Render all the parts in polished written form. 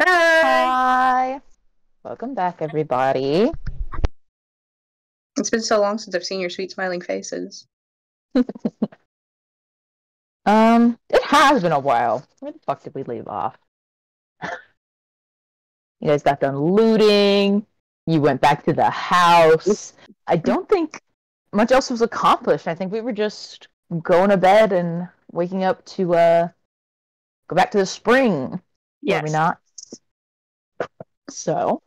Hi! Welcome back, everybody. It's been so long since I've seen your sweet smiling faces. It has been a while. Where the fuck did we leave off? You guys got done looting. You went back to the house. I don't think much else was accomplished. I think we were just going to bed and waking up to go back to the spring. Yes. Were we not? So,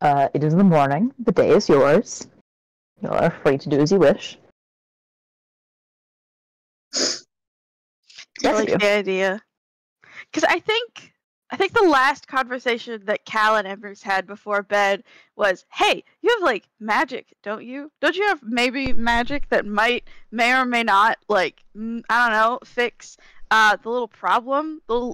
it is the morning. The day is yours. You are free to do as you wish. I like the idea. Because I think the last conversation that Cal and Embers had before bed was, hey, you have, like, magic, don't you? Don't you have maybe magic that may or may not, like, I don't know, fix the little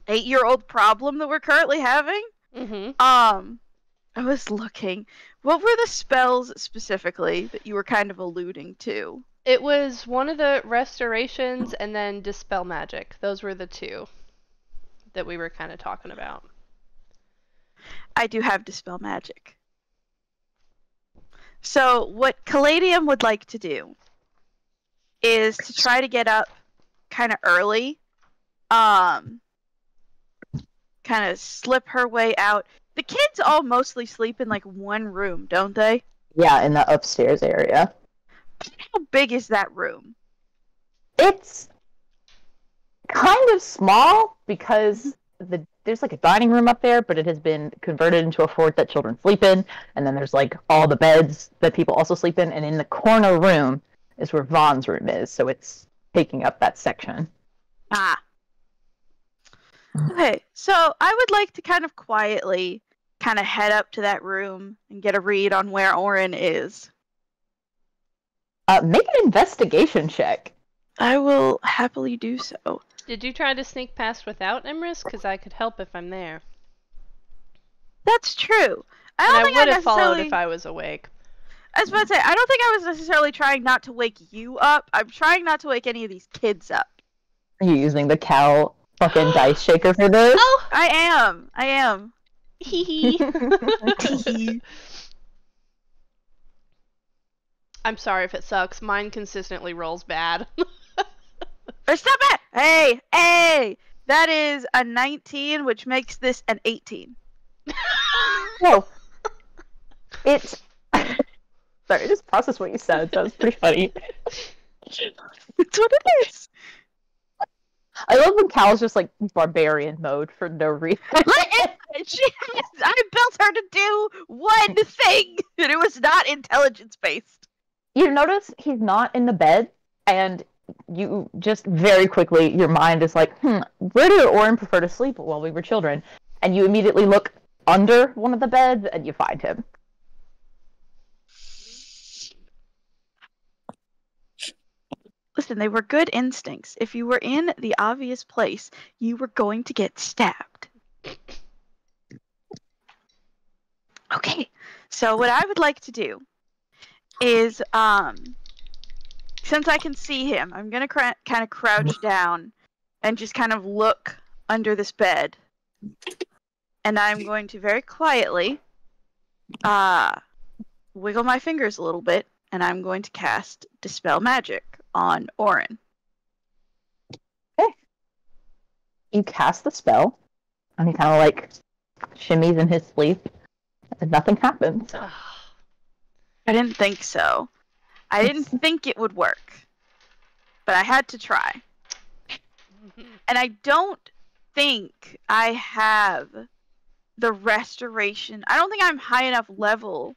8-year-old problem that we're currently having? Mm-hmm. I was looking. What were the spells specifically that you were kind of alluding to? It was one of the restorations and then dispel magic. Those were the two that we were kind of talking about. I do have dispel magic. So what Caladium would like to do is to try to get up kind of early, kind of slip her way out. The kids all mostly sleep in like one room, don't they? Yeah, in the upstairs area. How big is that room? It's kind of small because there's like a dining room up there, but it has been converted into a fort that children sleep in, and then there's like all the beds that people also sleep in, and in the corner room is where Vaughn's room is, so it's taking up that section. Ah. Okay, so I would like to kind of quietly kind of head up to that room and get a read on where Orin is. Make an investigation check. I will happily do so. Did you try to sneak past without Emrys? Because I could help if I'm there. That's true. I would have followed if I was awake. I was about to say, I don't think I was necessarily trying not to wake you up. I'm trying not to wake any of these kids up. Are you using the cow fucking dice shaker for this? Oh! I am. Hee hee. I'm sorry if it sucks. Mine consistently rolls bad. Stop it! Hey! That is a 19, which makes this an 18. No. It's... Sorry, just process what you said. That was pretty funny. That's what it is. I love when Cal's just like barbarian mode for no reason. I built her to do one thing, and it was not intelligence-based. You notice he's not in the bed, and you just very quickly, your mind is like, where did Orin prefer to sleep while we were children? And you immediately look under one of the beds, and you find him. Listen, they were good instincts. If you were in the obvious place, you were going to get stabbed. Okay, so what I would like to do is, since I can see him, I'm going to kind of crouch down and just kind of look under this bed. And I'm going to very quietly wiggle my fingers a little bit, and I'm going to cast Dispel Magic on Orin. Okay. You cast the spell, and he kind of like shimmies in his sleep, and nothing happens. I didn't think so. I didn't think it would work, but I had to try. And I don't think I have the restoration. I don't think I'm high enough level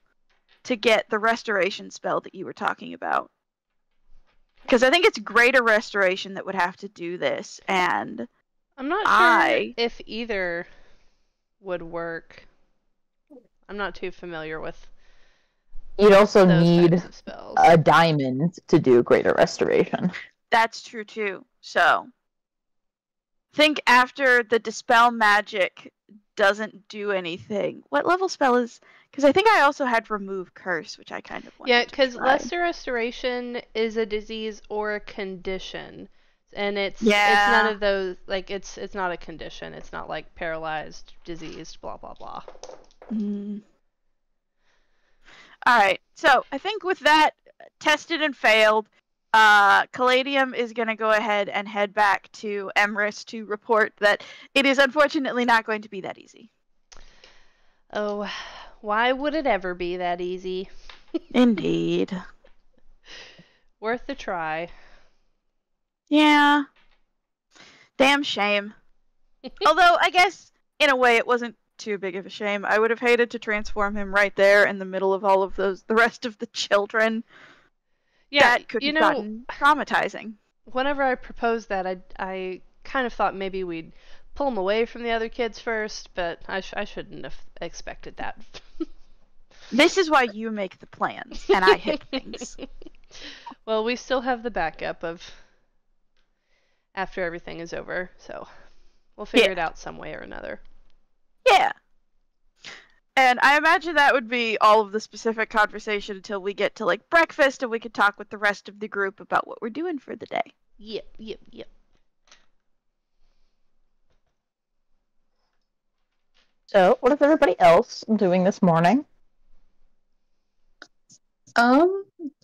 to get the restoration spell that you were talking about. Because I think it's greater restoration that would have to do this, and I'm not sure if either would work. I'm not too familiar with. You'd also need a diamond to do greater restoration. That's true too. So, think after the dispel magic doesn't do anything. What level spell is? Because I think I also had remove curse, which I kind of wanted. Yeah, because lesser restoration is a disease or a condition. And it's Yeah. none of those, like, it's not a condition. It's not like paralyzed, diseased, blah blah blah. Mm. All right. So I think with that tested and failed, Caladium is going to go ahead and head back to Emrys to report that it is unfortunately not going to be that easy. Oh, why would it ever be that easy? Indeed. Worth a try. Yeah. Damn shame. Although, I guess, in a way, it wasn't too big of a shame. I would have hated to transform him right there in the middle of all of the rest of the children. Yeah, That could have gotten traumatizing. Whenever I proposed that, I kind of thought maybe we'd pull him away from the other kids first, but I shouldn't have expected that. This is why you make the plans, and I hit things. Well, we still have the backup of after everything is over, so we'll figure it out some way or another. Yeah. And I imagine that would be all of the specific conversation until we get to, like, breakfast and we could talk with the rest of the group about what we're doing for the day. Yep. So, what is everybody else doing this morning? I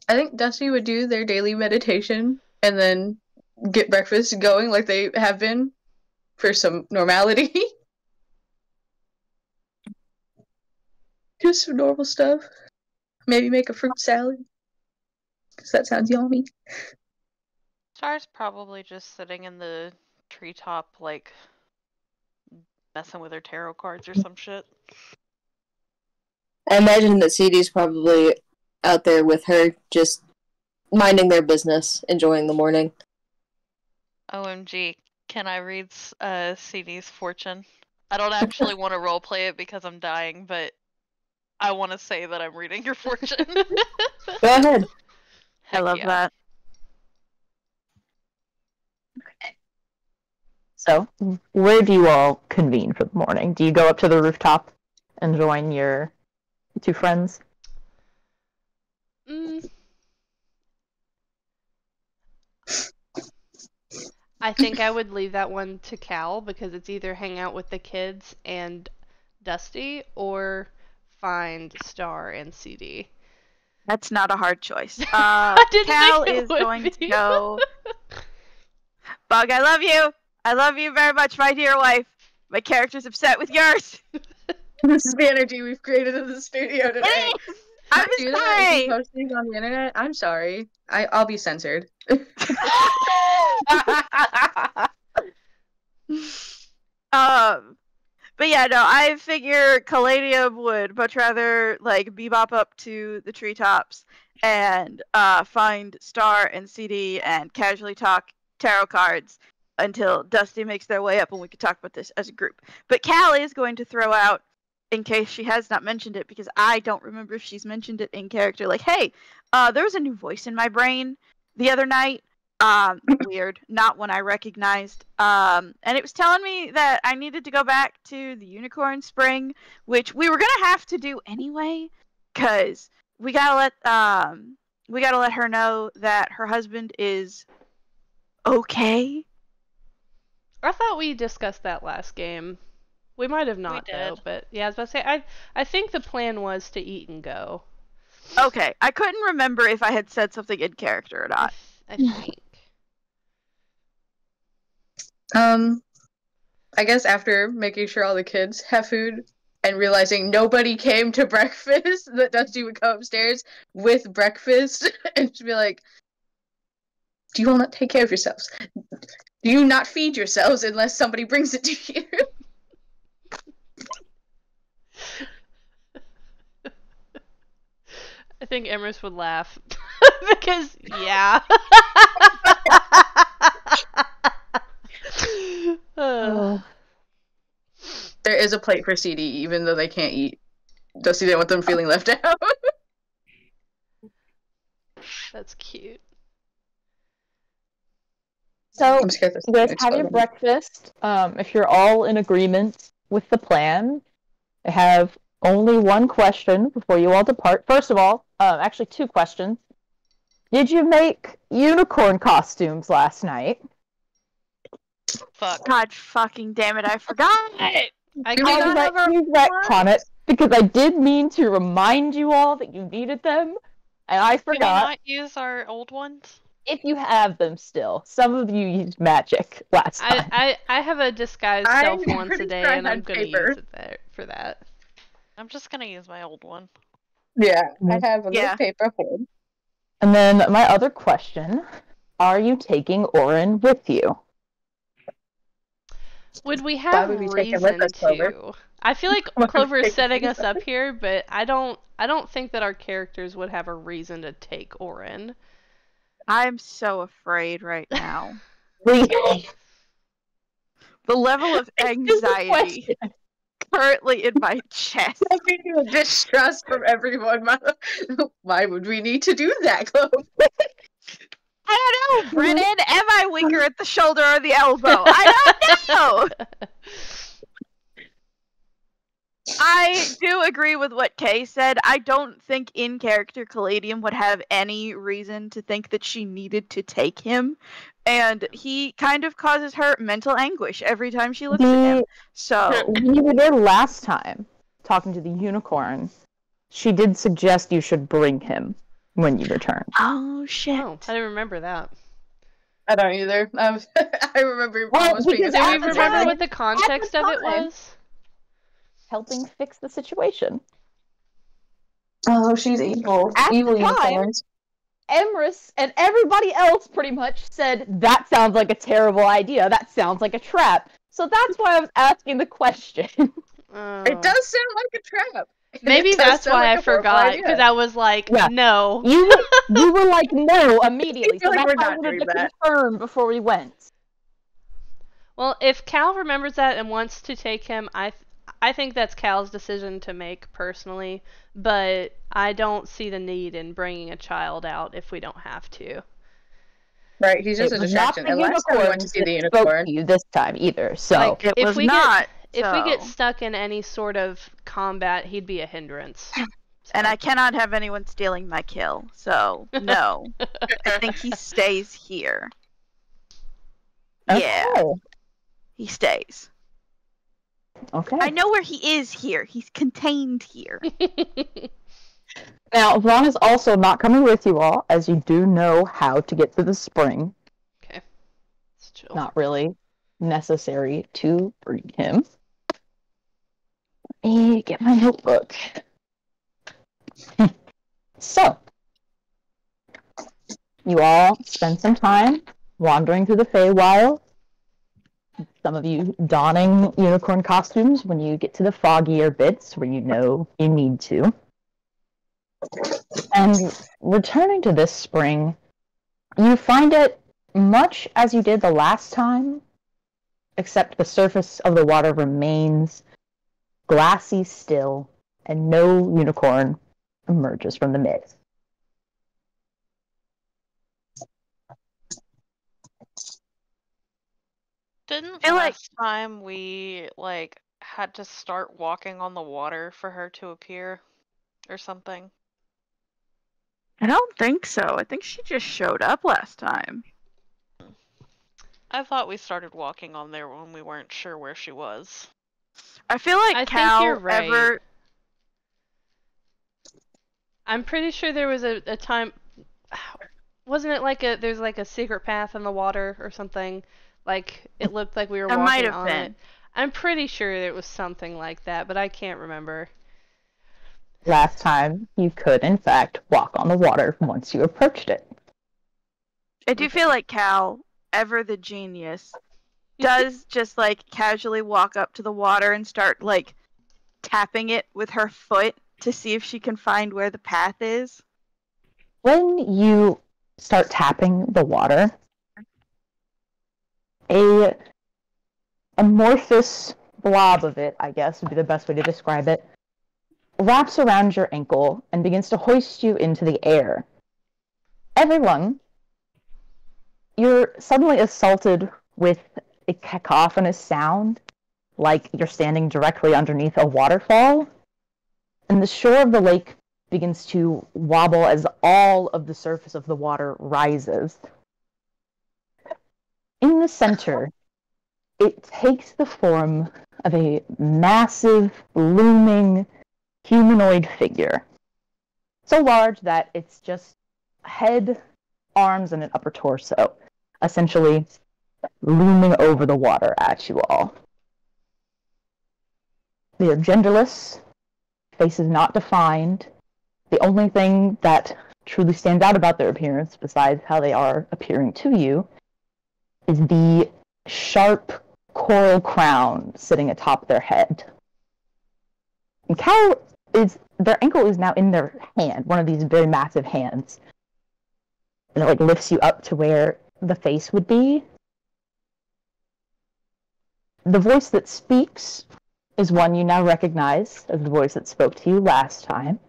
think Dusty would do their daily meditation and then get breakfast going like they have been for some normality. Just some normal stuff. Maybe make a fruit salad. Because that sounds yummy. Star's probably just sitting in the treetop, like, messing with her tarot cards or some shit. I imagine that CD's probably out there with her, just minding their business, enjoying the morning. OMG, can I read CD's fortune? I don't actually want to roleplay it because I'm dying, but I want to say that I'm reading your fortune. Go ahead. I love that. Okay. So, where do you all convene for the morning? Do you go up to the rooftop and join your two friends? I think I would leave that one to Cal because it's either hang out with the kids and Dusty or find Star and CD. That's not a hard choice. didn't Cal think it is would going be. to go. Bug, I love you. I love you very much, my dear wife. My character's upset with yours. This is the energy we've created in the studio today. It is. I'm Do that sorry. and keep posting on the internet. I'm sorry. I'll be censored. But yeah, no, I figure Caladium would much rather, like, bebop up to the treetops and find Star and CD and casually talk tarot cards until Dusty makes their way up and we could talk about this as a group. But Cal is going to throw out, in case she has not mentioned it, because I don't remember if she's mentioned it in character, like, hey, there was a new voice in my brain the other night. Weird, not one I recognized. And it was telling me that I needed to go back to the Unicorn Spring, which we were gonna have to do anyway, cause we gotta let her know that her husband is okay. I thought we discussed that last game. We might have not, though. But yeah, I was about to say, I think the plan was to eat and go. Okay, I couldn't remember if I had said something in character or not. I think. I guess after making sure all the kids have food and realizing nobody came to breakfast, that Dusty would come upstairs with breakfast and just be like, do you all not take care of yourselves? Do you not feed yourselves unless somebody brings it to you? I think Emrys would laugh. Because, yeah. There is a plate for CD, even though they can't eat. Dusty didn't want them feeling left out. That's cute. So, I'm scared you guys have your breakfast. If you're all in agreement with the plan, I have only one question before you all depart. First of all, actually 2 questions. Did you make unicorn costumes last night? Fuck. God fucking damn it, I forgot! I I can was I'll like, let you retcon it because I did mean to remind you all that you needed them, and I Can we forgot. not use our old ones? If you have them still, some of you used magic last time. I have a disguised I'm self once a pretty day, sure I and I'm had gonna paper. use it there for that. I'm just gonna use my old one. Yeah, I have a Yeah. little paper hold. And then my other question: are you taking Orin with you? Would we Why have would we take him with reason us, Clover? to? I feel like Why would we Clover is take him setting with us us? up here, but I don't think that our characters would have a reason to take Orin. I'm so afraid right now. Really? The level of anxiety currently in my chest. I feel distrust from everyone. Why would we need to do that, Clover? I don't know, Brennan. Am I weaker at the shoulder or the elbow? I don't know. I do agree with what Kay said. I don't think in character Caladium would have any reason to think that she needed to take him. And he kind of causes her mental anguish every time she looks at him. So, When you were there last time, talking to the unicorn, she did suggest you should bring him when you return. oh shit. Oh, I didn't remember that. I don't either. I remember Well, almost being because Do we at the remember time- what the context of it time- was? Helping fix the situation. Oh, she's evil. At the Evil time- unicorns. Emrys and everybody else pretty much said, that sounds like a terrible idea. That sounds like a trap. So that's why I was asking the question. Oh. It does sound like a trap. And Maybe it does that's sound why like I a horrible forgot, idea. because I was like, Yeah. no. You were like, no, immediately. I feel So like that's we're why I not wanted doing to that. confirm before we went. Well, if Cal remembers that and wants to take him, I think that's Cal's decision to make personally, but I don't see the need in bringing a child out if we don't have to. Right, he's just It a was not distraction. the And last time we unicorn went to see the that spoke unicorn. to you this time either. So Like, It if was we not. If we get so- stuck in any sort of combat, he'd be a hindrance. And I cannot have anyone stealing my kill. So, no. I think he stays here. Yeah, okay. he stays. Okay. I know where he is here. He's contained here. Now, Vaughn is also not coming with you all, as you do know how to get to the spring. Okay. It's chill. Not really necessary to bring him. Let me get my notebook. So, you all spend some time wandering through the Feywild. Some of you donning unicorn costumes when you get to the foggier bits where you know you need to. And returning to this spring, you find it much as you did the last time, except the surface of the water remains glassy still, and no unicorn emerges from the mist. Didn't feel like- last time we had to start walking on the water for her to appear or something? I don't think so. I think she just showed up last time. I thought we started walking on there when we weren't sure where she was. I feel like I think Cal you're right. ever. I'm pretty sure there was a time. Wasn't it like there's like a secret path in the water or something? Like it looked like we were There walking might have on been. it. I'm pretty sure it was something like that, but I can't remember. Last time, you could, in fact, walk on the water once you approached it. I do feel like Cal, ever the genius, does just like casually walk up to the water and start like tapping it with her foot to see if she can find where the path is. When you start tapping the water, a amorphous blob of it, I guess would be the best way to describe it, wraps around your ankle and begins to hoist you into the air. Everyone, you're suddenly assaulted with a cacophonous sound, like you're standing directly underneath a waterfall, and the shore of the lake begins to wobble as all of the surface of the water rises. In the center, it takes the form of a massive, looming humanoid figure. So large that it's just head, arms, and an upper torso, essentially looming over the water at you all. They are genderless, faces not defined. The only thing that truly stands out about their appearance, besides how they are appearing to you, is the sharp coral crown sitting atop their head. And their ankle is now in their hand, one of these very massive hands. And it lifts you up to where the face would be. The voice that speaks is one you now recognize as the voice that spoke to you last time.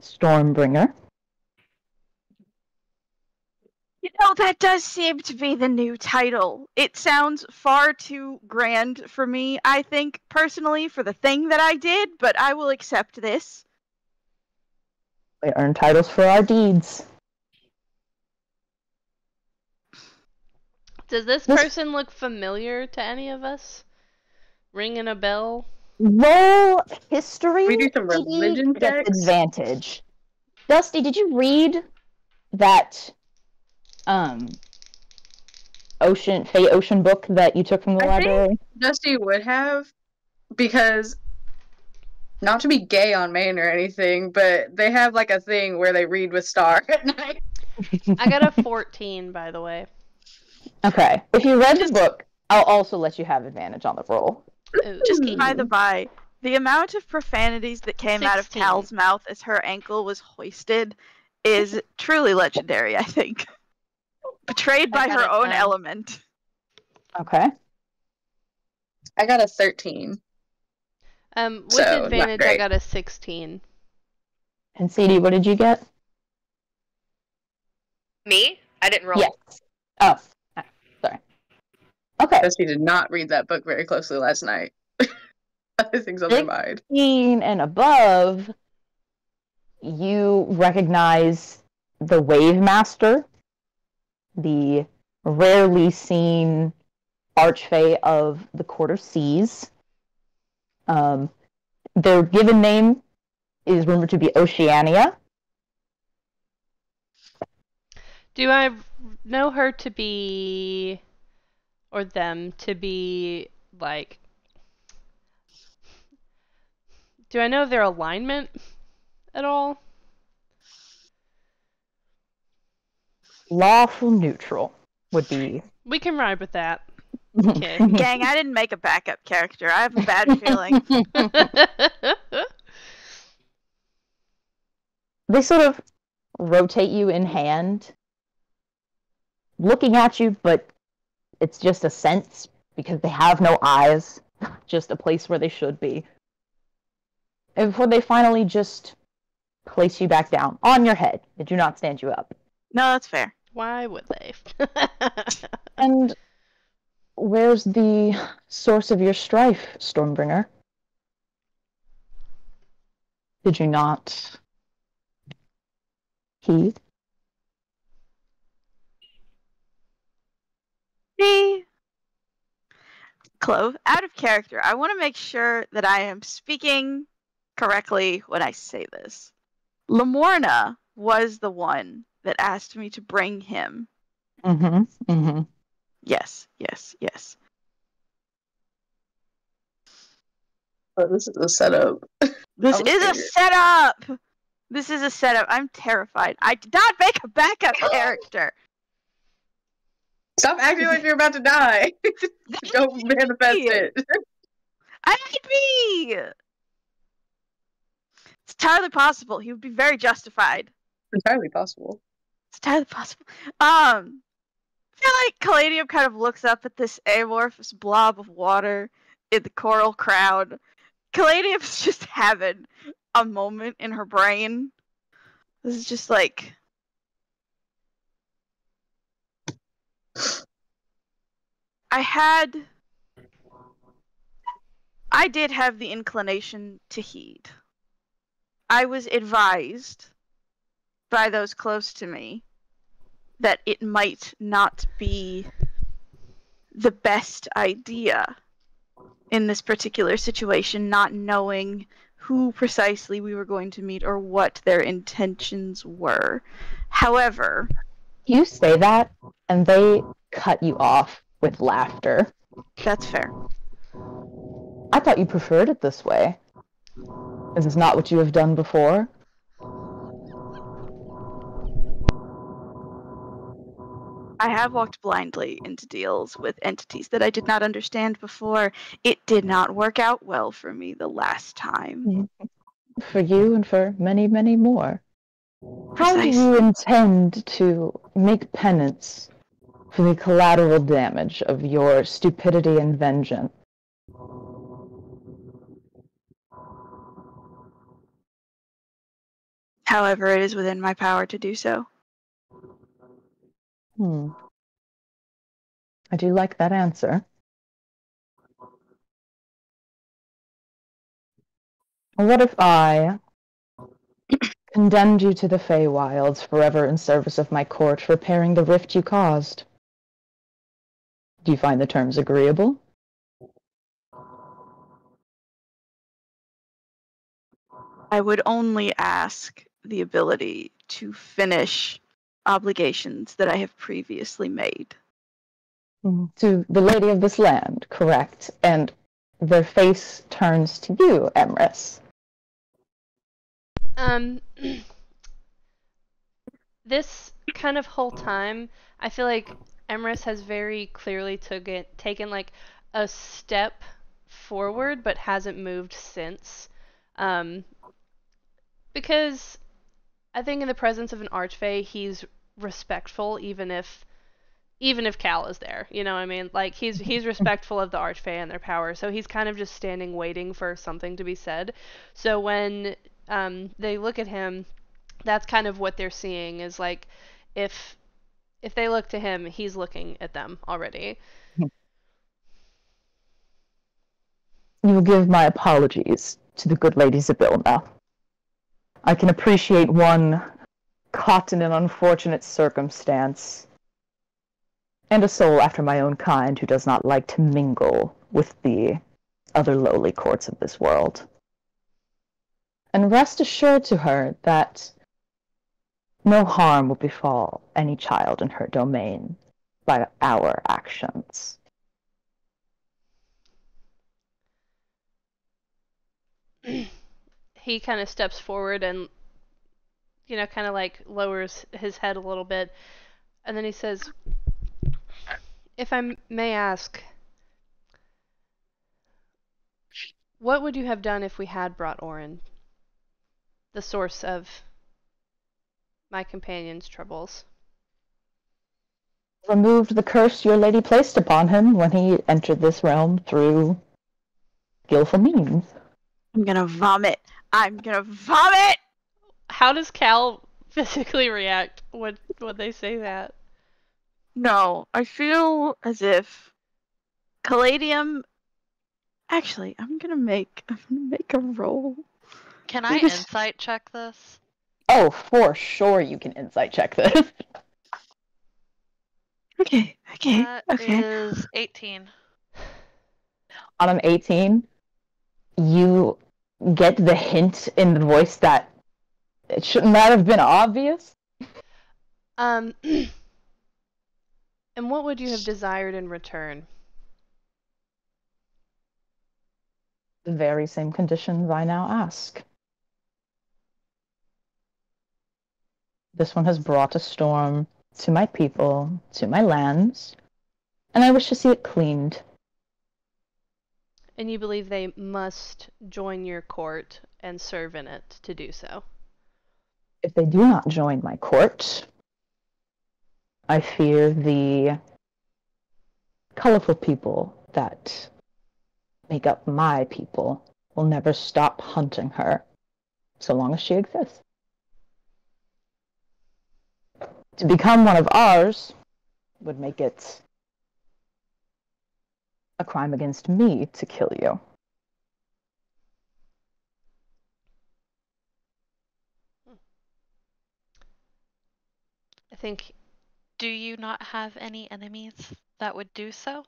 Stormbringer. You know, that does seem to be the new title. It sounds far too grand for me, I think, personally, for the thing that I did, but I will accept this. We earn titles for our deeds. Does this person look familiar to any of us? Ringing a bell? Roll history. We do some religion gets checks. advantage. Dusty, did you read that Fey Ocean book that you took from the library? Dusty would have, because not to be gay on Maine or anything, but they have a thing where they read with Star at night. I got a 14, by the way. Okay. If you read the book, I'll also let you have advantage on the roll. Ooh. Just by the by, the amount of profanities that came out of 16. Cal's mouth as her ankle was hoisted is truly legendary, I think. Betrayed by got her a own 10. element. Okay. I got a 13. With So, not advantage, I great. got a 16. And CD, what did you get? Me? I didn't roll. Yes. Oh, sorry. Okay. Dusty did not read that book very closely last night. Other things on my mind. 16 and above, you recognize the Wave Master, the rarely seen archfey of the Court of Seas. Their given name is rumored to be Oceania. Do I know her to be, or them to be, do I know their alignment at all? Lawful neutral would be. We can ride with that. Okay. Gang, I didn't make a backup character. I have a bad feeling. They sort of rotate you in hand, looking at you, but it's just a sense because they have no eyes, just a place where they should be. And before they finally just place you back down on your head, they do not stand you up. No, that's fair. Why would they? And where's the source of your strife, Stormbringer? Did you not heed? Me, Clove, out of character, I want to make sure that I am speaking correctly when I say this. Lamorna was the one that asked me to bring him. Mm-hmm. Mm-hmm. Yes, yes, yes. Oh, this is a setup. This I'm is a scared. setup! This is a setup. I'm terrified. I did not make a backup character. Stop acting like you're about to die. Don't manifest it. I might be! It's entirely possible. He would be very justified. Entirely possible. It's entirely possible. I feel like Caladium kind of looks up at this amorphous blob of water in the coral crowd. Caladium's just having a moment in her brain. This is just like... I did have the inclination to heed. I was advised by those close to me that it might not be the best idea in this particular situation, not knowing who precisely we were going to meet or what their intentions were. However, You say that, and they cut you off with laughter. that's fair. I thought you preferred it this way. Is this not what you have done before? I have walked blindly into deals with entities that I did not understand before. It did not work out well for me the last time. For you and for many, many more. How do you Precisely. intend to make penance for the collateral damage of your stupidity and vengeance? However, it is within my power to do so. I do like that answer. What if I condemned you to the Feywilds forever in service of my court, repairing the rift you caused? Do you find the terms agreeable? I would only ask the ability to finish obligations that I have previously made. To the lady of this land, correct? And their face turns to you, Emrys. This kind of whole time, I feel like Emrys has very clearly taken like a step forward, but hasn't moved since. Because I think in the presence of an archfey, he's respectful, even if Cal is there. You know what I mean? Like he's respectful of the archfey and their power, so he's kind of just standing waiting for something to be said. So when they look at him, that's kind of what they're seeing is like if they look to him, he's looking at them already. You will give my apologies to the good lady Zybilna. I can appreciate one caught in an unfortunate circumstance, and a soul after my own kind who does not like to mingle with the other lowly courts of this world. And rest assured to her that no harm will befall any child in her domain by our actions. He kind of steps forward and, kind of like lowers his head a little bit. And then he says, if I may ask, what would you have done if we had brought Orin, the source of my companion's troubles? Removed the curse your lady placed upon him when he entered this realm through skillful means. I'm gonna vomit. I'm gonna vomit! How does Cal physically react when they say that? No, I feel as if Caladium. Actually, I'm gonna make a roll. Can I insight check this? Oh, for sure you can insight check this. Okay. That is 18. On an 18, you get the hint in the voice that it shouldn't that have been obvious? And what would you have desired in return? The very same conditions I now ask. This one has brought a storm to my people, to my lands, and I wish to see it cleaned. And you believe they must join your court and serve in it to do so? If they do not join my court, I fear the colorful people that make up my people will never stop hunting her so long as she exists. To become one of ours would make it a crime against me to kill you. I think... Do you not have any enemies that would do so?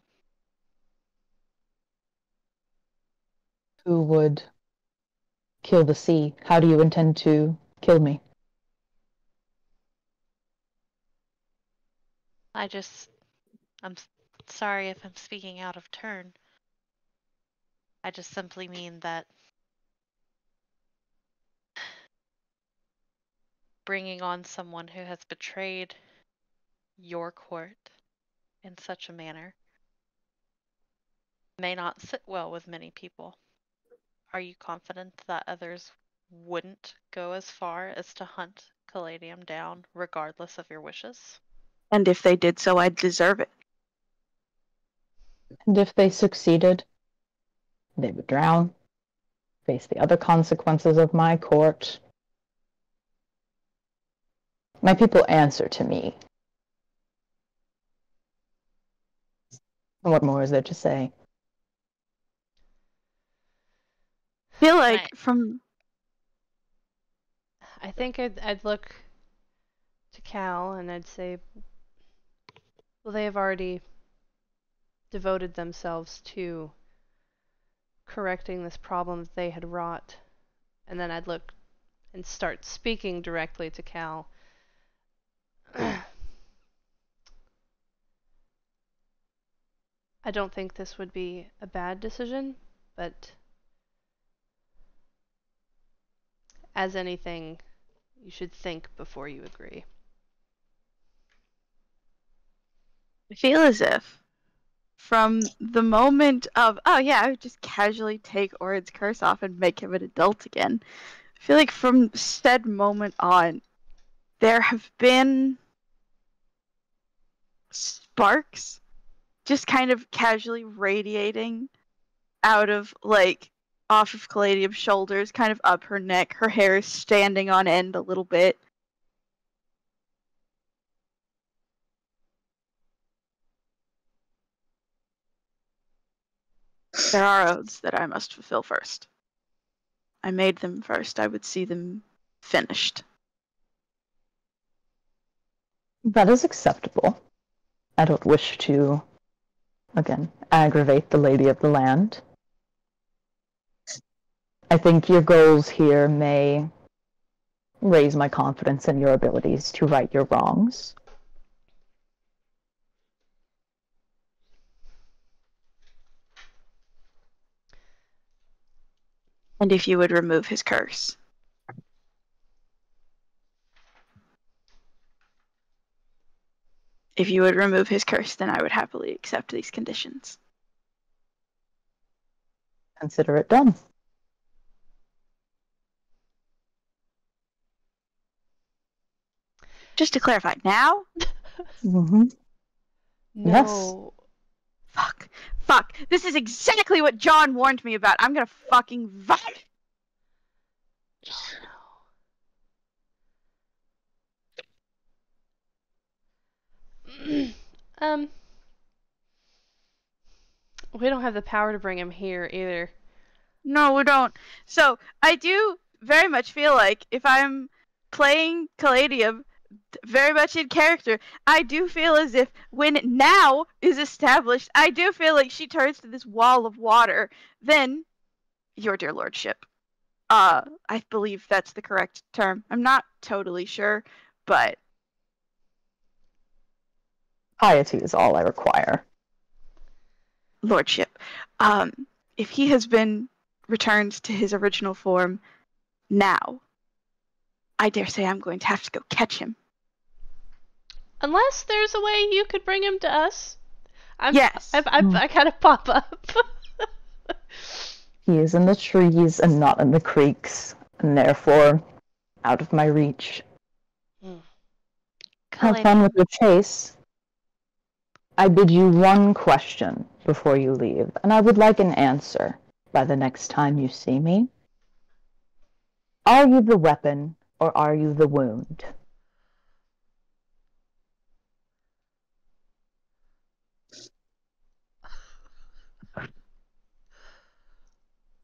Who would kill the sea? How do you intend to kill me? I'm sorry if I'm speaking out of turn. I just simply mean that bringing on someone who has betrayed your court in such a manner may not sit well with many people. Are you confident that others wouldn't go as far as to hunt Caladium down regardless of your wishes? And if they did so, I'd deserve it. And if they succeeded, they would drown, face the other consequences of my court. My people answer to me. And what more is there to say? I feel like I think I'd look to Cal and I'd say, well, they have already devoted themselves to correcting this problem that they had wrought. And then I'd look and start speaking directly to Cal. I don't think this would be a bad decision, but as anything, you should think before you agree. I feel as if from the moment of, oh yeah, I would just casually take Orid's curse off and make him an adult again. I feel like from said moment on, there have been sparks just kind of casually radiating out of, like, off of Caladium's shoulders, kind of up her neck. Her hair is standing on end a little bit. There are oaths that I must fulfill first. I made them first. I would see them finished. That is acceptable. I don't wish to, again, aggravate the lady of the land. I think your goals here may raise my confidence in your abilities to right your wrongs. And if you would remove his curse. If you would remove his curse, then I would happily accept these conditions. Consider it done. Just to clarify, now? Mm-hmm. No. Fuck. Fuck. This is exactly what John warned me about. I'm gonna fucking vomit. We don't have the power to bring him here either. No, we don't. So, I do very much feel like if I'm playing Caladium very much in character, I do feel as if when now is established, I do feel like she turns to this wall of water. Then, your dear lordship. I believe that's the correct term. I'm not totally sure, but Piety is all I require. lordship. If he has been returned to his original form now, I dare say I'm going to have to go catch him. Unless there's a way you could bring him to us. Yes. I gotta pop up. He is in the trees and not in the creeks, and therefore out of my reach. Have fun with your chase. I bid you one question before you leave, and I would like an answer by the next time you see me. Are you the weapon, or are you the wound?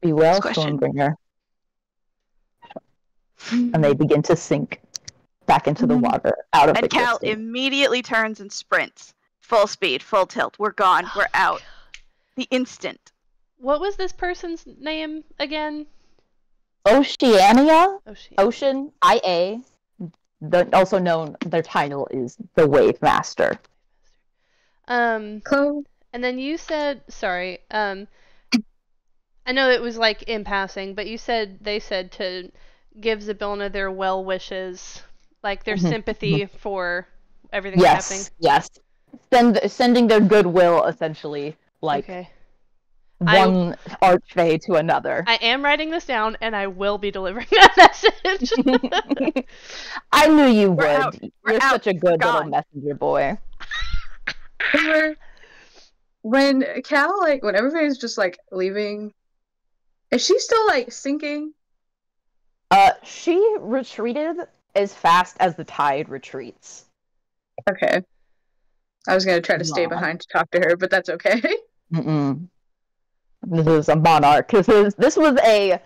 Be well, Stormbringer. And they begin to sink back into the water, out of the And Cal distance. immediately turns and sprints. Full speed, full tilt. We're gone. We're out. The instant. What was this person's name again? Oceania, Ocean. Ocean IA, also known, their title is the Wave Master. Chloe? And then you said, sorry, I know it was like in passing, but they said to give Zybilna their well wishes, like their sympathy for everything happening. Yes. Sending their goodwill, essentially, like Okay. one archfey to another. I am writing this down, and I will be delivering that message. I knew you would. We're You're out. such a good We're little gone. messenger boy. When Cal, like, when everybody's just, like, leaving, is she still, like, sinking? She retreated as fast as the tide retreats. Okay. I was gonna try to stay behind to talk to her, but that's okay. This is a monarch. This was a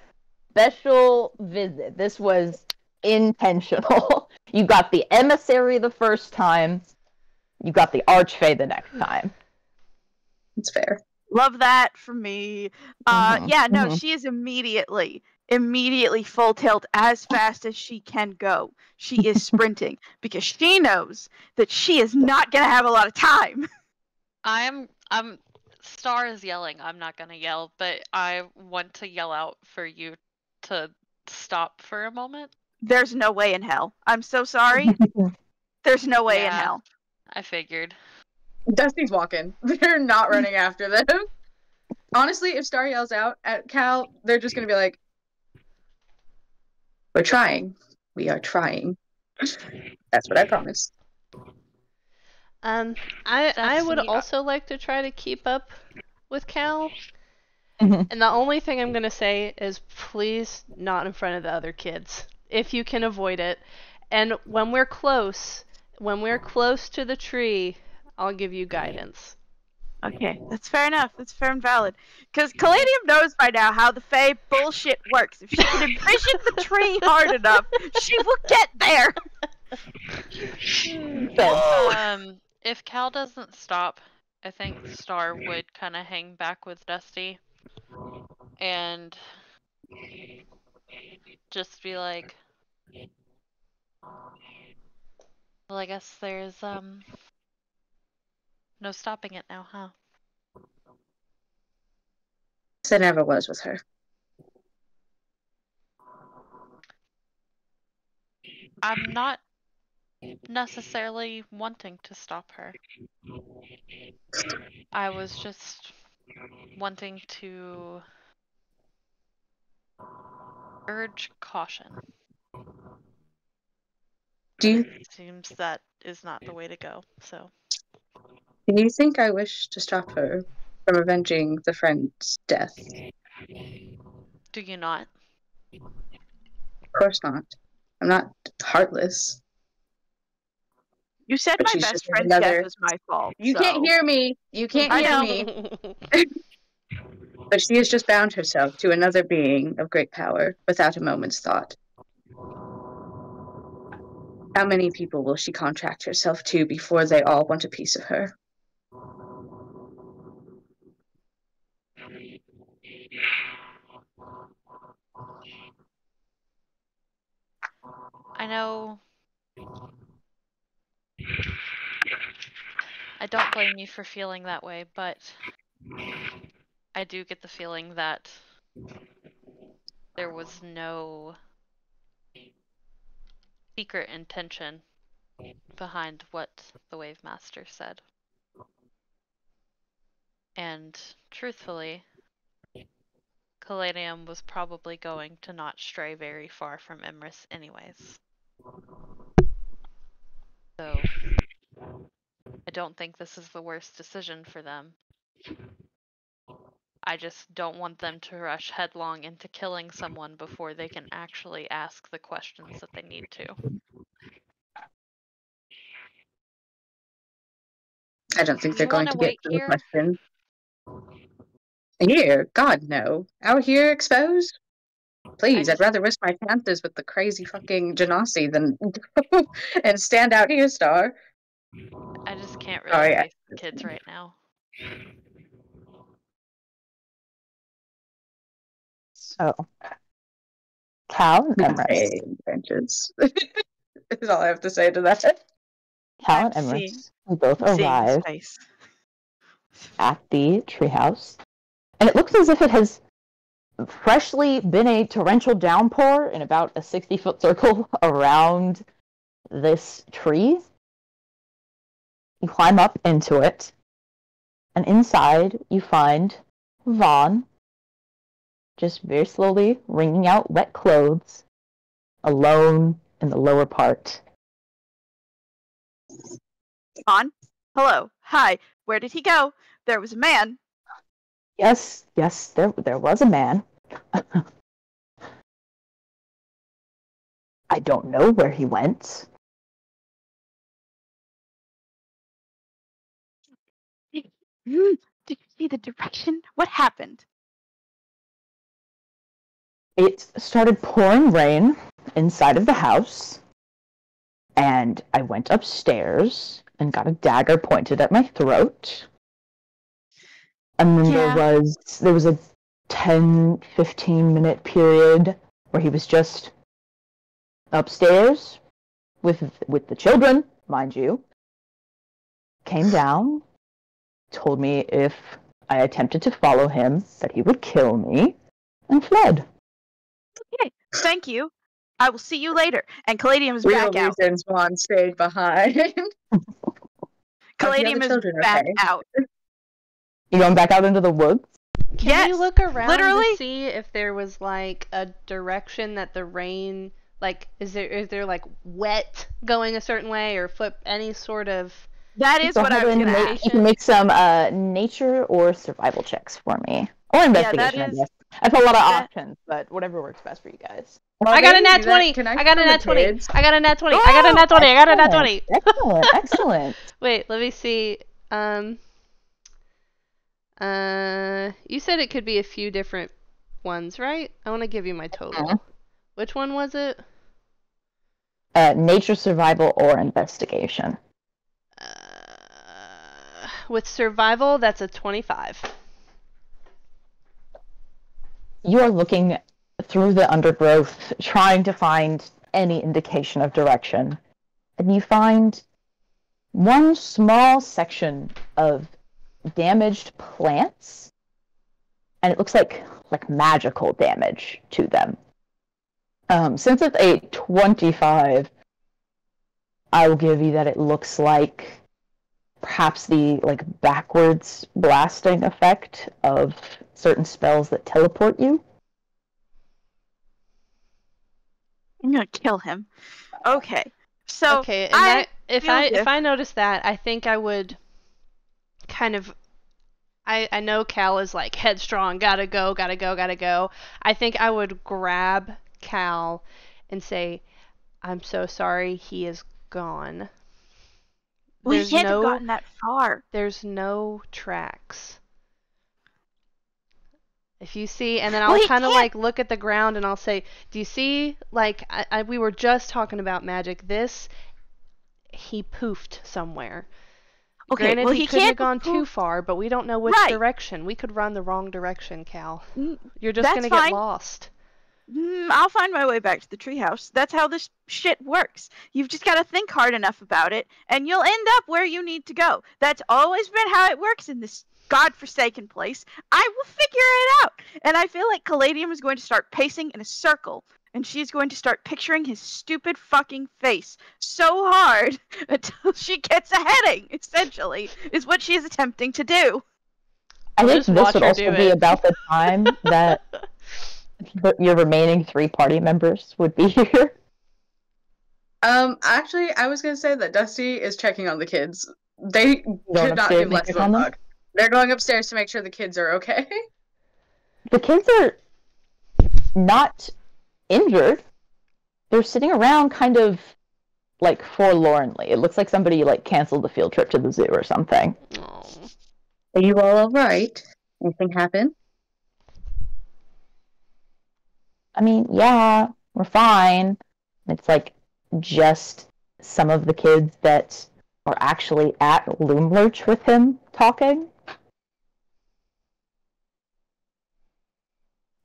special visit. This was intentional. You got the emissary the first time. You got the archfey the next time. It's fair. Love that for me. She is immediately full-tailed as fast as she can go. She is sprinting because she knows that she is not going to have a lot of time. I'm Star is yelling. I'm not gonna yell, but I want to yell out for you to stop for a moment. There's no way in hell. I'm so sorry. There's no way in hell. I figured. Dusty's walking. They're not running after them. Honestly, if Star yells out at Cal, they're just gonna be like, "We're trying. We are trying." That's what I promised. I would also like to try to keep up with Cal. Mhm. And the only thing I'm going to say is please not in front of the other kids, if you can avoid it. And when we're close to the tree, I'll give you guidance. Okay, that's fair enough. That's fair and valid. Because Caladium knows by now how the Fae bullshit works. If she can envision the tree hard enough, she will get there. If Cal doesn't stop, I think Star would kind of hang back with Dusty and just be like, well, I guess there's no stopping it now, huh? There never was with her. I'm not necessarily wanting to stop her. I was just wanting to urge caution. It seems that is not the way to go, so. Do you think I wish to stop her from avenging the friend's death? Do you not? Of course not. I'm not heartless. You said But my she's best just friend's another- death was my fault. You so. can't hear me. You can't I hear know. me. But she has just bound herself to another being of great power without a moment's thought. How many people will she contract herself to before they all want a piece of her? I know. I don't blame you for feeling that way, but I do get the feeling that there was no secret intention behind what the Wave Master said. And truthfully, Caladium was probably going to not stray very far from Imris anyways. So, I don't think this is the worst decision for them. I just don't want them to rush headlong into killing someone before they can actually ask the questions that they need to. I don't think they're going to get wait to the here? question. Here? God, no. Out here exposed? Please, I'd rather risk my chances with the crazy fucking Genasi than and stand out here, Star. I just can't really face the kids right now. Oh. Cal and Emrys. Hey, benches. Is all I have to say to that. Cal and I'm seeing- Emrys, we both I'm seeing his arrive face. at the treehouse, and it looks as if it has freshly been a torrential downpour in about a 60-foot circle around this tree. You climb up into it, and inside you find Vaughn, just very slowly wringing out wet clothes, alone in the lower part. On. Hello. Hi. Where did he go? There was a man. Yes, there was a man. I don't know where he went. Did you see the direction? What happened? It started pouring rain inside of the house, and I went upstairs and got a dagger pointed at my throat. And then Yeah. there was a 10-15 minute period where he was just upstairs with the children, mind you. Came down, told me if I attempted to follow him that he would kill me, and fled. Okay. Thank you. I will see you later. And Caladium is We back the out. reasons Juan stayed behind. Caladium is children back okay? out. You going back out into the woods? Can Yes, you look around literally. to see if there was like a direction that the rain, like, is there like wet going a certain way or flip any sort of? That is Go what I ahead was and going to make, ask. you can make some nature or survival checks for me. Or investigation, I is- guess. That's a lot of that- options, but whatever works best for you guys. While I got a they nat do that, 20. can I got a tell nat the 20. kids- I got a nat 20. I got a nat 20. I got a nat 20. Excellent, excellent. Wait, let me see. You said it could be a few different ones, right? I want to give you my total. Mhm. Which one was it? Nature, survival, or investigation. With survival, that's a 25. You are looking through the undergrowth, trying to find any indication of direction, and you find one small section of damaged plants, and it looks like magical damage to them. Since it's a 25, I will give you that it looks like perhaps the backwards blasting effect of certain spells that teleport you. I'm going to kill him. Okay. So, Okay, and I if I noticed that, I think I would kind of. I know Cal is like headstrong, gotta go. I think I would grab Cal and say, "I'm so sorry, he is gone." we can't have gotten that far. There's no tracks. If you see, and then Well, I'll he kind of can't- look at the ground and I'll say, "Do you see? We were just talking about magic. This, he poofed somewhere." Okay, Granted, well, he he couldn't have can't gone too poof- far, but we don't know which Right. direction. We could run the wrong direction, Cal. Mm, You're just that's gonna fine. get lost. I'll find my way back to the treehouse. That's how this shit works. You've just got to think hard enough about it, and you'll end up where you need to go. That's always been how it works in this godforsaken place. I will figure it out. And I feel like Caladium is going to start pacing in a circle, and she's going to start picturing his stupid fucking face so hard until she gets a heading, essentially, is what she is attempting to do. I think Just this watch would her also do be it. about the time that your remaining 3 party members would be here. Actually, I was gonna say that Dusty is checking on the kids. They Going could not upstairs give to less check of a on them? fuck. They're going upstairs to make sure the kids are okay. The kids are not injured. They're sitting around kind of forlornly. It looks like somebody canceled the field trip to the zoo or something. Oh. Are you all alright? Anything happen? I mean, yeah, we're fine. It's just some of the kids that are actually at Loomlurch with him talking.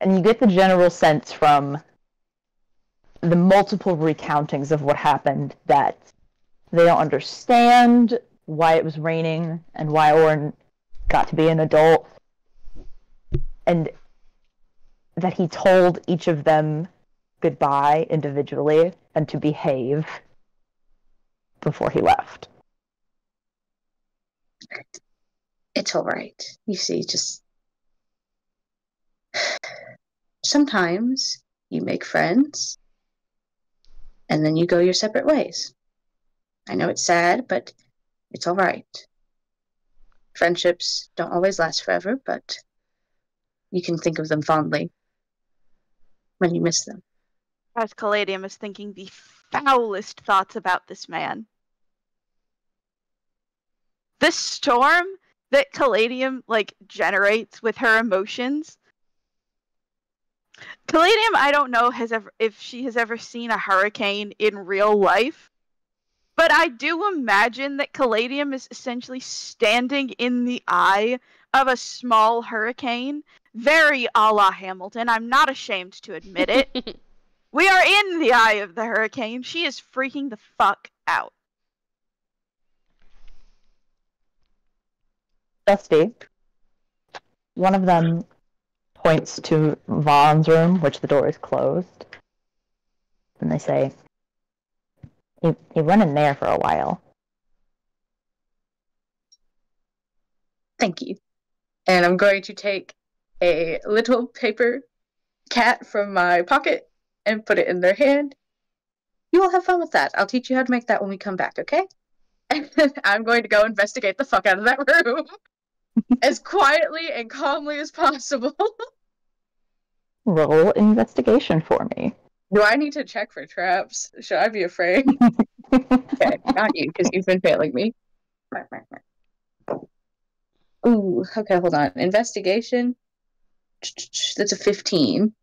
And you get the general sense from the multiple recountings of what happened that they don't understand why it was raining and why Orin got to be an adult, and that he told each of them goodbye individually and to behave before he left. It's all right. You see, just sometimes you make friends and then you go your separate ways. I know it's sad, but it's all right. Friendships don't always last forever, but you can think of them fondly when you miss them. As Caladium is thinking the foulest thoughts about this man. This storm that Caladium generates with her emotions. Caladium, I don't know if she has ever seen a hurricane in real life, but I do imagine that Caladium is essentially standing in the eye of a small hurricane, very a la Hamilton. I'm not ashamed to admit it. We are in the eye of the hurricane. She is freaking the fuck out. Dusty, one of them points to Vaughn's room, which the door is closed, and they say, he went in there for a while. Thank you. And I'm going to take a little paper cat from my pocket and put it in their hand. You will have fun with that. I'll teach you how to make that when we come back, okay? And I'm going to go investigate the fuck out of that room as quietly and calmly as possible. Roll investigation for me. Do I need to check for traps? Should I be afraid? Okay, not you, because you've been failing me. Ooh, okay, hold on. Investigation. That's a 15.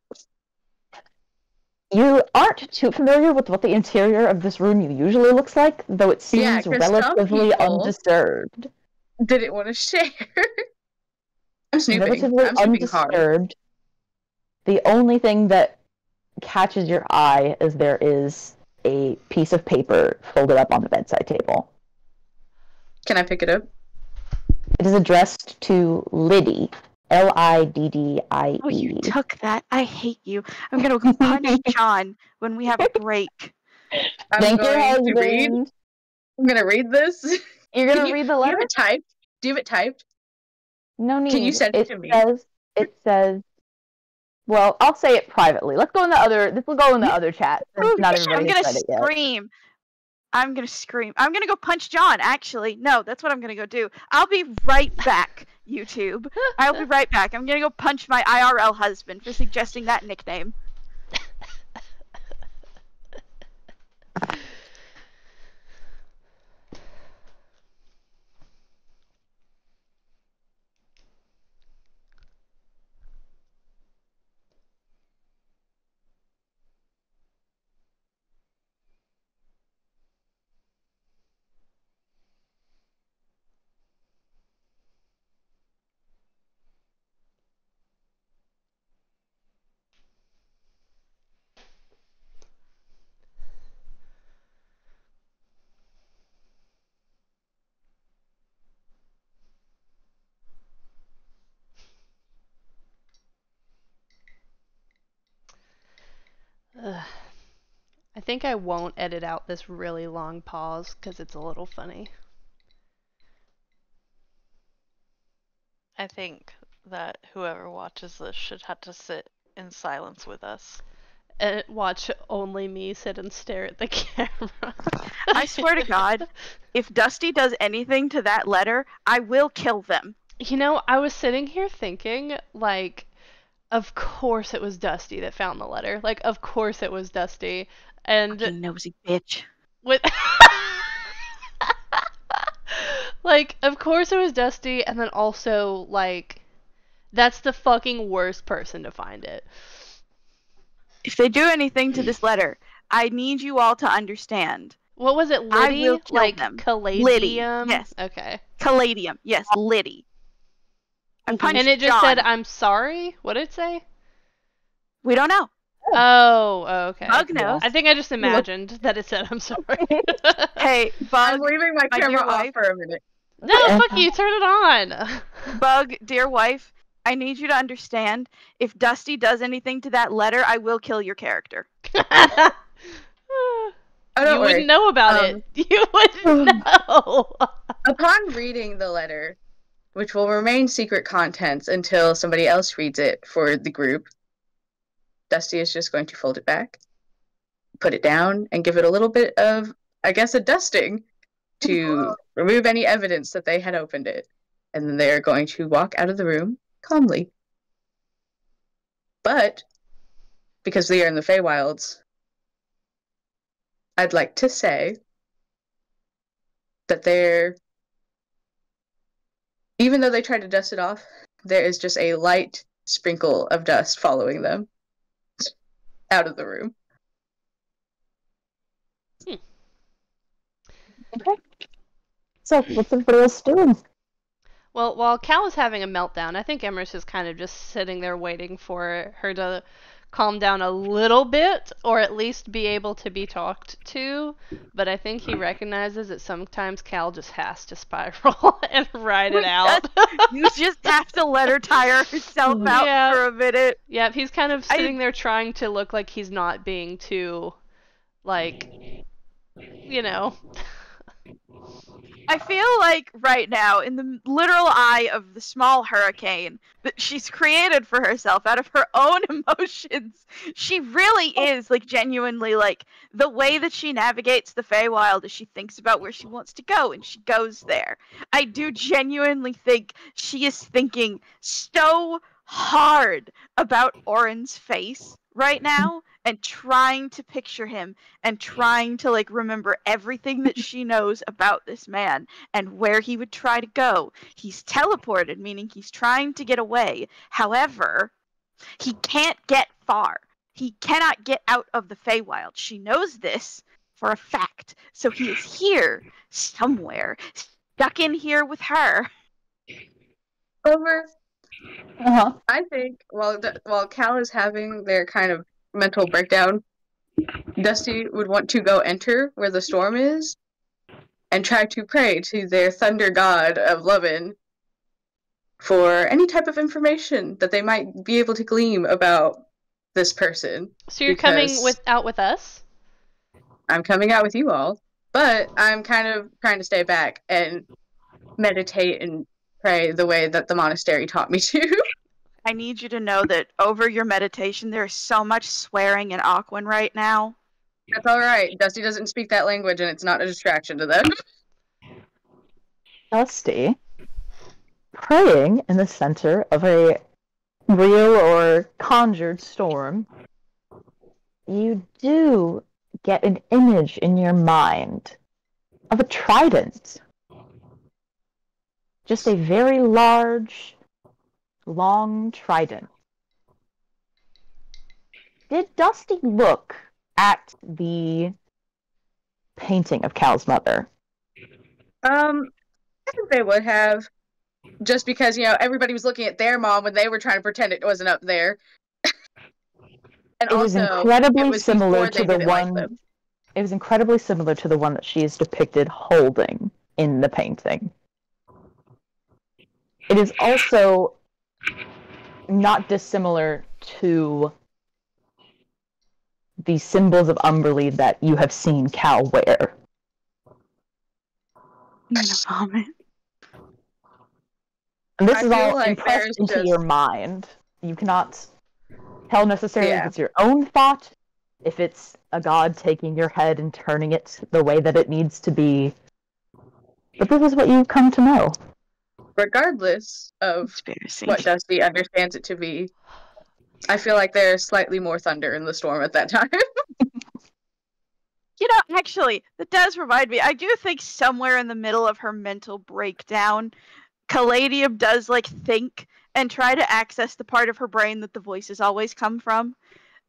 You aren't too familiar with what the interior of this room usually looks like, though it seems 'cause relatively some people undisturbed. didn't want to share. I'm snooping. Relatively I'm snooping hard. undisturbed. The only thing that catches your eye is there is a piece of paper folded up on the bedside table. Can I pick it up? It is addressed to Liddy, Liddie. Oh, you took that. I hate you. I'm gonna go punch John when we have a break. Thank your husband. I'm gonna read this. You're gonna read the letter? Do you have it typed? Do you have it typed? No need. Can you send it to me? It says. Well, I'll say it privately. Let's go in the other. This will go in the other chat. Not everybody has read it yet. I'm gonna scream. I'm gonna go punch John. Actually, no, that's what I'm gonna go do. I'll be right back. YouTube. I'll be right back. I'm gonna go punch my IRL husband for suggesting that nickname. I think I won't edit out this really long pause because it's a little funny. I think that whoever watches this should have to sit in silence with us. And watch only me sit and stare at the camera. I swear to God, if Dusty does anything to that letter, I will kill them. You know, I was sitting here thinking, like, of course it was Dusty that found the letter. Like, of course it was Dusty. And fucking nosy bitch. With like, of course it was Dusty, and then also, like, that's the fucking worst person to find it. If they do anything to this letter, I need you all to understand. What was it, Liddy? I will kill like them. Caladium? Liddy, yes. Okay. Caladium, yes, Liddy. I punched And it just John. said, I'm sorry? What did it say? We don't know. Oh, okay. Bug knows. I think I just imagined that it said I'm sorry. Hey, I'm Bug, leaving my my camera dear off wife. for a minute. No, fuck you, turn it on. Bug, dear wife, I need you to understand, if Dusty does anything to that letter, I will kill your character. Oh, You don't worry. wouldn't know about it. You wouldn't know. Upon reading the letter, which will remain secret contents until somebody else reads it for the group, Dusty is just going to fold it back, put it down, and give it a little bit of, I guess, a dusting to remove any evidence that they had opened it. And then they're going to walk out of the room calmly. But, because we are in the Feywilds, I'd like to say that even though they try to dust it off, there is just a light sprinkle of dust following them out of the room. Okay. So, what's everybody else doing? Well, while Cal is having a meltdown, I think Emerus is kind of just sitting there waiting for her to calm down a little bit, or at least be able to be talked to. But I think he recognizes that sometimes Cal just has to spiral and ride it out. You just have to let her tire herself out Yeah. for a minute. Yeah, he's kind of sitting there trying to look like he's not being too, like, you know. I feel like right now, in the literal eye of the small hurricane that she's created for herself out of her own emotions, she really is, like, genuinely, like, the way that she navigates the Feywild is she thinks about where she wants to go, and she goes there. I do genuinely think she is thinking so hard about Oren's face right now, and trying to picture him, and trying to, like, remember everything that she knows about this man, and where he would try to go. He's teleported, meaning he's trying to get away. However, he can't get far. He cannot get out of the Feywild. She knows this for a fact. So he is here, somewhere, stuck in here with her. Over. Uh-huh. I think while Cal is having their kind of mental breakdown, Dusty would want to go enter where the storm is and try to pray to their thunder god of Lovin for any type of information that they might be able to glean about this person. So you're coming Because out with us? I'm coming out with you all, but I'm kind of trying to stay back and meditate and pray the way that the monastery taught me to. I need you to know that over your meditation, there is so much swearing in Aquan right now. That's all right. Dusty doesn't speak that language, and it's not a distraction to them. Dusty, praying in the center of a real or conjured storm, you do get an image in your mind of a trident. Just a very large, long trident. Did Dusty look at the painting of Cal's mother? I think they would have. Just because, everybody was looking at their mom when they were trying to pretend it wasn't up there. And It was also, incredibly it was similar before to they the didn't like one. them. It was incredibly similar to the one that she is depicted holding in the painting. It is also not dissimilar to the symbols of Umberly that you have seen Cal wear. And this I is feel all like impressed there's into just- your mind. You cannot tell necessarily if Yeah. it's your own thought, if it's a god taking your head and turning it the way that it needs to be. But this is what you come to know. Regardless of Conspiracy. what Dusty understands it to be, I feel like there's slightly more thunder in the storm at that time. You know, actually, that does remind me. I do think somewhere in the middle of her mental breakdown, Caladium does, like, think and try to access the part of her brain that the voices always come from.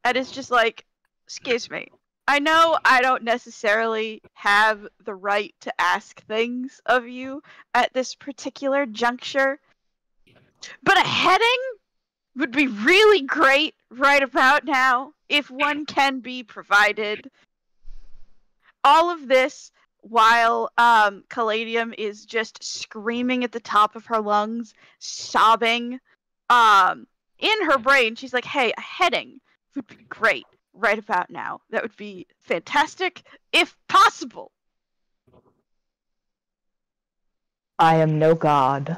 And it's just like, excuse me. I know I don't necessarily have the right to ask things of you at this particular juncture, but a heading would be really great right about now, if one can be provided. All of this while Caladium is just screaming at the top of her lungs, sobbing. In her brain, she's like, hey, a heading would be great right about now. That would be fantastic, if possible. I am no god,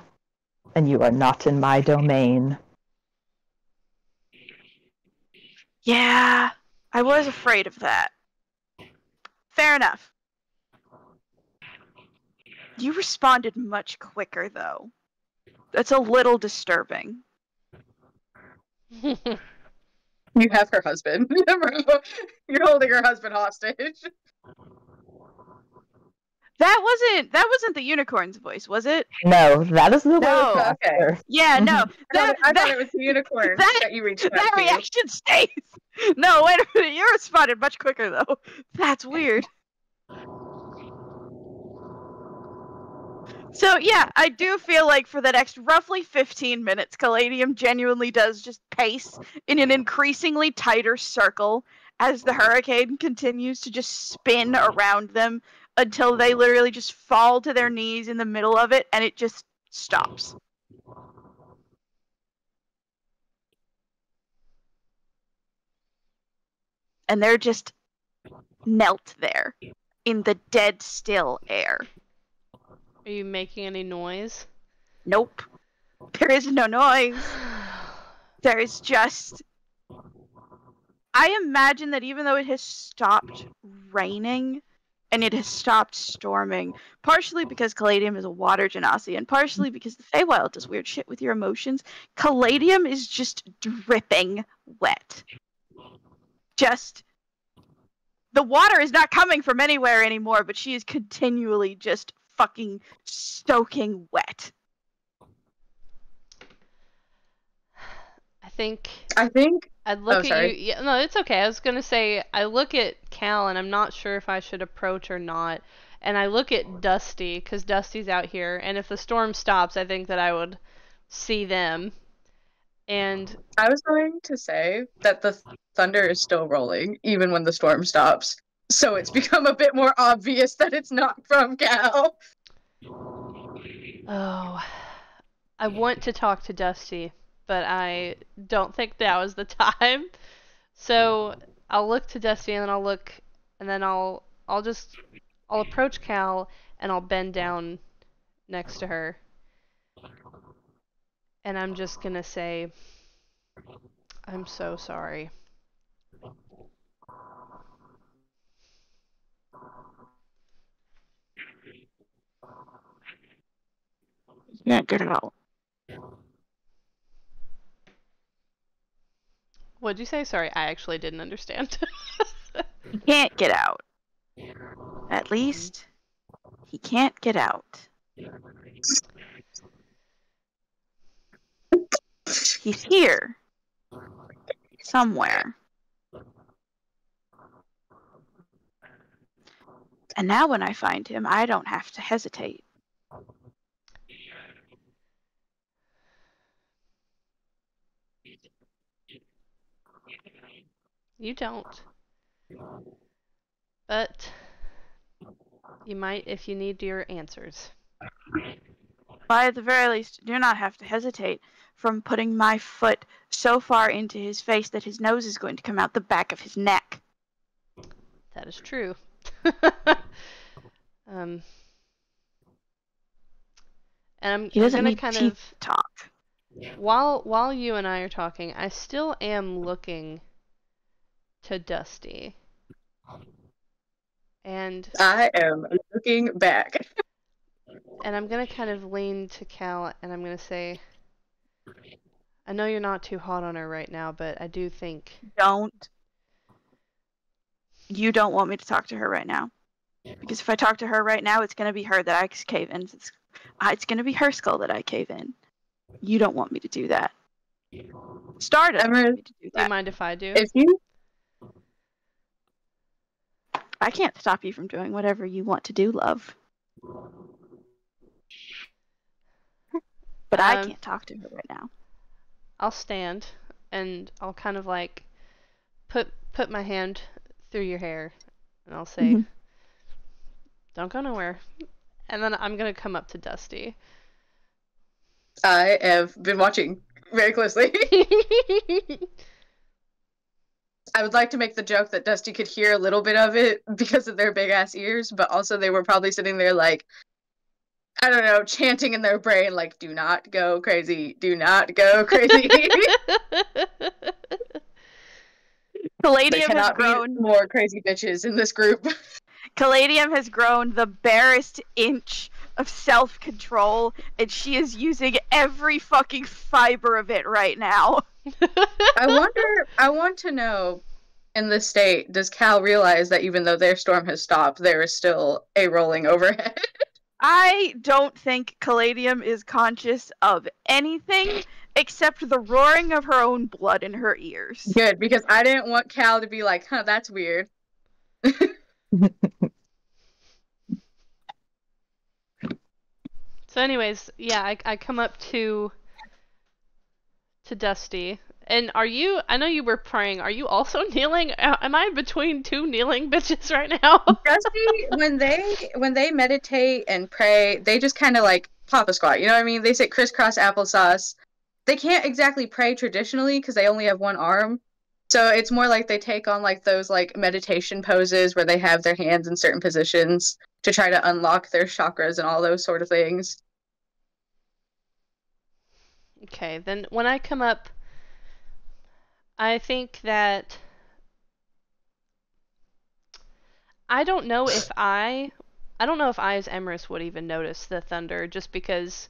and you are not in my domain. Yeah, I was afraid of that. Fair enough. You responded much quicker, though. That's a little disturbing. You have her husband. You're holding her husband hostage. That wasn't the unicorn's voice, was it? No, that is the No. way Okay. Yeah, no. I thought it was the unicorn that you reached out That to. reaction stays. No, wait a minute. You responded much quicker, though. That's weird. So, yeah, I do feel like for the next roughly 15 minutes, Caladium genuinely does just pace in an increasingly tighter circle as the hurricane continues to just spin around them until they literally just fall to their knees in the middle of it and it just stops. And they're just knelt there in the dead still air. Are you making any noise? Nope. There is no noise. There is just... I imagine that even though it has stopped raining and it has stopped storming, partially because Caladium is a water genasi and partially because the Feywild does weird shit with your emotions, Caladium is just dripping wet. Just... The water is not coming from anywhere anymore, but she is continually just fucking soaking wet. I think Oh, I'd look at sorry. you. Yeah, no, it's okay. I was gonna say I look at Cal and I'm not sure if I should approach or not. And I look at Dusty because Dusty's out here, and if the storm stops, I think that I would see them. And I was going to say that the thunder is still rolling even when the storm stops. So it's become a bit more obvious that it's not from Cal. oh, I want to talk to Dusty, but I don't think that was the time. So I'll look to Dusty and then I'll approach Cal and I'll bend down next to her. And I'm just gonna say, I'm so sorry. You can't get it out. What'd you say? Sorry, I actually didn't understand. He can't get out. At least, he can't get out. He's here. Somewhere. And now when I find him, I don't have to hesitate. You don't. But you might if you need your answers. I, at the very least, do not have to hesitate from putting my foot so far into his face that his nose is going to come out the back of his neck. That is true. And He doesn't gonna need kind teeth of to talk. while you and I are talking, I still am looking to Dusty. And I am looking back. I'm gonna kind of lean to Cal and I'm gonna say, I know you're not too hot on her right now, but I do think Don't. You don't want me to talk to her right now. Because if I talk to her right now, it's going to be her that I cave in. It's going to be her skull that I cave in. You don't want me to do that. Stardust wants me to do do you that. mind if I do? If you I can't stop you from doing whatever you want to do, love. But I can't talk to her right now. I'll stand and I'll kind of like put my hand through your hair, and I'll say, Mhm. "Don't go nowhere." And then I'm gonna come up to Dusty. I have been watching very closely. I would like to make the joke that Dusty could hear a little bit of it because of their big ass ears, but also they were probably sitting there like, I don't know, chanting in their brain like, "Do not go crazy, do not go crazy." There Caladium has cannot be grown. more crazy bitches in this group. Caladium has grown the barest inch of self-control, and she is using every fucking fiber of it right now. I want to know, in this state, does Cal realize that even though their storm has stopped, there is still a rolling overhead? I don't think Caladium is conscious of anything except the roaring of her own blood in her ears. Good, because I didn't want Cal to be like, "Huh, that's weird." So anyways, yeah, I come up to Dusty. And are you, I know you were praying, are you also kneeling? Am I between two kneeling bitches right now? Dusty, when they meditate and pray, they just kind of like pop a squat. You know what I mean? They sit crisscross applesauce. They can't exactly pray traditionally because they only have one arm. So it's more like they take on like those like meditation poses where they have their hands in certain positions to try to unlock their chakras and all those sort of things. Okay, then when I come up, I think that I don't know if I as Emrys would even notice the thunder just because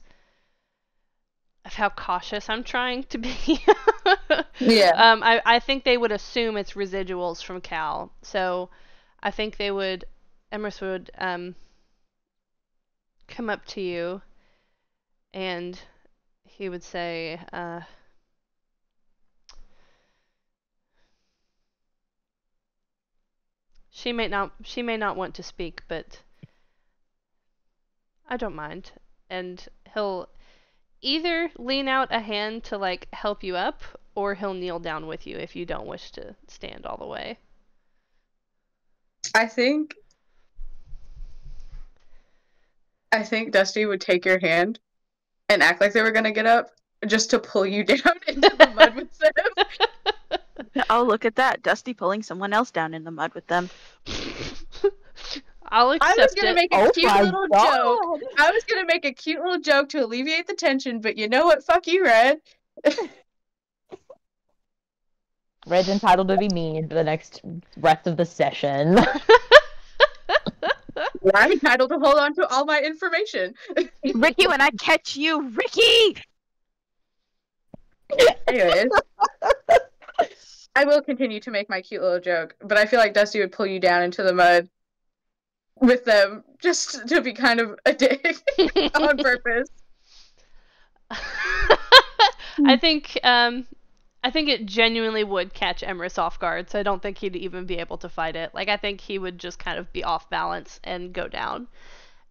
of how cautious I'm trying to be. Yeah. I think they would assume it's residuals from Cal. So I think Emrys would come up to you and he would say, she may not want to speak, but I don't mind. And he'll either lean out a hand to like help you up, or he'll kneel down with you if you don't wish to stand all the way. I think Dusty would take your hand and act like they were gonna get up just to pull you down into the mud with them. Oh, look at that. Dusty pulling someone else down in the mud with them. I'll I was accept gonna it. make a Oh cute my little God. joke. I was gonna make a cute little joke to alleviate the tension, but you know what? Fuck you, Red. Red's entitled to be mean for the next rest of the session. I'm entitled to hold on to all my information. Ricky, when I catch you, Ricky! Anyways, I will continue to make my cute little joke, but I feel like Dusty would pull you down into the mud with them just to be kind of a dick on purpose. I think it genuinely would catch Emrys off guard, so I don't think he'd even be able to fight it. Like, I think he would just kind of be off balance and go down.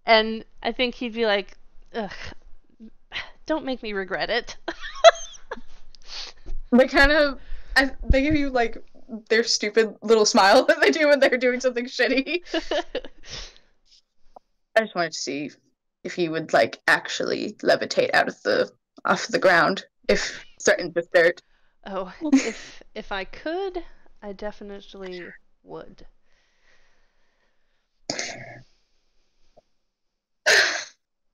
And I think he'd be like, ugh, don't make me regret it. They give you like their stupid little smile that they do when they're doing something shitty. I just wanted to see if he would like actually levitate off the ground if threatened with dirt. Oh, if I could, I definitely would.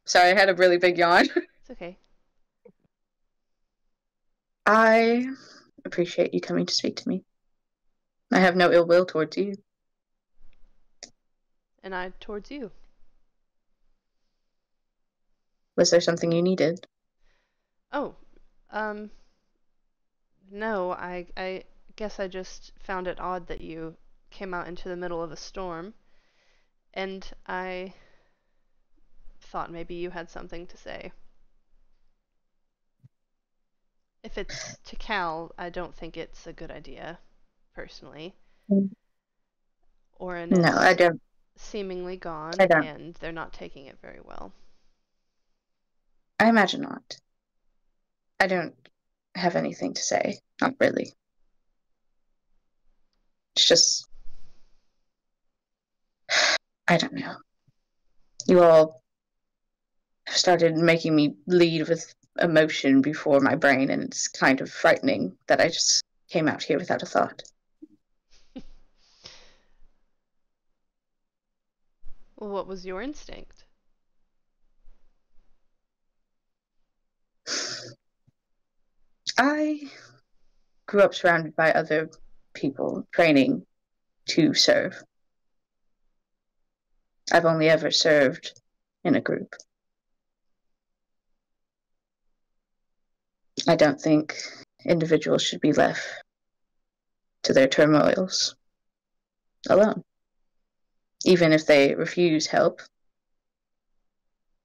Sorry, I had a really big yawn. It's okay. I appreciate you coming to speak to me. I have no ill will towards you. And I towards you. Was there something you needed? Oh, no, I guess I just found it odd that you came out into the middle of a storm, and I thought maybe you had something to say. If it's to Cal, I don't think it's a good idea, personally. Orin No, I is don't. seemingly gone, I don't. and they're not taking it very well. I imagine not. I don't have anything to say. Not really. It's just, I don't know. You all have started making me lead with emotion before my brain, and it's kind of frightening that I just came out here without a thought. Well, what was your instinct? I grew up surrounded by other people training to serve. I've only ever served in a group. I don't think individuals should be left to their turmoils alone. Even if they refuse help,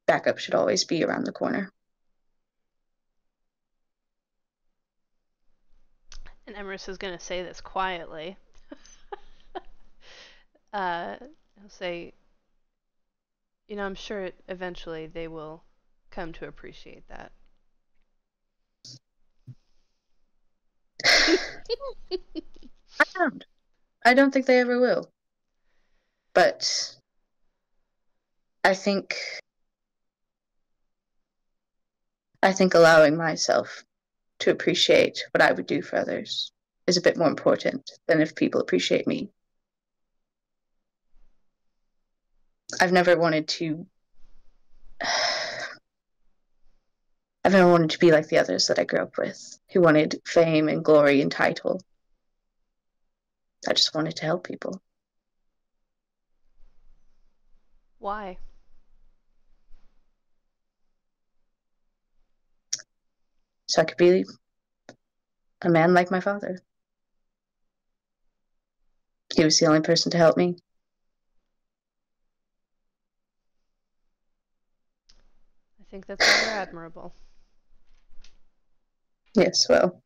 backup should always be around the corner. And Emerus is going to say this quietly. He'll say, I'm sure eventually they will come to appreciate that. I don't think they ever will. But I think allowing myself to appreciate what I would do for others is a bit more important than if people appreciate me. I've never wanted to be like the others that I grew up with, who wanted fame and glory and title. I just wanted to help people. Why? So I could be a man like my father. He was the only person to help me. I think that's rather admirable. Yes, well,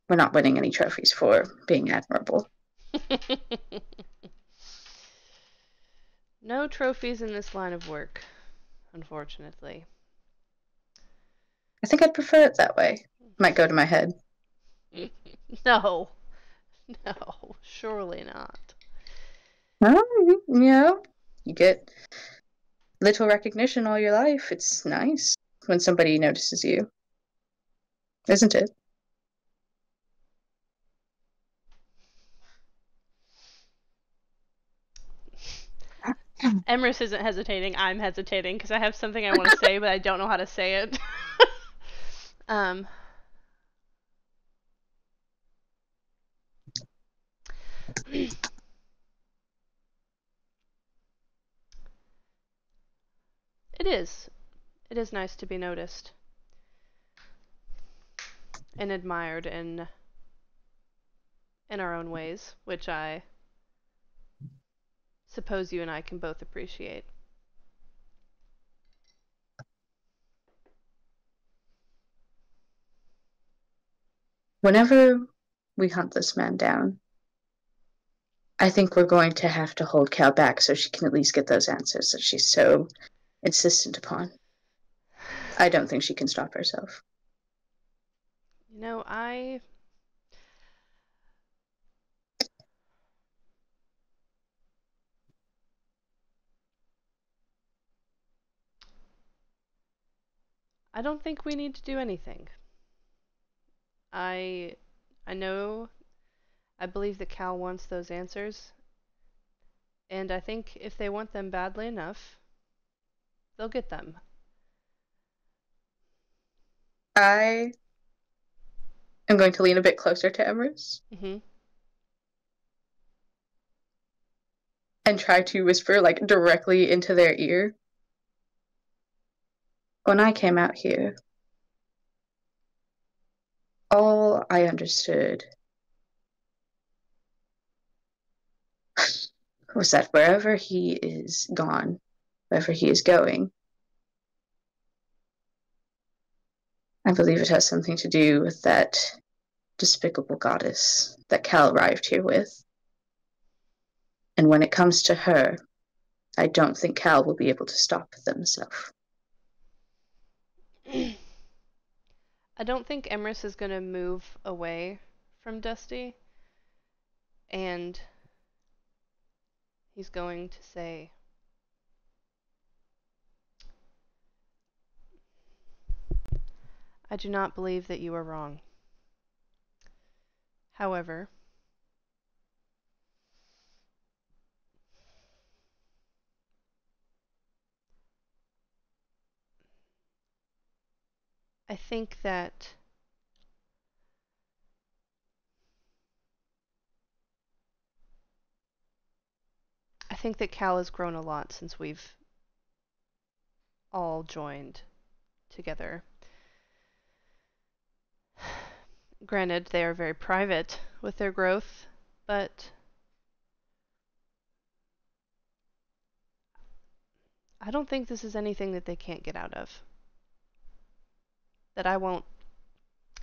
we're not winning any trophies for being admirable. No trophies in this line of work, unfortunately. I think I'd prefer it that way. Might go to my head. No, surely not. Oh, you get little recognition all your life. It's nice when somebody notices you, isn't it? Emrys isn't hesitating. I'm hesitating because I have something I want to say, but I don't know how to say it. It is. It is nice to be noticed and admired in our own ways, which I suppose you and I can both appreciate. Whenever we hunt this man down, I think we're going to have to hold Cal back so she can at least get those answers that she's so insistent upon. I don't think she can stop herself. I don't think we need to do anything. I know, I believe that Cal wants those answers, and I think if they want them badly enough, they'll get them. I am going to lean a bit closer to Emrys and try to whisper like directly into their ear. When I came out here, all I understood was that wherever he is gone, wherever he is going, I believe it has something to do with that despicable goddess that Cal arrived here with. And when it comes to her, I don't think Cal will be able to stop themselves. I don't think Emrys is going to move away from Dusty. And he's going to say, I do not believe that you are wrong. However, I think that Cal has grown a lot since we've all joined together. Granted, they are very private with their growth, but I don't think this is anything that they can't get out of. That I won't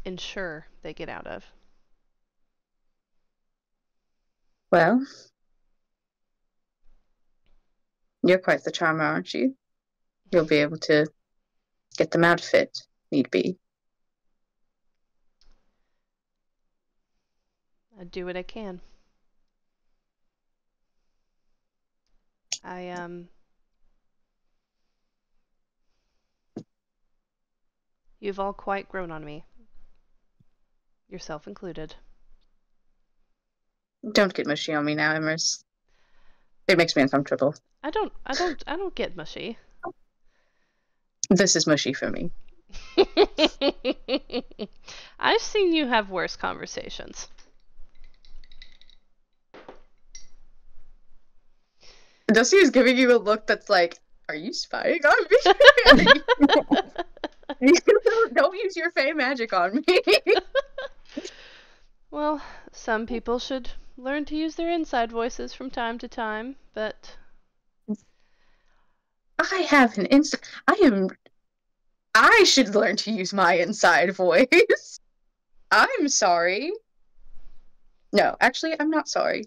ensure they get out of. Well, you're quite the charmer, aren't you? You'll be able to get them out if it need be. I do what I can. You've all quite grown on me. Yourself included. Don't get mushy on me now, Emrys. It makes me uncomfortable. I don't get mushy. This is mushy for me. I've seen you have worse conversations. Dusty is giving you a look that's like, are you spying on me? Don't use your fey magic on me. Well, some people should learn to use their inside voices from time to time, but I have an inside. I should learn to use my inside voice. I'm sorry. No, actually, I'm not sorry.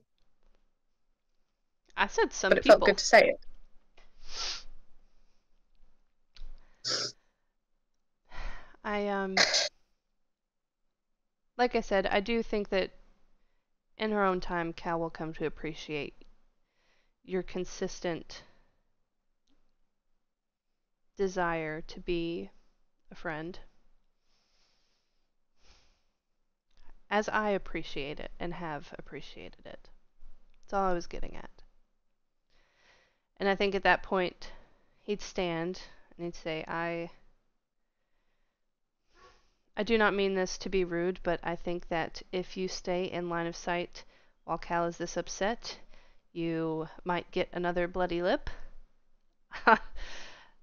I said some but it people. felt good to say it. Like I said, I do think that in her own time, Cal will come to appreciate your consistent desire to be a friend, as I appreciate it and have appreciated it. That's all I was getting at. And I think at that point, he'd stand and he'd say, I do not mean this to be rude, but I think that if you stay in line of sight while Cal is this upset, you might get another bloody lip.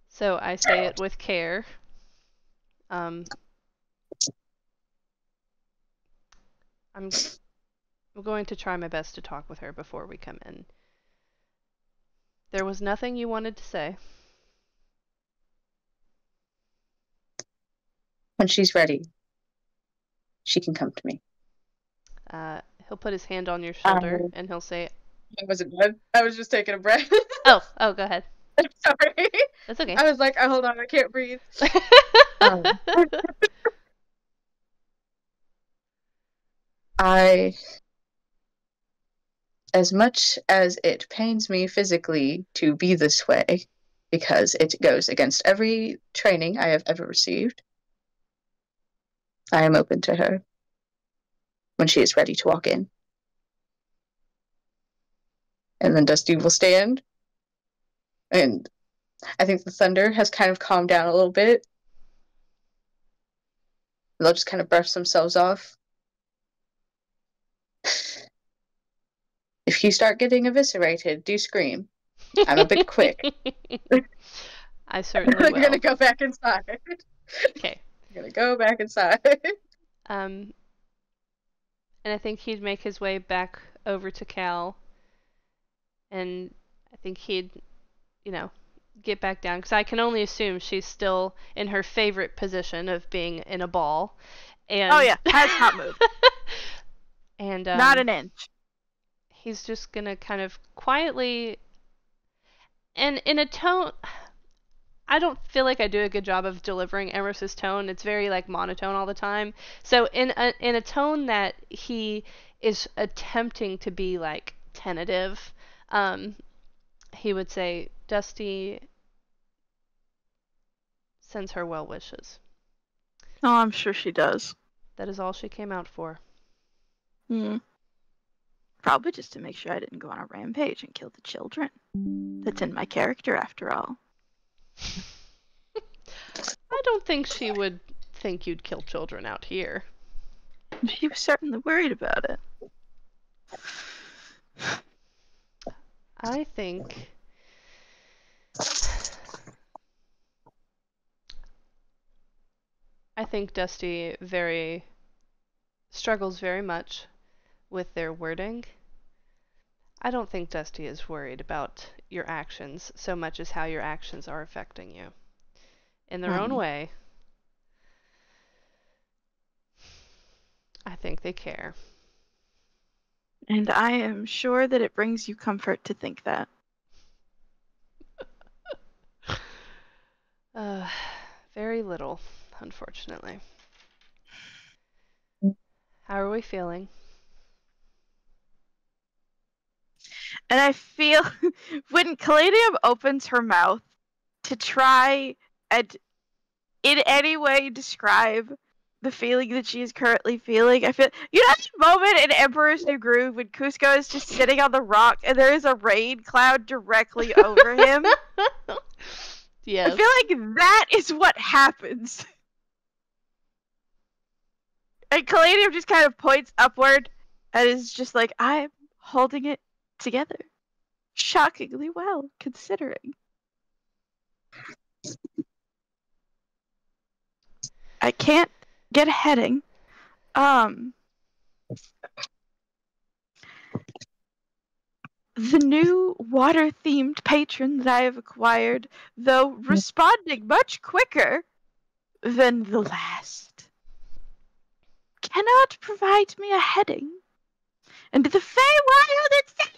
So I say it with care. I'm going to try my best to talk with her before we come in. There was nothing you wanted to say. When she's ready, she can come to me. He'll put his hand on your shoulder and he'll say, I wasn't done. I was just taking a breath. Oh, go ahead. Sorry. That's okay. I was like, hold on, I can't breathe. As much as it pains me physically to be this way, because it goes against every training I have ever received, I am open to her when she is ready to walk in. And then Dusty will stand, and I think the thunder has kind of calmed down a little bit. They'll just kind of brush themselves off. If you start getting eviscerated, do scream. I'm a bit quick. I certainly will. I'm gonna go back inside. Okay. I'm gonna go back inside. And I think he'd make his way back over to Cal. And I think he'd, get back down. Because I can only assume she's still in her favorite position of being in a ball. And oh, yeah. Has not moved. And not an inch. He's just going to kind of quietly, and in a tone, I don't feel like I do a good job of delivering Emers's tone. It's very like monotone all the time. So in a tone that he is attempting to be like tentative, he would say, Dusty sends her well wishes. Oh, I'm sure she does. That is all she came out for. Probably just to make sure I didn't go on a rampage and kill the children. That's in my character, after all. I don't think she would think you'd kill children out here. She was certainly worried about it. I think Dusty struggles very much with their wording. I don't think Dusty is worried about your actions so much as how your actions are affecting you. In their own way, I think they care. And I am sure that it brings you comfort to think that. Very little, unfortunately. How are we feeling? And I feel when Caladium opens her mouth to try and in any way describe the feeling that she is currently feeling, I feel, you know that moment in Emperor's New Groove when Cusco is just sitting on the rock and there is a rain cloud directly over him? Yes. I feel like that is what happens. And Caladium just kind of points upward and is just like, I'm holding it together. Shockingly well, considering. I can't get a heading. The new water-themed patron that I have acquired, though responding much quicker than the last, cannot provide me a heading. And the Feywild itself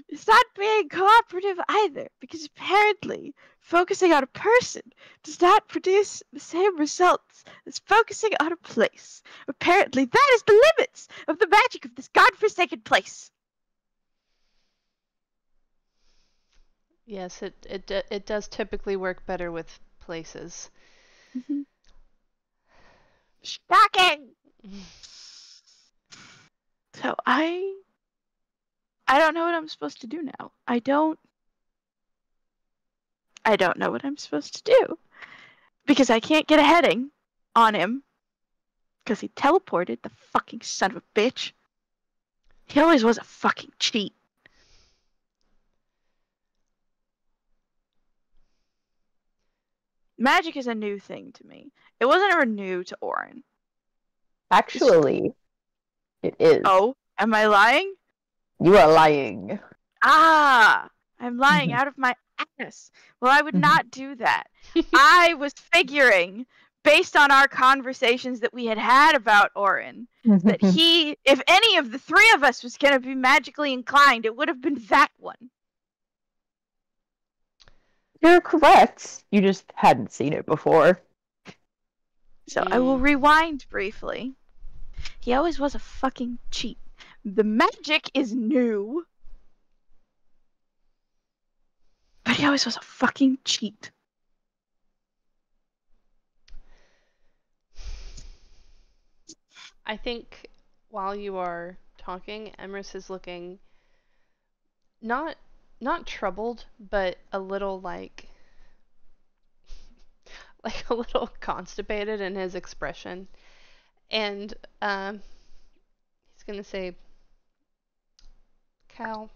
is not being cooperative either, because apparently focusing on a person does not produce the same results as focusing on a place. Apparently that is the limits of the magic of this godforsaken place. Yes, it does typically work better with places. Shocking! So I don't know what I'm supposed to do now. I don't know what I'm supposed to do. Because I can't get a heading on him. Because he teleported, the fucking son of a bitch. He always was a fucking cheat. Magic is a new thing to me. It wasn't ever new to Orin. Actually, it is. Oh, am I lying? You are lying. Ah, I'm lying out of my ass. Well, I would not do that. I was figuring, based on our conversations that we had about Orin, that he, if any of the three of us was going to be magically inclined, it would have been that one. You're correct. You just hadn't seen it before. So I will rewind briefly. He always was a fucking cheat. The magic is new. But he always was a fucking cheat. I think while you are talking, Emrys is looking not troubled, but a little like a little constipated in his expression. And he's gonna say, Cal,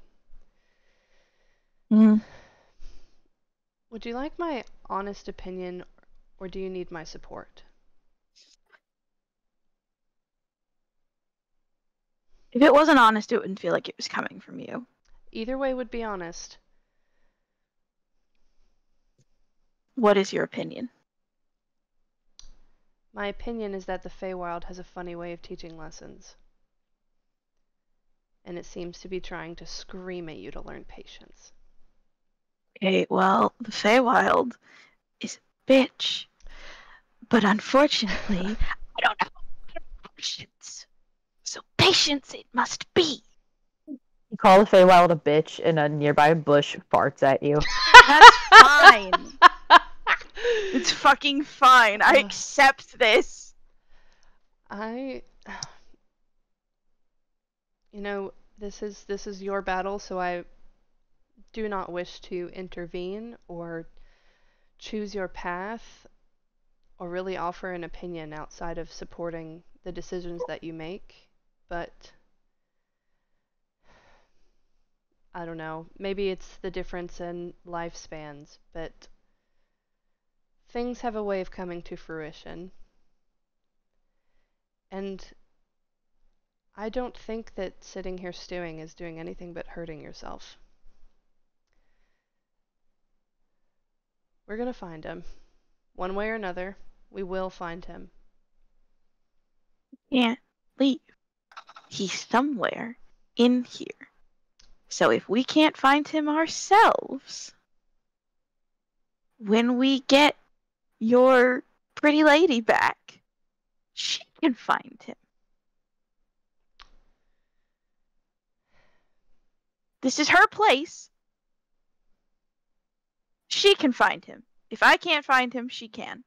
would you like my honest opinion, or do you need my support? If it wasn't honest, it wouldn't feel like it was coming from you. Either way would be honest. What is your opinion? My opinion is that the Feywild has a funny way of teaching lessons. And it seems to be trying to scream at you to learn patience. Okay, well, the Feywild is a bitch. But unfortunately, I don't have a lot of patience. So patience it must be. You call the Feywild a bitch, and a nearby bush farts at you. That's fine. It's fucking fine. I accept this. This is your battle, so I do not wish to intervene or choose your path or really offer an opinion outside of supporting the decisions that you make. But I don't know. Maybe it's the difference in lifespans, but things have a way of coming to fruition. And I don't think that sitting here stewing is doing anything but hurting yourself. We're gonna find him. One way or another, we will find him. Can't leave. He's somewhere in here. So if we can't find him ourselves, when we get your pretty lady back, she can find him. This is her place. She can find him. If I can't find him, she can.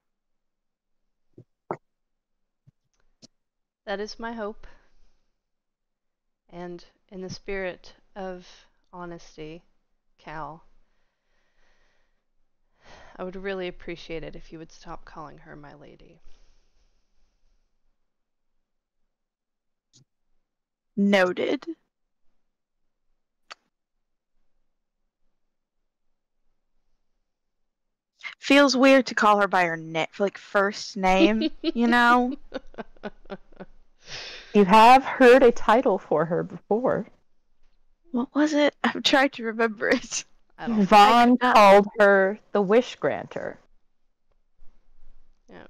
That is my hope. And in the spirit of honesty, Cal, I would really appreciate it if you would stop calling her my lady. Noted. Feels weird to call her by her first name, you know? You have heard a title for her before. What was it? I'm trying to remember it. I don't Vaughn called her the Wish Granter. Yeah.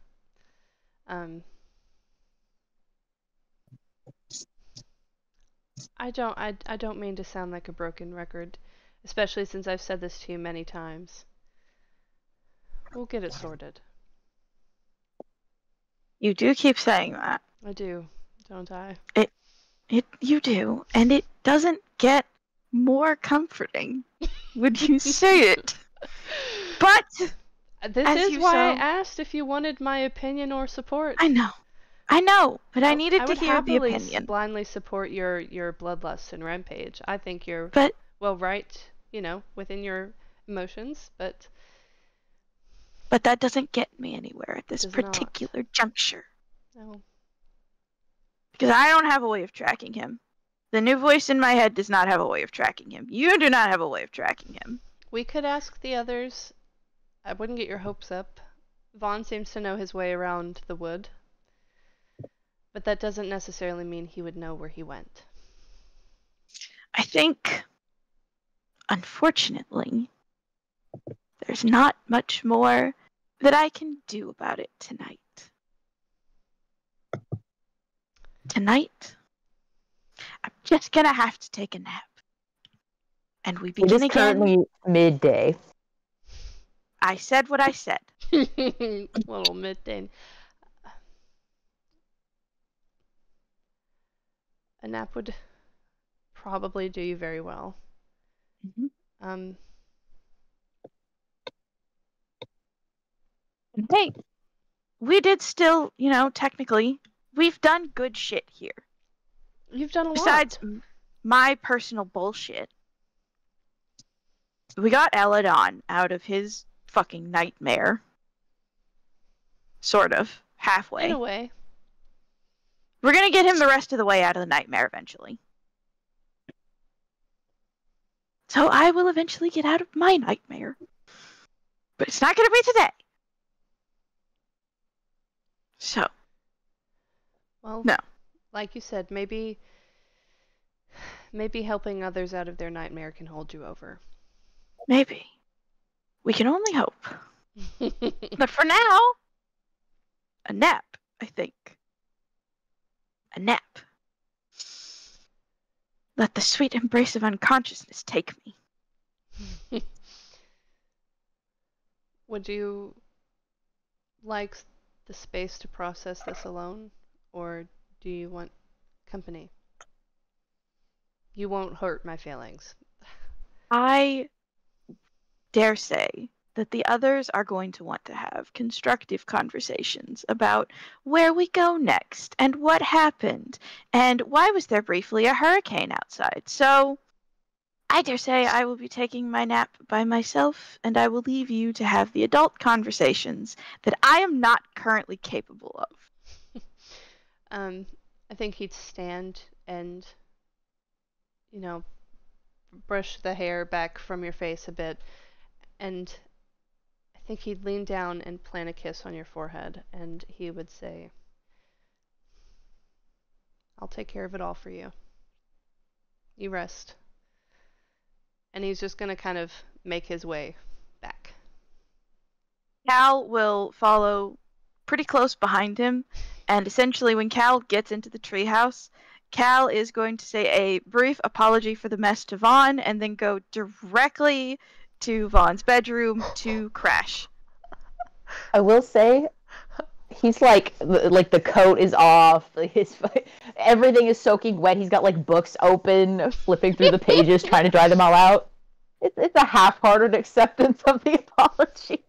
I don't mean to sound like a broken record, especially since I've said this to you many times. We'll get it sorted. You do keep saying that. I do, don't I? You do, and it doesn't get more comforting when you say it. But this is why I asked if you wanted my opinion or support. I know, but I needed to hear the opinion. I would blindly support your bloodlust and rampage. I think you're right, within your emotions, but that doesn't get me anywhere at this particular juncture. No. Because I don't have a way of tracking him. The new voice in my head does not have a way of tracking him. You do not have a way of tracking him. We could ask the others. I wouldn't get your hopes up. Vaughn seems to know his way around the wood. But that doesn't necessarily mean he would know where he went. I think, unfortunately, there's not much more that I can do about it tonight. Tonight, I'm just gonna have to take a nap. And we begin again. It is currently midday. I said what I said. Little midday. A nap would probably do you very well. Mm-hmm. Hey, we did still, technically, we've done good shit here. You've done a lot. Besides my personal bullshit. We got Eladon out of his fucking nightmare. Sort of. Halfway. In a way. We're gonna get him the rest of the way out of the nightmare eventually. So I will eventually get out of my nightmare. But it's not gonna be today. So. Well, no. Like you said, maybe helping others out of their nightmare can hold you over. Maybe. We can only hope. But for now, a nap, I think. A nap. Let the sweet embrace of unconsciousness take me. Would you like the space to process this alone, or do you want company? You won't hurt my feelings. I dare say that the others are going to want to have constructive conversations about where we go next and what happened and why was there briefly a hurricane outside. So I dare say I will be taking my nap by myself, and I will leave you to have the adult conversations that I am not currently capable of. I think he'd stand and, brush the hair back from your face a bit, and I think he'd lean down and plant a kiss on your forehead, and he would say, I'll take care of it all for you. You rest. And he's just gonna kind of make his way back. Cal will follow pretty close behind him, and essentially when Cal gets into the treehouse, Cal is going to say a brief apology for the mess to Vaughn and then go directly to Vaughn's bedroom to crash. I will say, he's like the coat is off, everything is soaking wet. He's got like books open, flipping through the pages, trying to dry them all out. It's a half-hearted acceptance of the apology.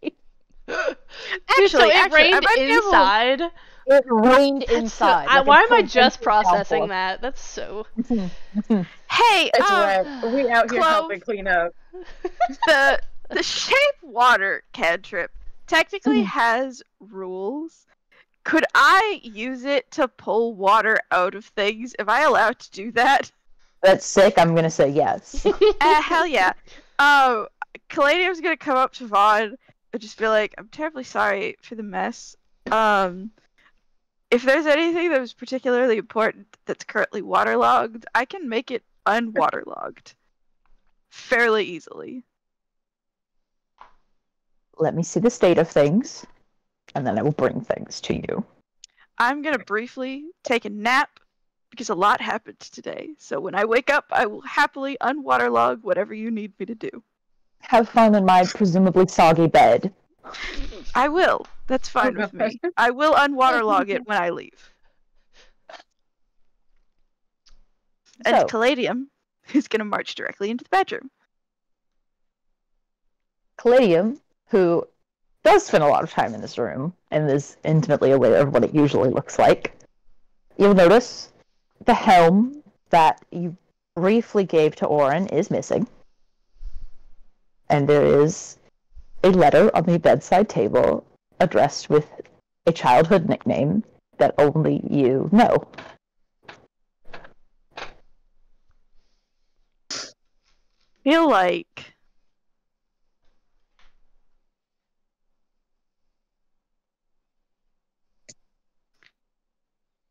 Dude, so it rained inside. It rained inside. So, why am I just processing that? That's so. Hey, It's wet. We out here Clove, helping clean up. the shape water cantrip technically has rules. Could I use it to pull water out of things? Am I allowed to do that? That's sick. I'm gonna say yes. Hell yeah. Caladium's gonna come up to Vaughn and just be like, I'm terribly sorry for the mess. If there's anything that was particularly important that's currently waterlogged, I can make it unwaterlogged fairly easily. Let me see the state of things, and then I will bring things to you. I'm gonna briefly take a nap because a lot happened today. So when I wake up, I will happily unwaterlog whatever you need me to do. Have fun in my presumably soggy bed. I will. That's fine with me. I will unwaterlog it when I leave. And So, Caladium is going to march directly into the bedroom. Caladium, who does spend a lot of time in this room and is intimately aware of what it usually looks like, you'll notice the helm that you briefly gave to Oren is missing. And there is a letter on the bedside table addressed with a childhood nickname that only you know. Feel like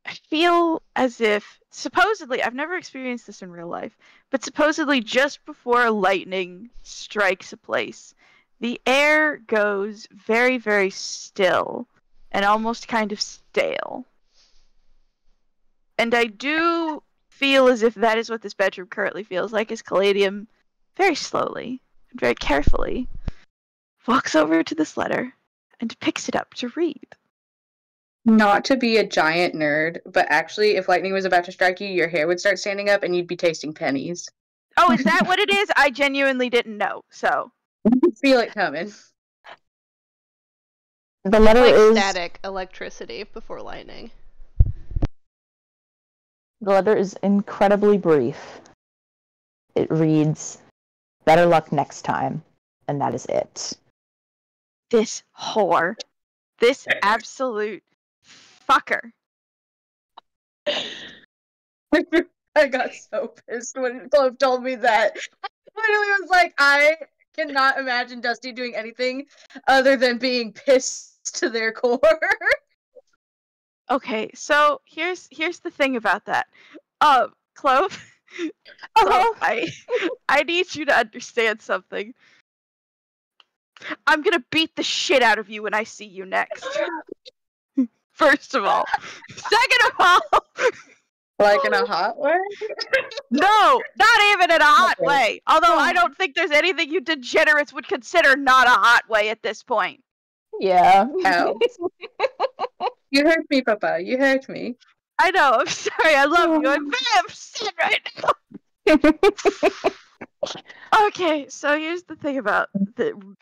I feel as if supposedly I've never experienced this in real life, but supposedly just before lightning strikes a place, the air goes very, very still and almost kind of stale. And I do feel as if that is what this bedroom currently feels like, as Caladium very slowly and very carefully walks over to this letter and picks it up to read. Not to be a giant nerd, but actually, if lightning was about to strike you, your hair would start standing up and you'd be tasting pennies. Oh, is that what it is? I genuinely didn't know, so. Feel it coming. The letter Like is static electricity before lightning. The letter is incredibly brief. It reads, "Better luck next time," and that is it. This whore. This absolute fucker. I got so pissed when Clove told me that. I literally was like, I cannot imagine Dusty doing anything other than being pissed to their core. Okay, so here's the thing about that. Clove, Clove, I need you to understand something. I'm gonna beat the shit out of you when I see you next. First of all. Second of all, Like in a hot way? No, not even in a hot Okay. way. Although I don't think there's anything you degenerates would consider not a hot way at this point. Yeah. Ow. You hurt me, Papa. You hurt me. I know. I'm sorry. I love you. I'm very upset right now. Okay, so here's the thing about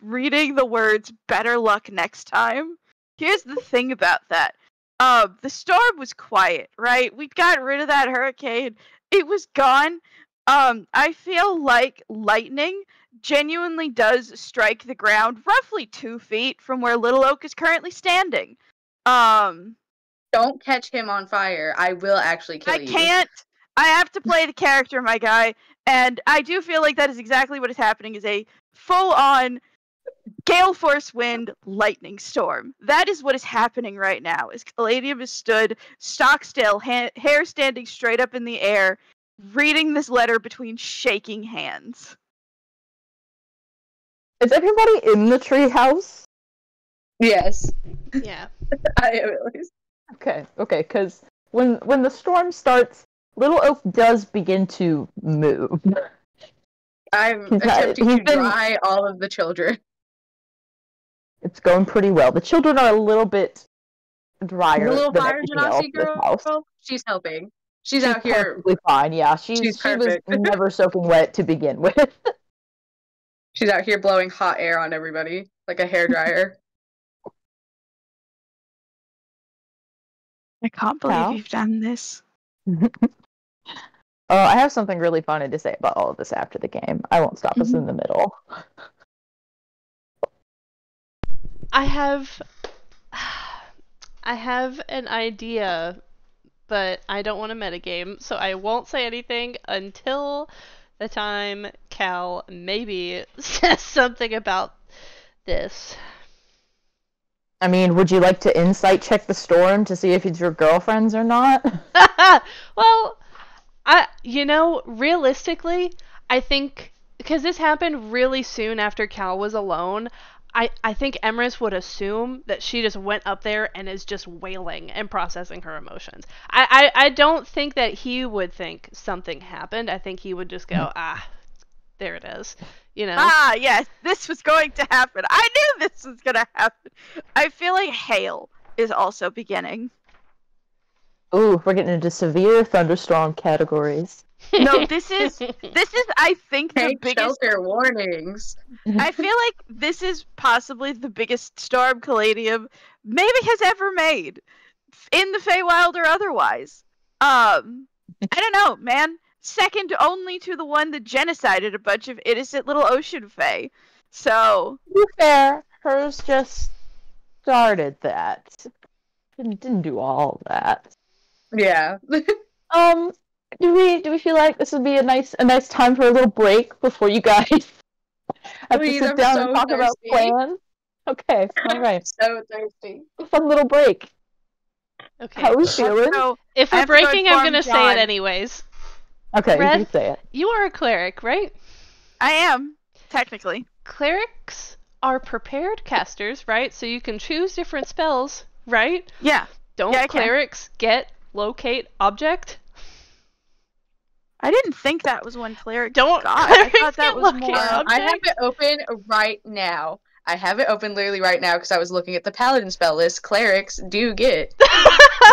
reading the words "better luck next time." Here's the thing about that. The storm was quiet, right? We got rid of that hurricane. It was gone. I feel like lightning genuinely does strike the ground roughly 2 feet from where Little Oak is currently standing. Don't catch him on fire. I will actually kill you. I can't. I have to play the character, my guy, and I do feel like that is exactly what is happening. Is a full-on gale force wind lightning storm. That is what is happening right now. Is Caladium is stood stock still, hair standing straight up in the air, reading this letter between shaking hands. Is everybody in the treehouse? Yes. Yeah. I am at least. Okay, because when the storm starts, Little Oak does begin to move. I'm He's not- attempting he's to been- dry all of the children. It's going pretty well. The children are a little bit drier The little than fire everything else genasi in this house. girl, she's helping. She's out here. Perfectly fine, yeah. She was perfect. never soaking wet to begin with. She's out here blowing hot air on everybody like a hairdryer. I can't believe Cal? you've done this. Oh, I have something really funny to say about all of this after the game. I won't stop us in the middle. I have an idea, but I don't want to metagame, so I won't say anything until the time Cal maybe says something about this. I mean, would you like to insight check the storm to see if it's your girlfriends or not? Well, realistically, I think, because this happened really soon after Cal was alone, I think Emrys would assume that she just went up there and is just wailing and processing her emotions. I don't think that he would think something happened. I think he would just go, there it is. Yes, this was going to happen. I knew this was going to happen. I feel like hail is also beginning. Ooh, we're getting into severe thunderstorm categories. No, this is I think the Take biggest shelter warnings. I feel like this is possibly the biggest storm Caladium maybe has ever made in the Feywild or otherwise. I don't know, man. Second only to the one that genocided a bunch of innocent little ocean fae. So, To be fair, hers just started that. Didn't do all that. Yeah. Do we feel like this would be a nice time for a little break before you guys have Please, to sit I'm down so and talk about thirsty. plans? Okay, all right. So thirsty. Fun little break. Okay. How are we feeling? so If I we're have to go breaking, I'm inform going to say John. it anyways. Okay, Red? you can say it. You are a cleric, right? I am technically. Clerics are prepared casters, right? So you can choose different spells, right? Yeah. Don't Yeah, I can. clerics get locate object? I didn't think that was one cleric. Don't God, I clerics thought that get was lucky more. object? I have it open right now. I have it open literally right now because I was looking at the paladin spell list. Clerics do get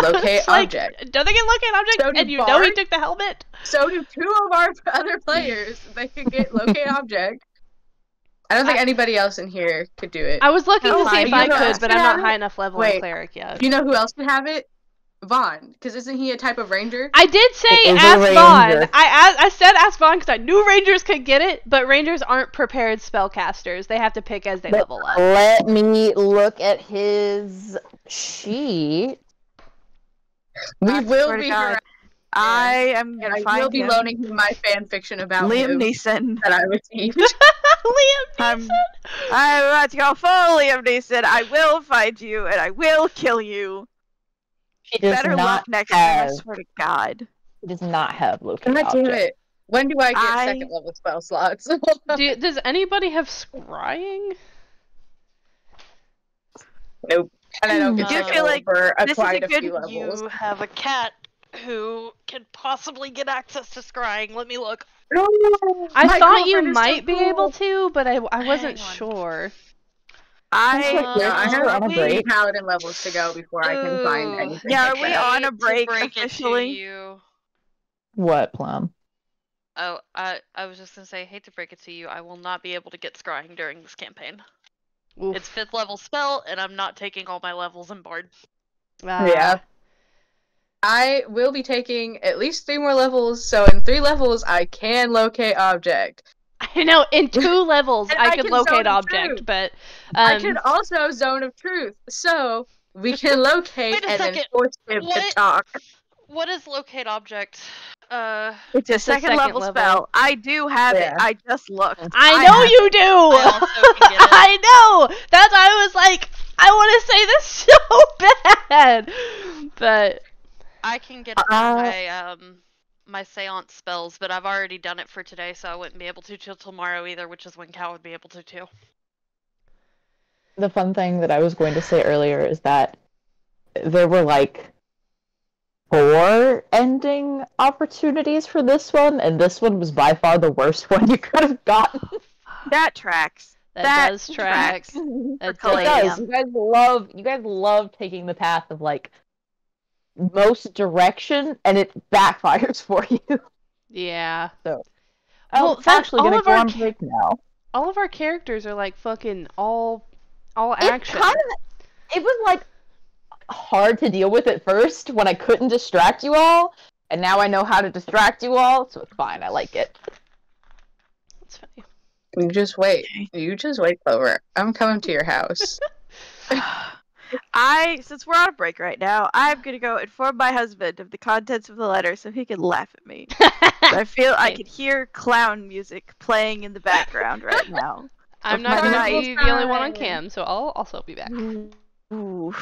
locate It's like, object. don't they get locate object? So do And you know he bards? took the helmet? So do two of our other players. They can get locate object. I don't think anybody else in here could do it. I was looking Oh, to see I if know I who could, else but can I'm not have high it? enough level Wait. in cleric yet. Do you know who else can have it? Vaughn, because isn't he a type of ranger? I did say It is a ask Vaughn. ranger. I said ask Vaughn because I knew rangers could get it, but rangers aren't prepared spellcasters. They have to pick as they But level up. let me look at his sheet. We I will swear to be. God. I am And gonna I find will be him. loaning him my fan fiction about Liam him Neeson. that I received. Liam I'm Neeson. about to go full Liam Neeson. I will find you and I will kill you. He does Better not luck next time, I have. swear to God. He does not have locate God damn object. it. When do I get I- second level spell slots? Does anybody have scrying? Nope. And I don't get I do second feel level like for this is quite a a few good- levels. You have a cat who can possibly get access to scrying? Let me look. I My thought you girlfriend is so might be able cool. to, but I wasn't Hang on. sure. Like, No, I have on a we- break. paladin levels to go before I can find Ooh, anything. Yeah, like are we that. on a hate to break break it to officially? you. What, Plum? Oh, I was just gonna say, hate to break it to you, I will not be able to get scrying during this campaign. Oof. It's 5th level spell, and I'm not taking all my levels in Bard. Yeah. I will be taking at least 3 more levels, so in 3 levels I can locate object. I know, in 2 levels And I I could can locate zone of object, truth. but I could also zone of truth, so we can locate Wait a and then second. force him to What? talk. What is locate object? It's a It's a second level level. spell. I do have it. Yeah. I just looked. I know have you it. do. I also can get it. I know. That's why I was like, I want to say this so bad, but I can get it from my seance spells, but I've already done it for today, so I wouldn't be able to till tomorrow either, which is when Cal would be able to too. The fun thing that I was going to say earlier is that there were like 4 ending opportunities for this one, and this one was by far the worst one you could have gotten. That tracks. that does track. That It does. does. You guys love taking the path of like most direction, and it backfires for you. Yeah. So, Well, it's that's actually all gonna of go our on break now. all of our characters are like fucking all It action. it was like hard to deal with at first when I couldn't distract you all, and now I know how to distract you all, so it's fine. I like it. That's funny. You just wait. You just wait, Clover. I'm coming to your house. Since we're on a break right now, I'm gonna go inform my husband of the contents of the letter so he can laugh at me. I feel I can hear clown music playing in the background right now. I'm Of not my gonna life. be the only one on cam, so I'll also be back. Ooh.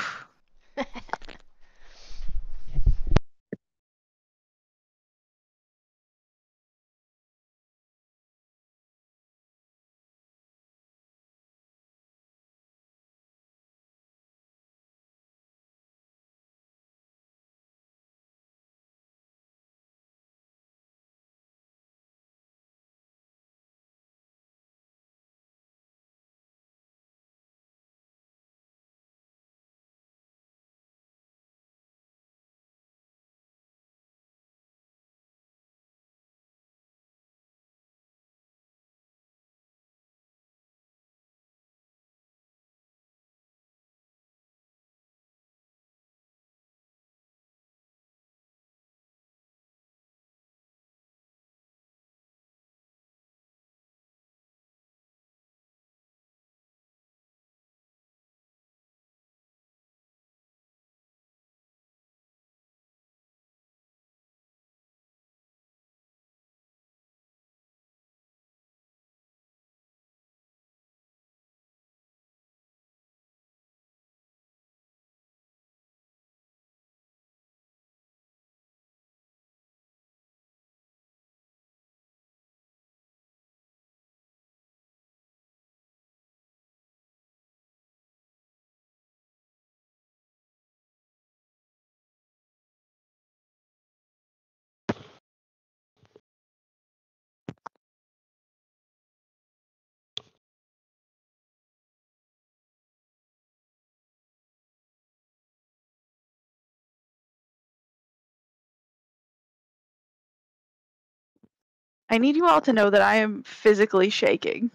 I need you all to know that I am physically shaking.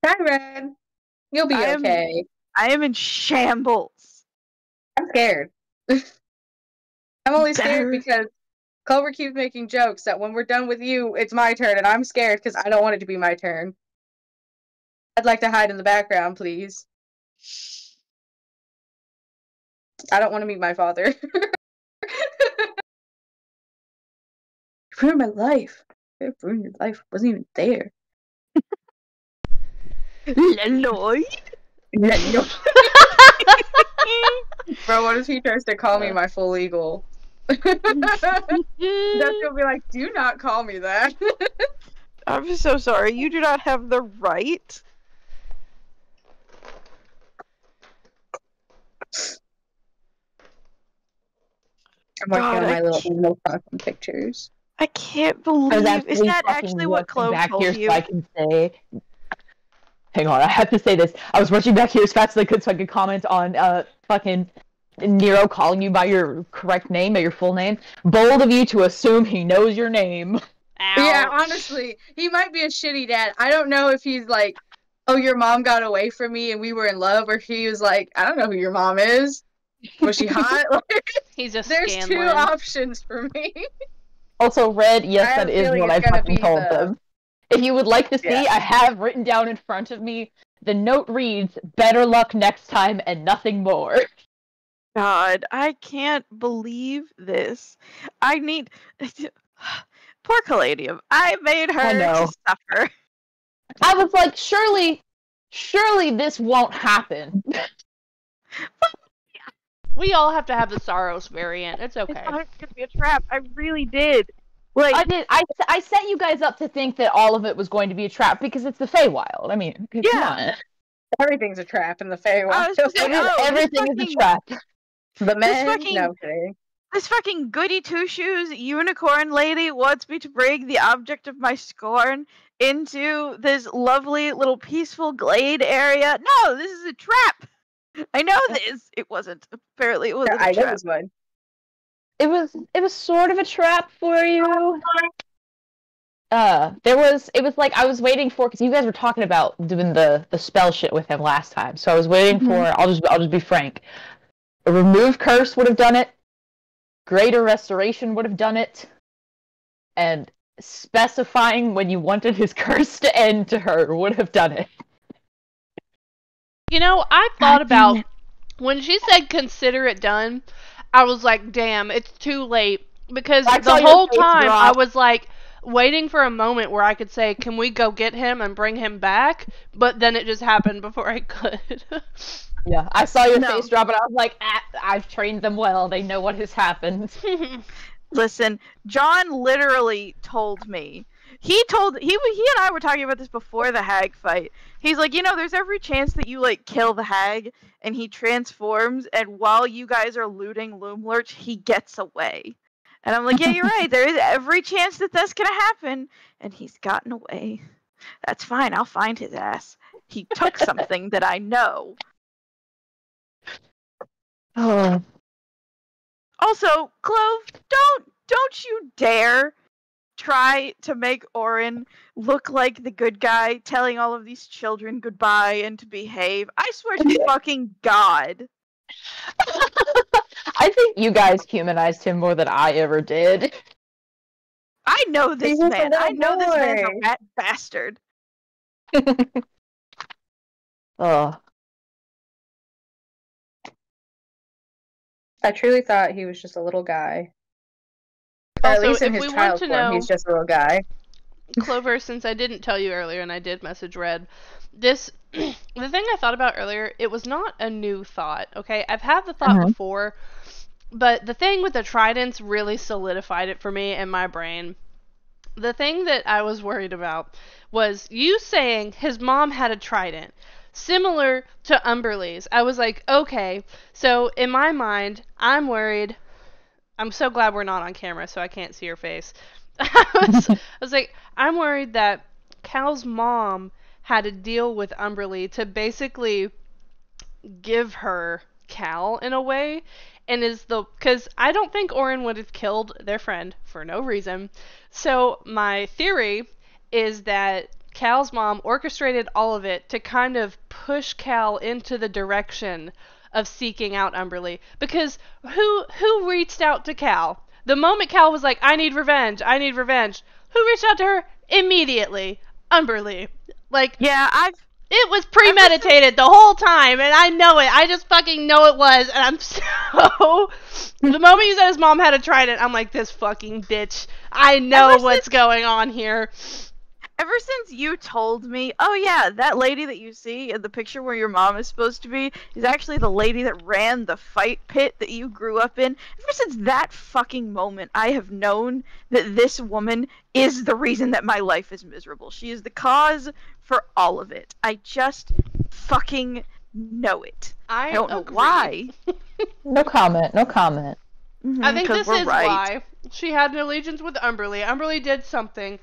Hi, Red. You'll be okay. I am in shambles. I'm scared. I'm only scared Better. because Clover keeps making jokes that when we're done with you, it's my turn, and I'm scared because I don't want it to be my turn. I'd like to hide in the background, please. I don't want to meet my father. You ruined my life. You ruined your life. I wasn't even there. Leloy. Bro, what if he tries to call me my full eagle? That's gonna be like, do not call me that. I'm so sorry. You do not have the right. I'm working God, on I my little can't- emo problem pictures. I can't I was believe. Is actually that fucking actually what rushing Clove back told here you? so I can say. Hang on, I have to say this. I was rushing back here as fast as I could so I could comment on fucking Nero calling you by your correct name, by your full name. Bold of you to assume he knows your name. Yeah, Ouch. honestly, he might be a shitty dad. I don't know if he's like, oh, your mom got away from me and we were in love, or he was like, I don't know who your mom is. Was she hot? Like, He's just there's two Scanlan. options for me. Also, Red, I yes, have that a is feeling what it's I gonna fucking be told the- them. If you would like to see, Yeah. I have written down in front of me, the note reads, better luck next time and nothing more. God, I can't believe this. I need. Poor Caladium. I made her know. to suffer. I was like, surely this won't happen. We all have to have the Saros variant. It's I okay. thought it was gonna be a trap. I really did. Like, I set you guys up to think that all of it was going to be a trap because it's the Feywild. I mean, come Yeah. on. Everything's a trap in the Feywild. I was just like, oh, Everything this is a fucking- trap. The men? fucking- No kidding. This fucking goody two shoes unicorn lady wants me to bring the object of my scorn into this lovely little peaceful glade area. No, this is a trap. I know this. It wasn't. Apparently, it wasn't I a know trap. this one. It was sort of a trap for you. It was like I was waiting for, because you guys were talking about doing the spell shit with him last time. So I was waiting for, I'll just be frank. A remove curse would have done it. Greater restoration would have done it. And specifying when you wanted his curse to end to her would have done it. You know, I thought about when she said consider it done, I was like, damn, it's too late. Because I saw the your whole face time drop. I was like waiting for a moment where I could say, can we go get him and bring him back? But then it just happened before I could. Yeah, I saw your No. face drop and I was like, I've trained them well. They know what has happened. Listen, John literally told me. He and I were talking about this before the hag fight. He's like, there's every chance that you like kill the hag and he transforms, and while you guys are looting Loomlurch, he gets away. And I'm like, yeah, you're right. There is every chance that that's gonna happen, and he's gotten away. That's fine. I'll find his ass. He took something that I know. Oh. Also, Clove, don't you dare try to make Orin look like the good guy, telling all of these children goodbye and to behave. I swear to fucking God. I think you guys humanized him more than I ever did. I know this He's just a man. little I know this man's a boy. rat bastard. Oh. I truly thought he was just a little guy. Or at Also, least in if his we want child to form, know- he's just a little guy. Clover, since I didn't tell you earlier and I did message Red, this the thing I thought about earlier, it was not a new thought, okay? I've had the thought before, but the thing with the tridents really solidified it for me in my brain. The thing that I was worried about was you saying his mom had a trident, similar to Umberlee's. I was like, okay, so in my mind, I'm worried. I'm so glad we're not on camera so I can't see her face. I was like, I'm worried that Cal's mom had to deal with Umberlee to basically give her Cal in a way, and because I don't think Orin would have killed their friend for no reason. So my theory is that Cal's mom orchestrated all of it to kind of push Cal into the direction of seeking out Umberlee. Because who reached out to Cal? The moment Cal was like, I need revenge, who reached out to her? Immediately. Umberlee. Like, Yeah, it was premeditated the whole time, and I know it. I just fucking know it was, and I'm so... The moment you said his mom had a trident, I'm like, this fucking bitch. I know what's going on here. ever since you told me, oh yeah, that lady that you see in the picture where your mom is supposed to be is actually the lady that ran the fight pit that you grew up in. Ever since that fucking moment, I have known that this woman is the reason that my life is miserable. She is the cause for all of it. I just fucking know it. I don't know agree. why. No comment. I think 'cause this we're is right. why she had an allegiance with Umberly. Umberly did something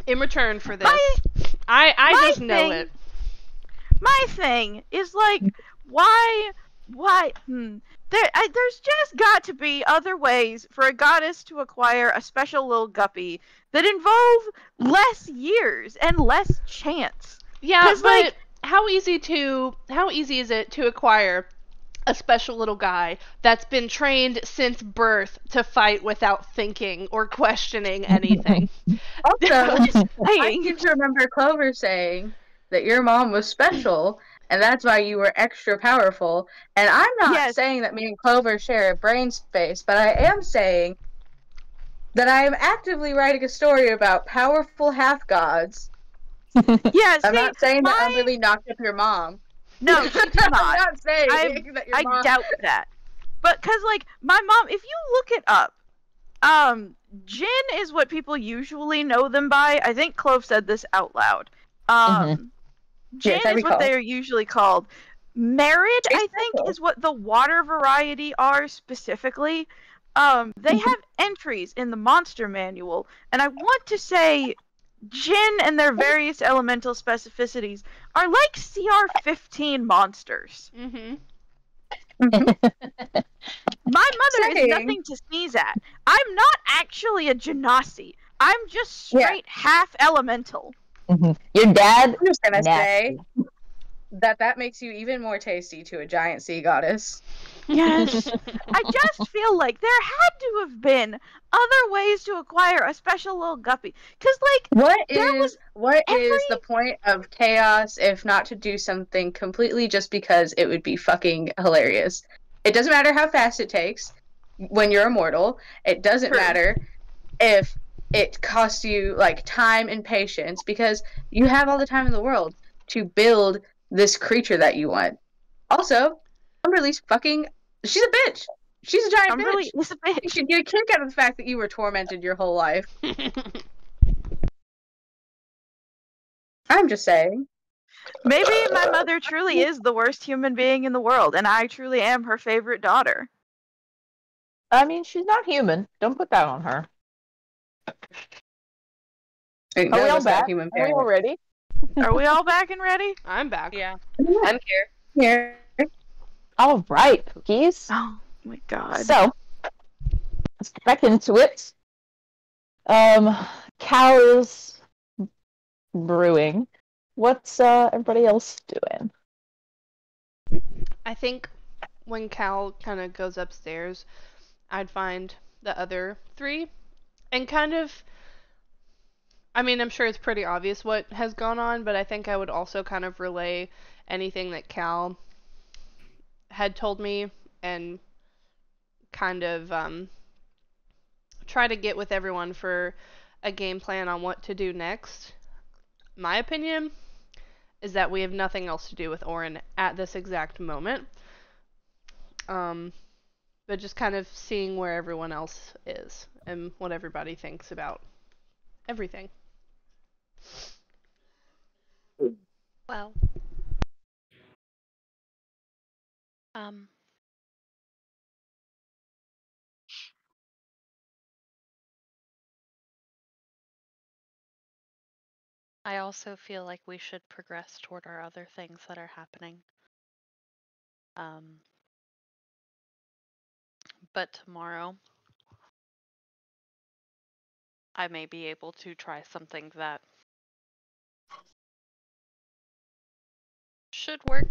in return for this. I just know it. My thing is like, why? There's just got to be other ways for a goddess to acquire a special little guppy that involve less years and less chance. Yeah, 'Cause, but like, how easy is it to acquire a special little guy that's been trained since birth to fight without thinking or questioning anything? Also, I'm just I saying. seem to remember Clover saying that your mom was special, and that's why you were extra powerful. And I'm not Yes. saying that me and Clover share a brain space, but I am saying that I am actively writing a story about powerful half-gods. Yeah, I'm see, not saying that Umberly knocked up your mom. No, she did I'm not. not saying that your I mom... doubt that. But, cause, like, my mom, if you look it up, Jin is what people usually know them by. I think Clove said this out loud. Jin Yes, I is what recall. they are usually called. Merid, She's I think, special. is what the water variety are specifically. They have entries in the monster manual, and I want to say Jin and their various elemental specificities are like CR15 monsters. Mm-hmm. My mother is Saying. nothing to sneeze at. I'm not actually a genasi. I'm just straight half elemental. Your dad, I'm just gonna nasty. say that makes you even more tasty to a giant sea goddess. Yes. I just feel like there had to have been other ways to acquire a special little guppy. Because, like, What there is the point of chaos if not to do something completely just because it would be fucking hilarious? It doesn't matter how fast it takes when you're immortal. It doesn't True. matter if it costs you like time and patience, because you have all the time in the world to build this creature that you want. Also, Umberly's fucking... she's a bitch. She's a giant Umberly bitch. is a You bitch. should get a kick out of the fact that you were tormented your whole life. I'm just saying. Maybe my mother truly is the worst human being in the world, and I truly am her favorite daughter. I mean, she's not human. Don't put that on her. Are Are we all back? Are we all ready? Are we all back and ready? I'm back. Yeah. I'm here. Here. All right, Pookies. Oh my god. So, let's get back into it. Cow's brewing. What's everybody else doing? I think when Cal kind of goes upstairs, I'd find the other three and kind of... I mean, I'm sure it's pretty obvious what has gone on, but I think I would also kind of relay anything that Cal had told me and kind of try to get with everyone for a game plan on what to do next. My opinion is that we have nothing else to do with Orin at this exact moment. But just kind of seeing where everyone else is and what everybody thinks about everything. Well, I also feel like we should progress toward our other things that are happening. But tomorrow, I may be able to try something that should work,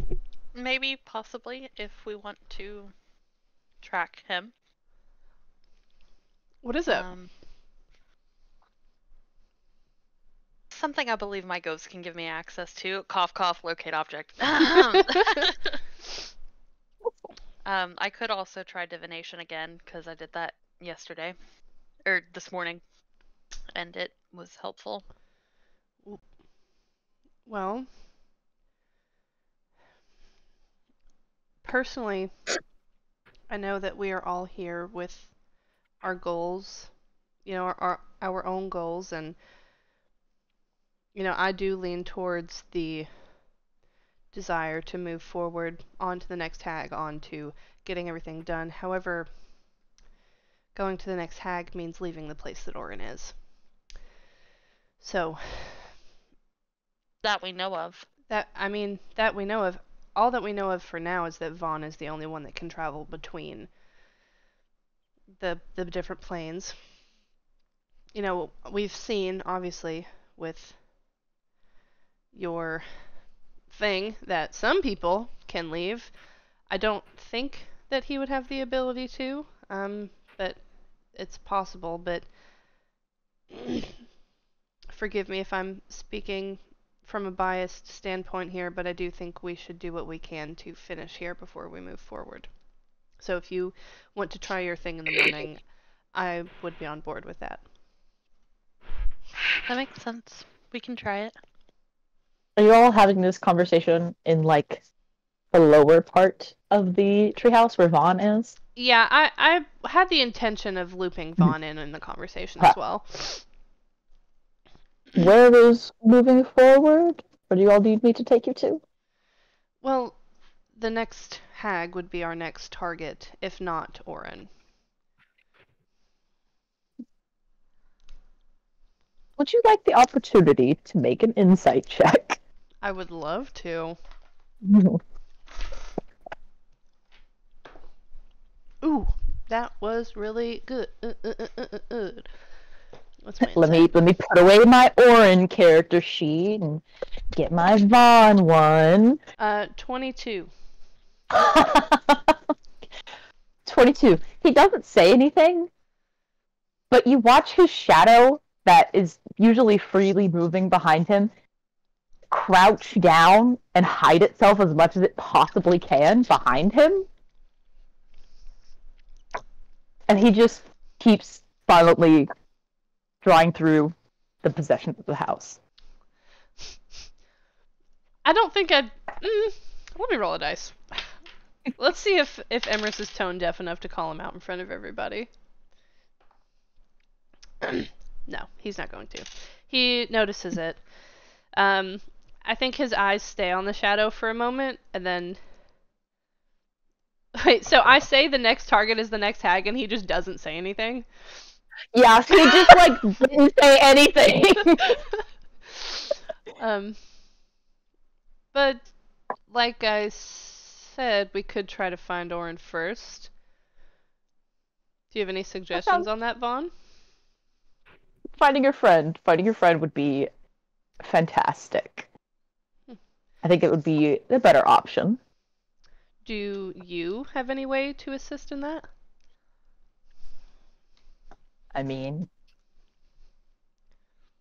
maybe, possibly, if we want to track him. What is it? Something I believe my ghost can give me access to. Cough, cough, locate object. I could also try divination again, because I did that yesterday. Or this morning. And it was helpful. Well, personally, I know that we are all here with our goals, you know, our own goals, and you know, I do lean towards the desire to move forward on to the next tag, on to getting everything done. However, going to the next hag means leaving the place that Orin is. So That we know of. that we know of. All that we know of for now is that Vaughn is the only one that can travel between the different planes. You know, we've seen obviously with your thing that some people can leave. I don't think that he would have the ability to, but it's possible. But forgive me if I'm speaking from a biased standpoint here, but I do think we should do what we can to finish here before we move forward. So if you want to try your thing in the morning, I would be on board with that. That makes sense. We can try it. Are you all having this conversation in like the lower part of the treehouse where Vaughn is? Yeah, I had the intention of looping Vaughn in the conversation as well. Where is moving forward? Where do you all need me to take you to? Well, the next hag would be our next target, if not Orin. Would you like the opportunity to make an insight check? I would love to. Ooh, that was really good. What's my insight? Let me put away my Orin character sheet and get my Vaughn one. 22. 22. He doesn't say anything, but you watch his shadow that is usually freely moving behind him crouch down and hide itself as much as it possibly can behind him. And he just keeps silently drawing through the possessions of the house. I don't think I'd... let me roll a dice. Let's see if Emrys is tone deaf enough to call him out in front of everybody. No, he's not going to. He notices it. I think his eyes stay on the shadow for a moment, and then... Wait, so I say the next target is the next hag, and he just doesn't say anything? Yeah, so he just, like, didn't say anything. But, like I said, we could try to find Orin first. Do you have any suggestions on that, Vaughn? Finding your friend would be fantastic. I think it would be the better option. Do you have any way to assist in that? I mean,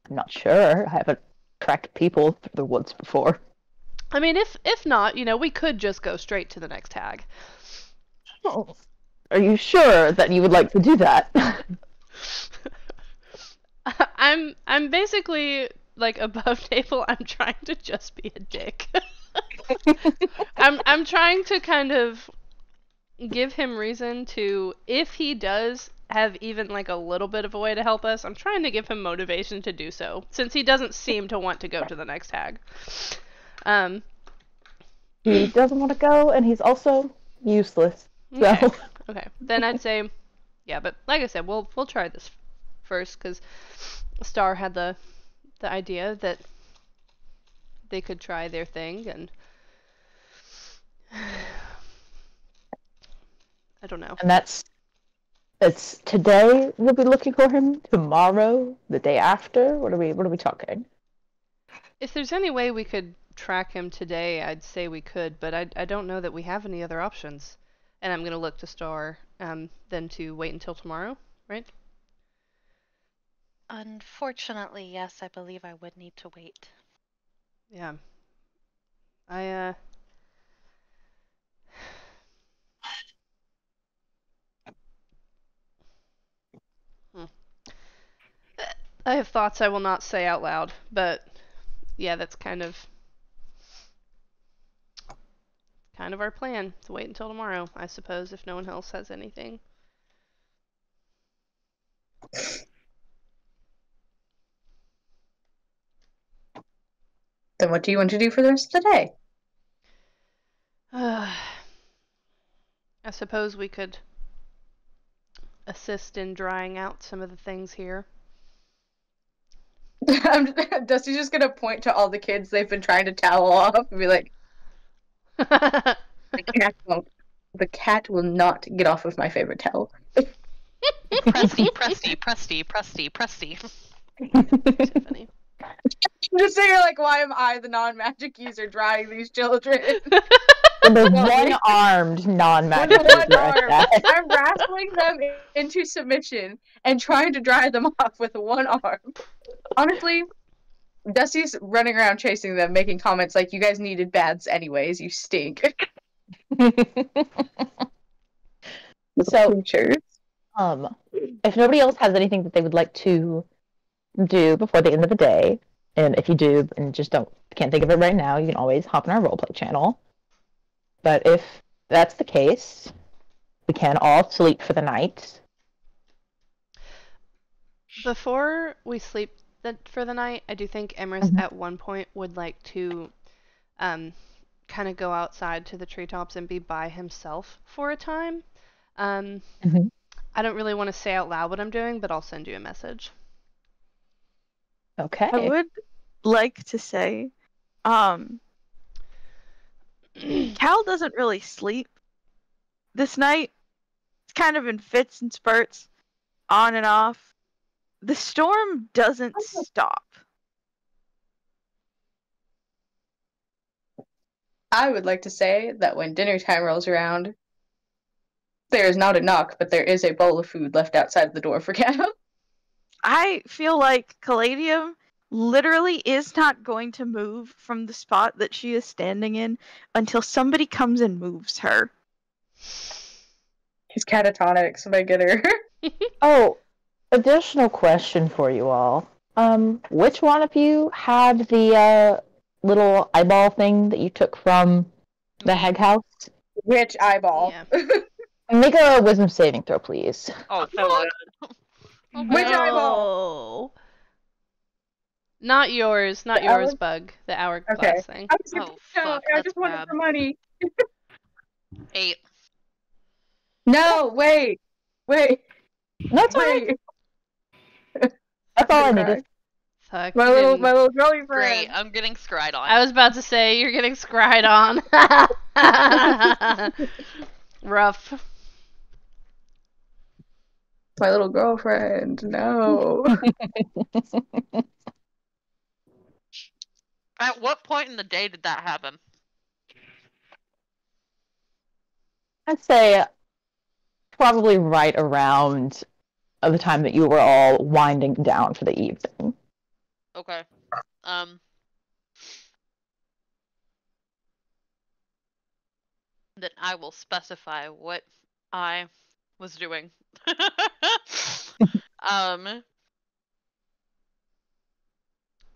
I'm not sure. I haven't tracked people through the woods before. I mean, if not, you know, we could just go straight to the next hag. Oh. Are you sure that you would like to do that? I'm basically like above table. I'm trying to just be a dick. I'm trying to kind of give him reason to, if he does have even like a little bit of a way to help us, I'm trying to give him motivation to do so, since he doesn't seem to want to go to the next hag. He doesn't want to go, and he's also useless. So. Okay. Then I'd say, yeah, but like I said, we'll try this first, because Star had the idea that they could try their thing, and I don't know. And it's today we'll be looking for him, tomorrow, the day after. What are we talking? If there's any way we could track him today, I'd say we could, but I don't know that we have any other options. And I'm gonna look to Star, then to wait until tomorrow, right? Unfortunately, yes, I believe I would need to wait. Yeah. I have thoughts I will not say out loud, but yeah, that's kind of our plan, to wait until tomorrow, I suppose, if no one else has anything. Then what do you want to do for the rest of the day? I suppose we could assist in drying out some of the things here. Dusty's just gonna point to all the kids they've been trying to towel off and be like, the cat will not get off of my favorite towel. Prusty, Prusty, Prusty, Prusty, Prusty. Tiffany. I'm just saying, like, why am I the non-magic user drying these children? The one-armed non-magic With one user at arm. that. I'm wrestling them into submission and trying to dry them off with one arm. Honestly, Dusty's running around chasing them, making comments like, "You guys needed baths anyways, you stink." So, if nobody else has anything that they would like to do before the end of the day, and if you do and just can't think of it right now, you can always hop in our roleplay channel. But if that's the case, we can all sleep for the night. Before we sleep for the night, I do think Emrys at one point would like to kind of go outside to the treetops and be by himself for a time. I don't really want to say out loud what I'm doing, but I'll send you a message. Okay. I would like to say, Cal doesn't really sleep this night. It's kind of in fits and spurts, on and off. The storm doesn't stop. I would like to say that when dinner time rolls around, there is not a knock, but there is a bowl of food left outside the door for Cal. I feel like Caladium literally is not going to move from the spot that she is standing in until somebody comes and moves her. He's catatonic, so they get her. Oh, additional question for you all. Which one of you had the little eyeball thing that you took from the Heg House? Which eyeball? Yeah. Make a wisdom saving throw, please. Oh, fuck. Oh, Which no. eyeball? Not yours, not The yours, hour- Bug. The hourglass Okay. thing. I was Oh, no, fuck, I that's just wanted bad. the money. 8. No, wait. That's all right. Wait. That's all I Cry. needed. Fuck. My you little didn't- girly Great, friend. I'm getting scried on. I was about to say, you're getting scried on. Rough. My little girlfriend. No. At what point in the day did that happen? I'd say probably right around the time that you were all winding down for the evening. Okay. Then I will specify what I was doing.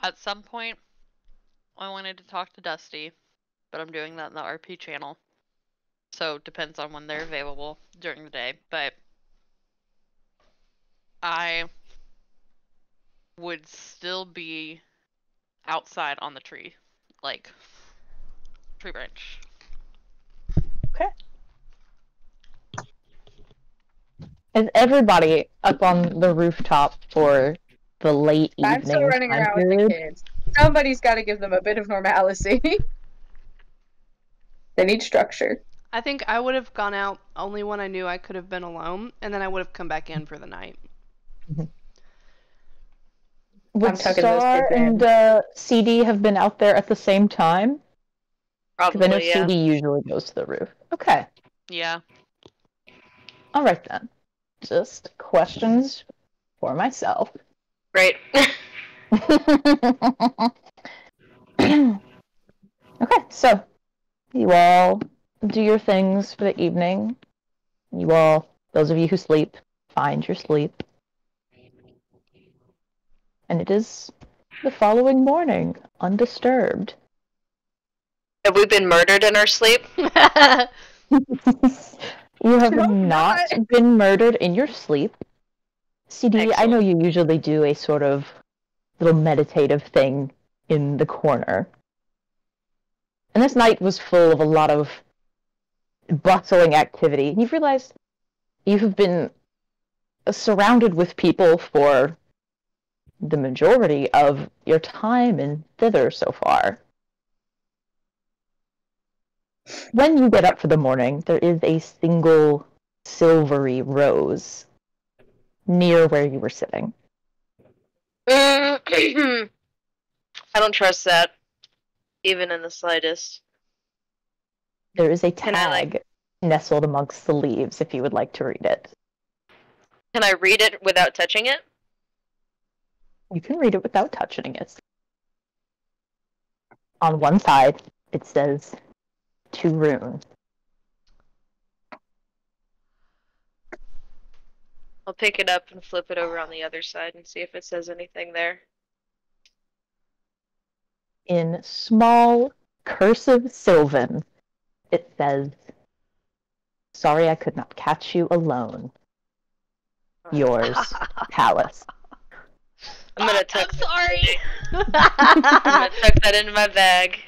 At some point, I wanted to talk to Dusty, but I'm doing that in the RP channel. So it depends on when they're available during the day, but I would still be outside on the tree, like tree branch. Okay. Is everybody up on the rooftop for the late evening I'm still running time around with the period? kids. Somebody's got to give them a bit of normalcy. They need structure. I think I would have gone out only when I knew I could have been alone, and then I would have come back in for the night. Would I'm tucking those Star kids in. and CD have been out there at the same time? Because I know Probably, yeah. CD usually goes to the roof. Okay. Yeah. All right then. Just questions for myself. Great. Okay, so you all do your things for the evening. You all, those of you who sleep, find your sleep. And it is the following morning, undisturbed. Have we been murdered in our sleep? You have Hope not not. been murdered in your sleep. CD, I know Excellent. you usually do a sort of little meditative thing in the corner. And this night was full of a lot of bustling activity. You've realized you have been surrounded with people for the majority of your time in thither so far. When you get up for the morning, there is a single silvery rose near where you were sitting. I don't trust that, even in the slightest. There is a Can I, tag nestled amongst the leaves if you would like to read it. Can I read it without touching it? You can read it without touching it. On one side, it says, "To Rune." I'll pick it up and flip it over on the other side and see if it says anything there. In small, cursive Sylvan, it says, "Sorry I could not catch you alone. Yours, Palace." I'm gonna tuck I'm sorry. I'm gonna tuck that into my bag.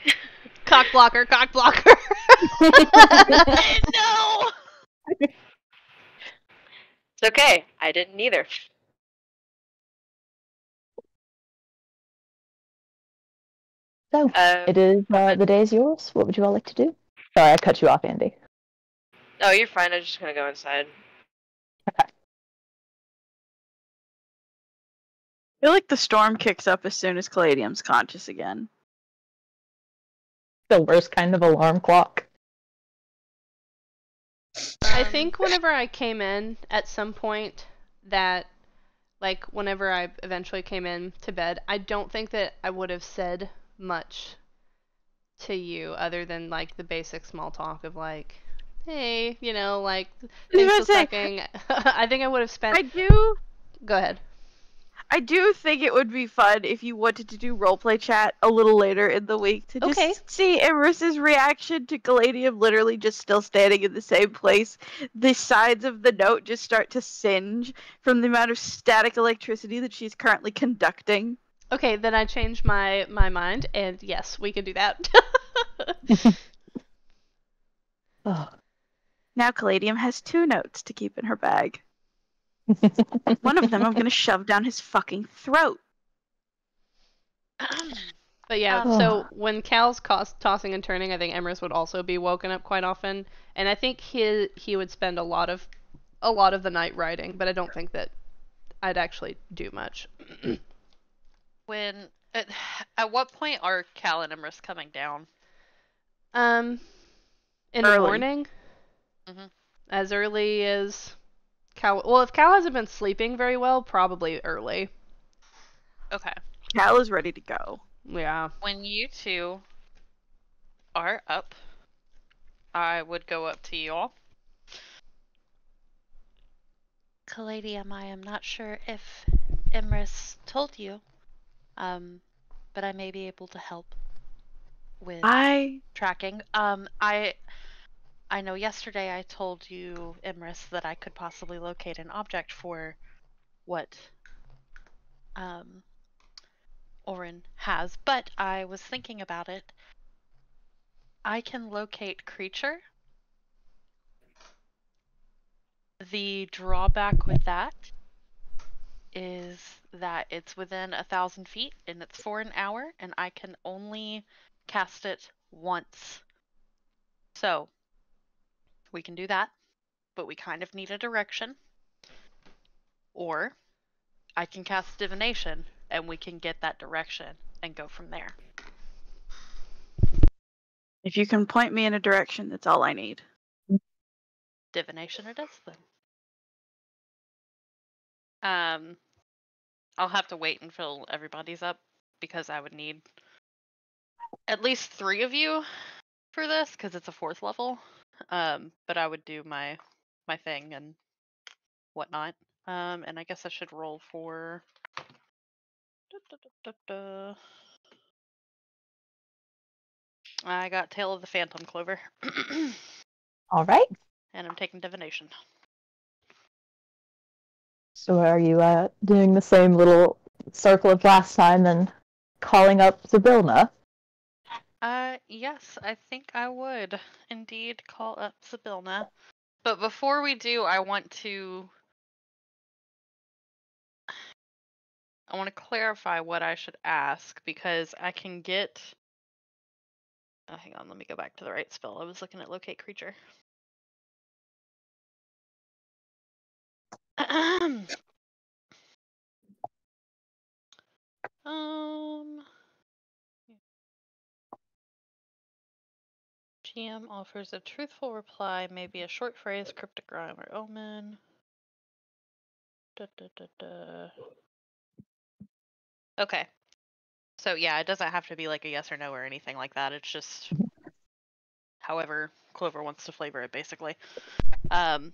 Cock blocker, cock blocker. No. It's okay. I didn't either. So, it is, the day is yours. What would you all like to do? Sorry, I cut you off, Andy. Oh, you're fine. I'm just gonna go inside. Okay. I feel like the storm kicks up as soon as Caladium's conscious again. The worst kind of alarm clock. I think whenever I came in at some point that, like, whenever I eventually came in to bed, I don't think that I would have said much to you other than, like, the basic small talk of, like, hey, you know, like, things gonna still say- sucking. I think I would have spent... Go ahead. I do think it would be fun if you wanted to do roleplay chat a little later in the week to just Okay. see Eris's reaction to Caladium literally just still standing in the same place. The sides of the note just start to singe from the amount of static electricity that she's currently conducting. Okay, then I changed my mind, and yes, we can do that. Oh. Now Caladium has 2 notes to keep in her bag. One of them I'm gonna shove down his fucking throat. But yeah, Oh. so when Cal's tossing and turning, I think Emrys would also be woken up quite often, and I think he would spend a lot of the night riding, but I don't think that I'd actually do much. When at what point are Cal and Emrys coming down? In the Early. morning, Mhm. as early as Cal. Well, if Cal hasn't been sleeping very well, probably early. Okay. Cal is ready to go. Yeah. When you two are up, I would go up to you all. Caladium, I am not sure if Emrys told you, but I may be able to help with tracking. I know yesterday I told you, Emrys, that I could possibly locate an object for what Orin has, but I was thinking about it. I can locate creature. The drawback with that is that it's within 1,000 feet and it's for an hour, and I can only cast it once. So we can do that, but we kind of need a direction. Or I can cast divination and we can get that direction and go from there. If you can point me in a direction, that's all I need. Divination it is then. I'll have to wait until everybody's up because I would need at least 3 of you for this because it's a 4th level. But I would do my thing and whatnot. And I guess I should roll for. I got Tail of the Phantom Clover. All right. And I'm taking divination. So are you doing the same little circle of last time and calling up Zabilna? Yes, I think I would indeed call up Sibilna. But before we do, I want to I want to clarify what I should ask because I can get. Oh, hang on, let me go back to the right spell. I was looking at locate creature. GM offers a truthful reply, maybe a short phrase, cryptic rhyme, or omen. Okay. So yeah, it doesn't have to be like a yes or no or anything like that. It's just however Clover wants to flavor it, basically. But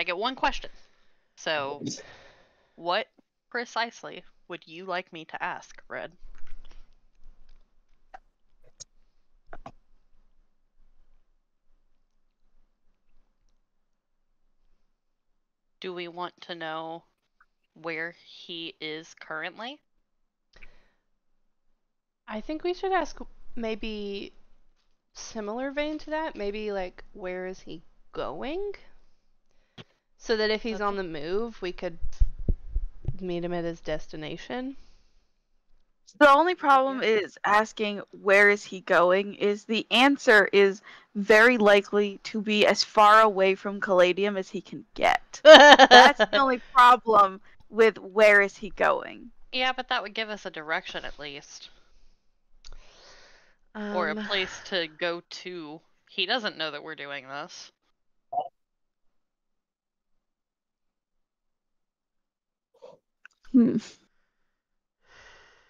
I get one question. So, what precisely would you like me to ask, Red? Do we want to know where he is currently? I think we should ask maybe similar vein to that. Maybe like, where is he going? So that if he's on the move, we could meet him at his destination. The only problem is asking where is he going is the answer is very likely to be as far away from Caladium as he can get. That's the only problem with where is he going. Yeah, but that would give us a direction at least. Or a place to go to. He doesn't know that we're doing this.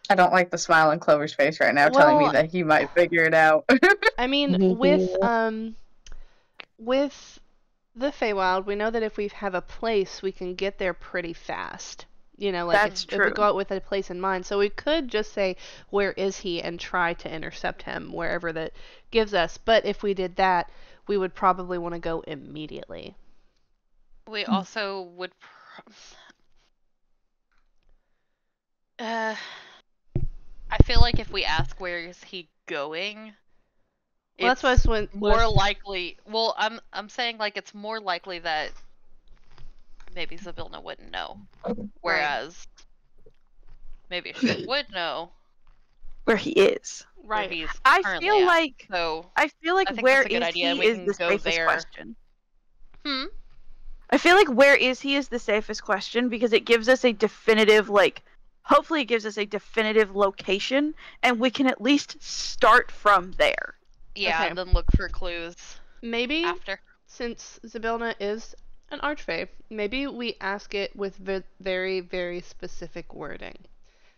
I don't like the smile on Clover's face right now, telling me that he might figure it out. I mean, with the Feywild, we know that if we have a place, we can get there pretty fast. You know, like if we go out with a place in mind. So we could just say, where is he, and try to intercept him wherever that gives us. But if we did that, we would probably want to go immediately. We also would... I feel like if we ask where is he going... Well, that's what's when more likely. Well, I'm saying like it's more likely that maybe Zybilna wouldn't know, whereas maybe she would know where he is. Right. Where he's I feel like where is he is the safest question. I feel like where is he is the safest question because it gives us a definitive hopefully it gives us a definitive location and we can at least start from there. Yeah, okay. Then look for clues. Maybe after. Since Zybilna is an archfey, maybe we ask it with very, very specific wording.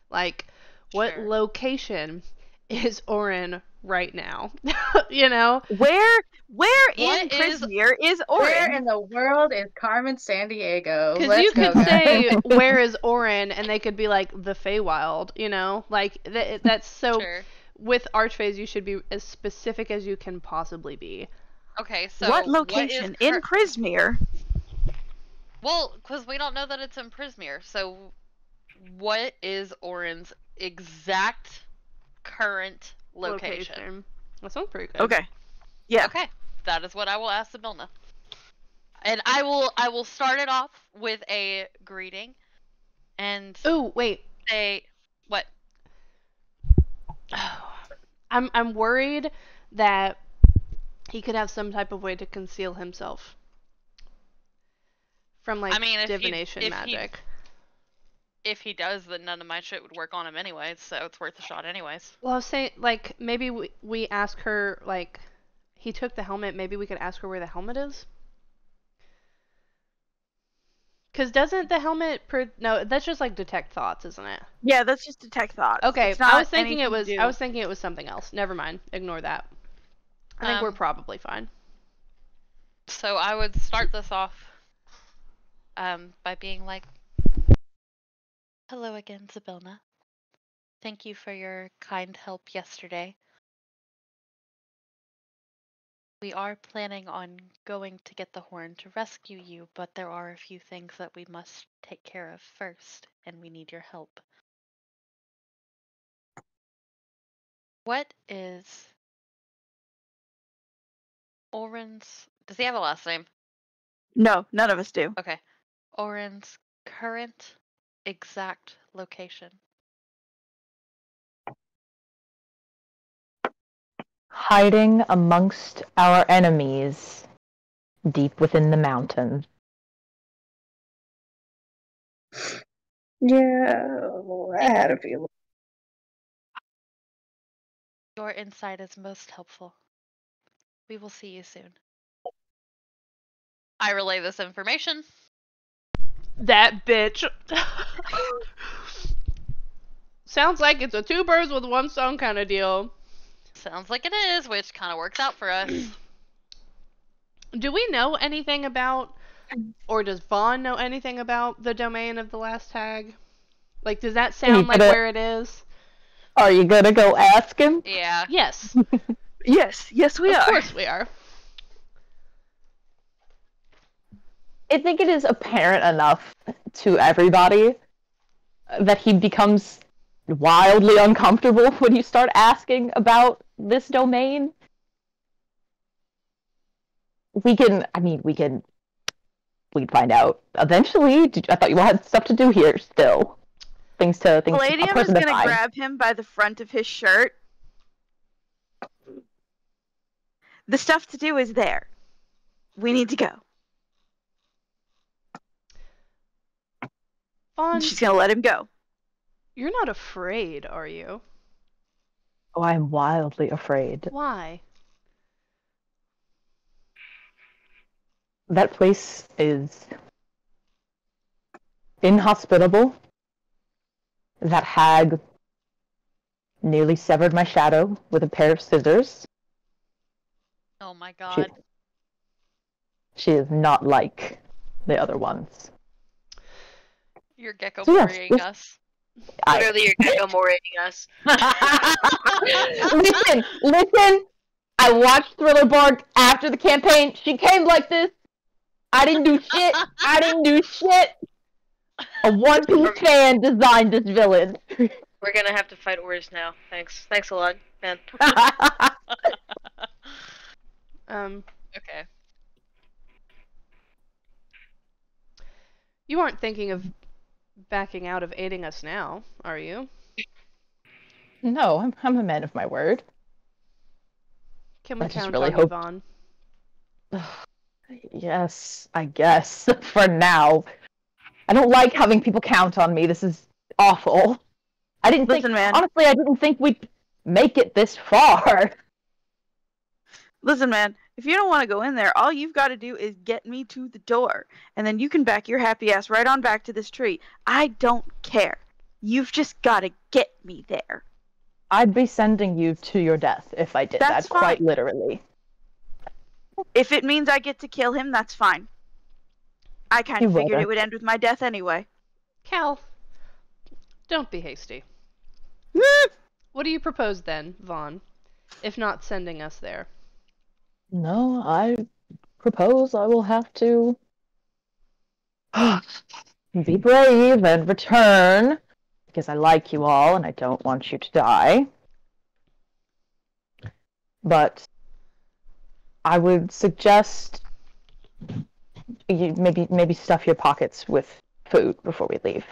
Like, what location is Orin right now? You know? Where in Prismere is Orin? Where in the world is Carmen Sandiego? Because you could say, where is Orin? And they could be like, the Feywild, you know? Like, that's so... Sure. With archfays, you should be as specific as you can possibly be. Okay, so what location in Prismere? Well, because we don't know that it's in Prismere. So, what is Orin's exact current location? That sounds pretty good. Okay. Yeah. Okay, that is what I will ask Zybilna. And I will start it off with a greeting. And oh wait, say what? I'm worried that he could have some type of way to conceal himself from divination magic. If he does, then none of my shit would work on him anyways, so it's worth a shot anyways. Well, I was saying, maybe we ask her, he took the helmet, maybe we could ask her where the helmet is? Because doesn't the helmet... No, that's just, detect thoughts, isn't it? Yeah, that's just detect thoughts. Okay, I was thinking it was something else. Never mind. Ignore that. I think we're probably fine. So I would start this off by being like, hello again, Zybilna. Thank you for your kind help yesterday. We are planning on going to get the horn to rescue you, but there are a few things that we must take care of first, and we need your help. What is Orin's... Does he have a last name? No, none of us do. Okay. Orin's current exact location. Hiding amongst our enemies deep within the mountain. Yeah, I had a feeling. Your insight is most helpful. We will see you soon. I relay this information. That bitch. Sounds like it's a two birds with one stone kind of deal. Sounds like it is, which kind of works out for us. Do we know anything about, or does Vaughn know anything about the domain of the last tag? Like, does that sound like where it is? Are you gonna go ask him? Yeah. Yes. Yes, we Of are. course we are. I think it is apparent enough to everybody that he becomes wildly uncomfortable when you start asking about this domain. We can find out eventually. I thought you all had stuff to do here still. Things a Palladium is person to gonna find. grab him by the front of his shirt. The stuff to do is there. We need to go. Vaughn, She's gonna let him go. you're not afraid, are you? Oh, I'm wildly afraid. Why? That place is inhospitable. That hag nearly severed my shadow with a pair of scissors. Oh my god. She is not like the other ones. You're gecko So yes, moring us. Literally, you're gecko-morating us. Listen. I watched Thriller Bark after the campaign. She came like this. I didn't do shit. A One Piece fan designed this villain. We're gonna have to fight Ors now. Thanks a lot, man. Okay. You aren't thinking of backing out of aiding us now, are you? No, I'm a man of my word. Can we I just count really on you, hope- Vaughn? Yes, I guess. For now. I don't like having people count on me. This is awful. Listen, man. Honestly, I didn't think we'd make it this far. Listen, man. If you don't want to go in there, all you've got to do is get me to the door, and then you can back your happy ass right on back to this tree. I don't care. You've just got to get me there. I'd be sending you to your death if I did That's that, quite fine. literally. If it means I get to kill him, that's fine. I kind You of figured wouldn't. it would end with my death anyway. Cal, don't be hasty. What do you propose then, Vaughn, if not sending us there? No, I propose I will have to be brave and return, because I like you all and I don't want you to die. But I would suggest you maybe stuff your pockets with food before we leave.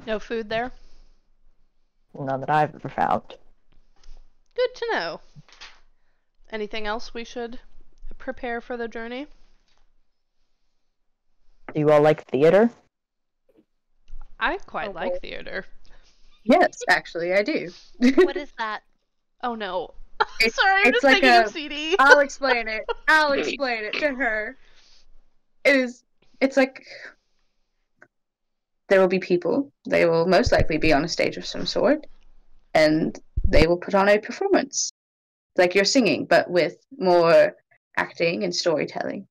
No food there? None that I've ever found. Good to know. Anything else we should prepare for the journey? Do you all like theater? I quite like theater. Yes, actually, I do. What is that? Oh no. It's- Sorry, I'm it's just like thinking a- of CD. I'll explain it. I'll explain it to her. It's like there will be people. They will most likely be on a stage of some sort, and they will put on a performance. Like you're singing, but with more acting and storytelling.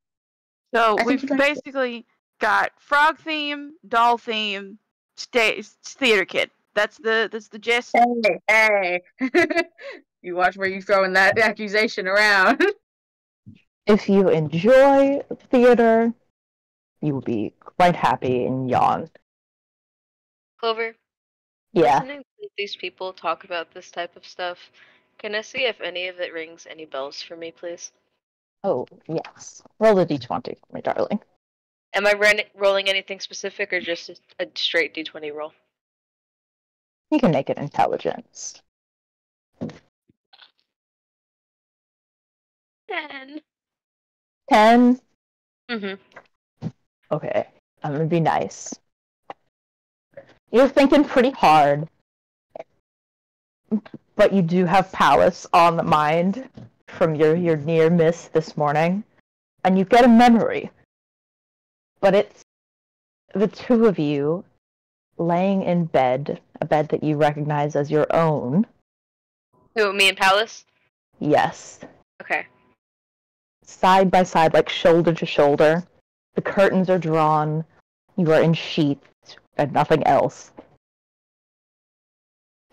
So I think we've you'd like it. basically got frog theme, doll theme, stage theater kid. That's the gist. Hey. You watch where you throwing that accusation around. If you enjoy theater, you will be quite happy in Yon. Clover, Yeah. listening to these people talk about this type of stuff, can I see if any of it rings any bells for me, please? Oh, yes. Roll a d20 for me, darling. Am I rolling anything specific or just a straight d20 roll? You can make it intelligence. 10. 10. Mm-hmm. Okay, I'm gonna be nice. You're thinking pretty hard, but you do have Palace on the mind from your near miss this morning, and you get a memory. But it's the two of you laying in bed, a bed that you recognize as your own. Who, me and Palace? Yes. Okay. Side by side, like shoulder to shoulder. The curtains are drawn. You are in sheets and nothing else.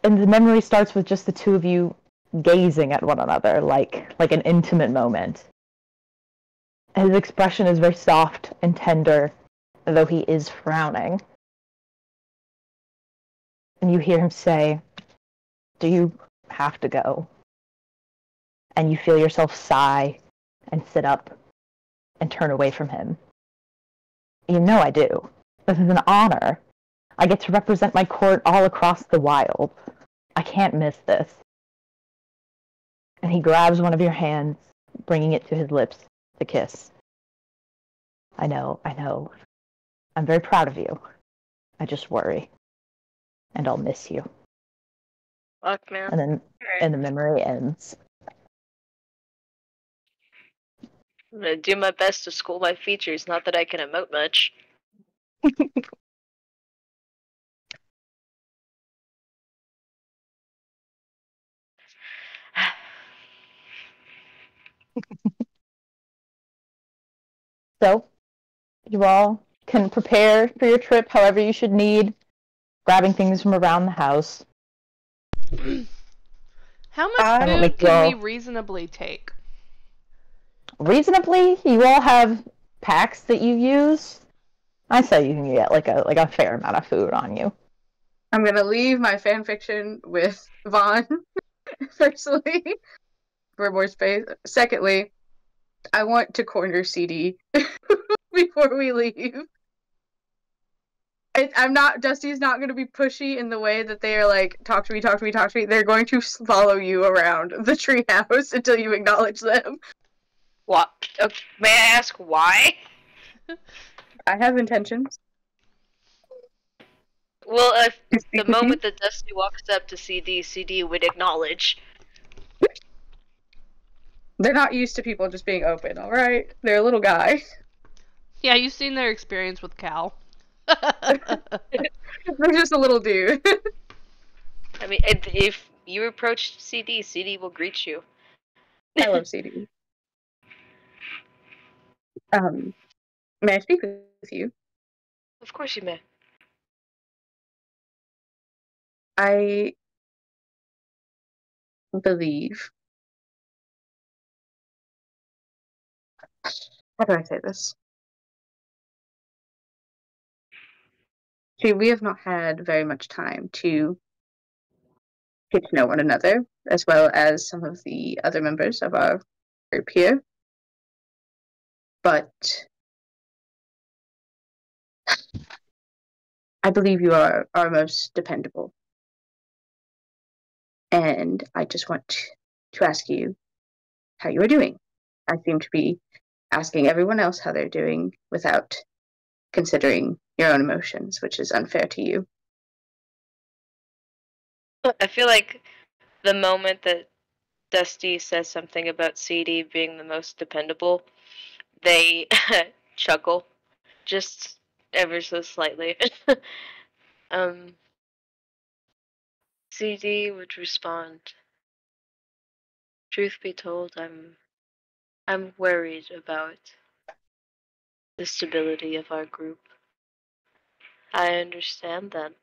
And the memory starts with just the two of you gazing at one another, like an intimate moment. His expression is very soft and tender, though he is frowning. And you hear him say, "Do you have to go?" And you feel yourself sigh and sit up and turn away from him. You know I do. This is an honor. I get to represent my court all across the wild. I can't miss this. And he grabs one of your hands, bringing it to his lips to kiss. I know. I'm very proud of you. I just worry. And I'll miss you. Fuck, man. And the memory ends. I'm gonna do my best to school my features, not that I can emote much. So, you all can prepare for your trip however you should need, grabbing things from around the house. How much don't food make can we y'all- reasonably take? Reasonably, you all have packs that you use. I say you can get like a fair amount of food on you. I'm gonna leave my fan fiction with Vaughn, firstly, for more space. Secondly, I want to corner CD before we leave. I'm not. Dusty's not going to be pushy in the way that they are like, talk to me, talk to me, talk to me. They're going to follow you around the treehouse until you acknowledge them. What? May I ask why? I have intentions. Well, if To the speak with moment that Dusty walks up to CD, CD would acknowledge. you. They're not used to people just being open, alright? They're a little guy. Yeah, you've seen their experience with Cal. They're just a little dude. I mean, if you approach CD, CD will greet you. I love CD. May I speak with you? Of course you may. I believe. How do I say this? See, we have not had very much time to get to know one another, as well as some of the other members of our group here. But I believe you are our most dependable. And I just want to ask you how you are doing. I seem to be asking everyone else how they're doing without considering your own emotions, which is unfair to you. I feel like the moment that Dusty says something about CD being the most dependable, they chuckle just ever so slightly. um, CD would respond, "Truth be told, I'm worried about the stability of our group. I understand that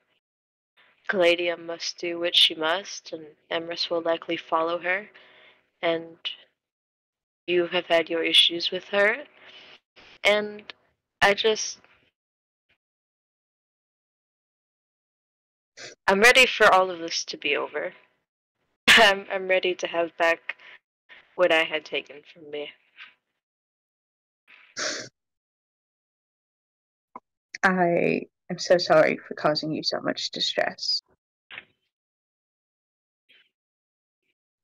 Caladium must do what she must, and Emrys will likely follow her, and you have had your issues with her, and I just I'm ready for all of this to be over. I'm ready to have back what I had taken from me." I am so sorry for causing you so much distress.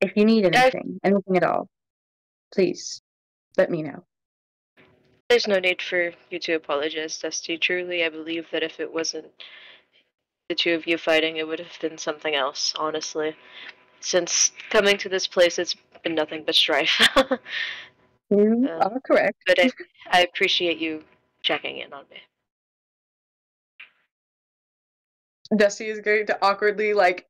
If you need anything at all, please let me know. There's no need for you to apologize, Dusty. Truly, I believe that if it wasn't the two of you fighting, it would have been something else, honestly. Since coming to this place, it's been nothing but strife. You are correct. But I appreciate you checking in on me. Dusty is going to awkwardly like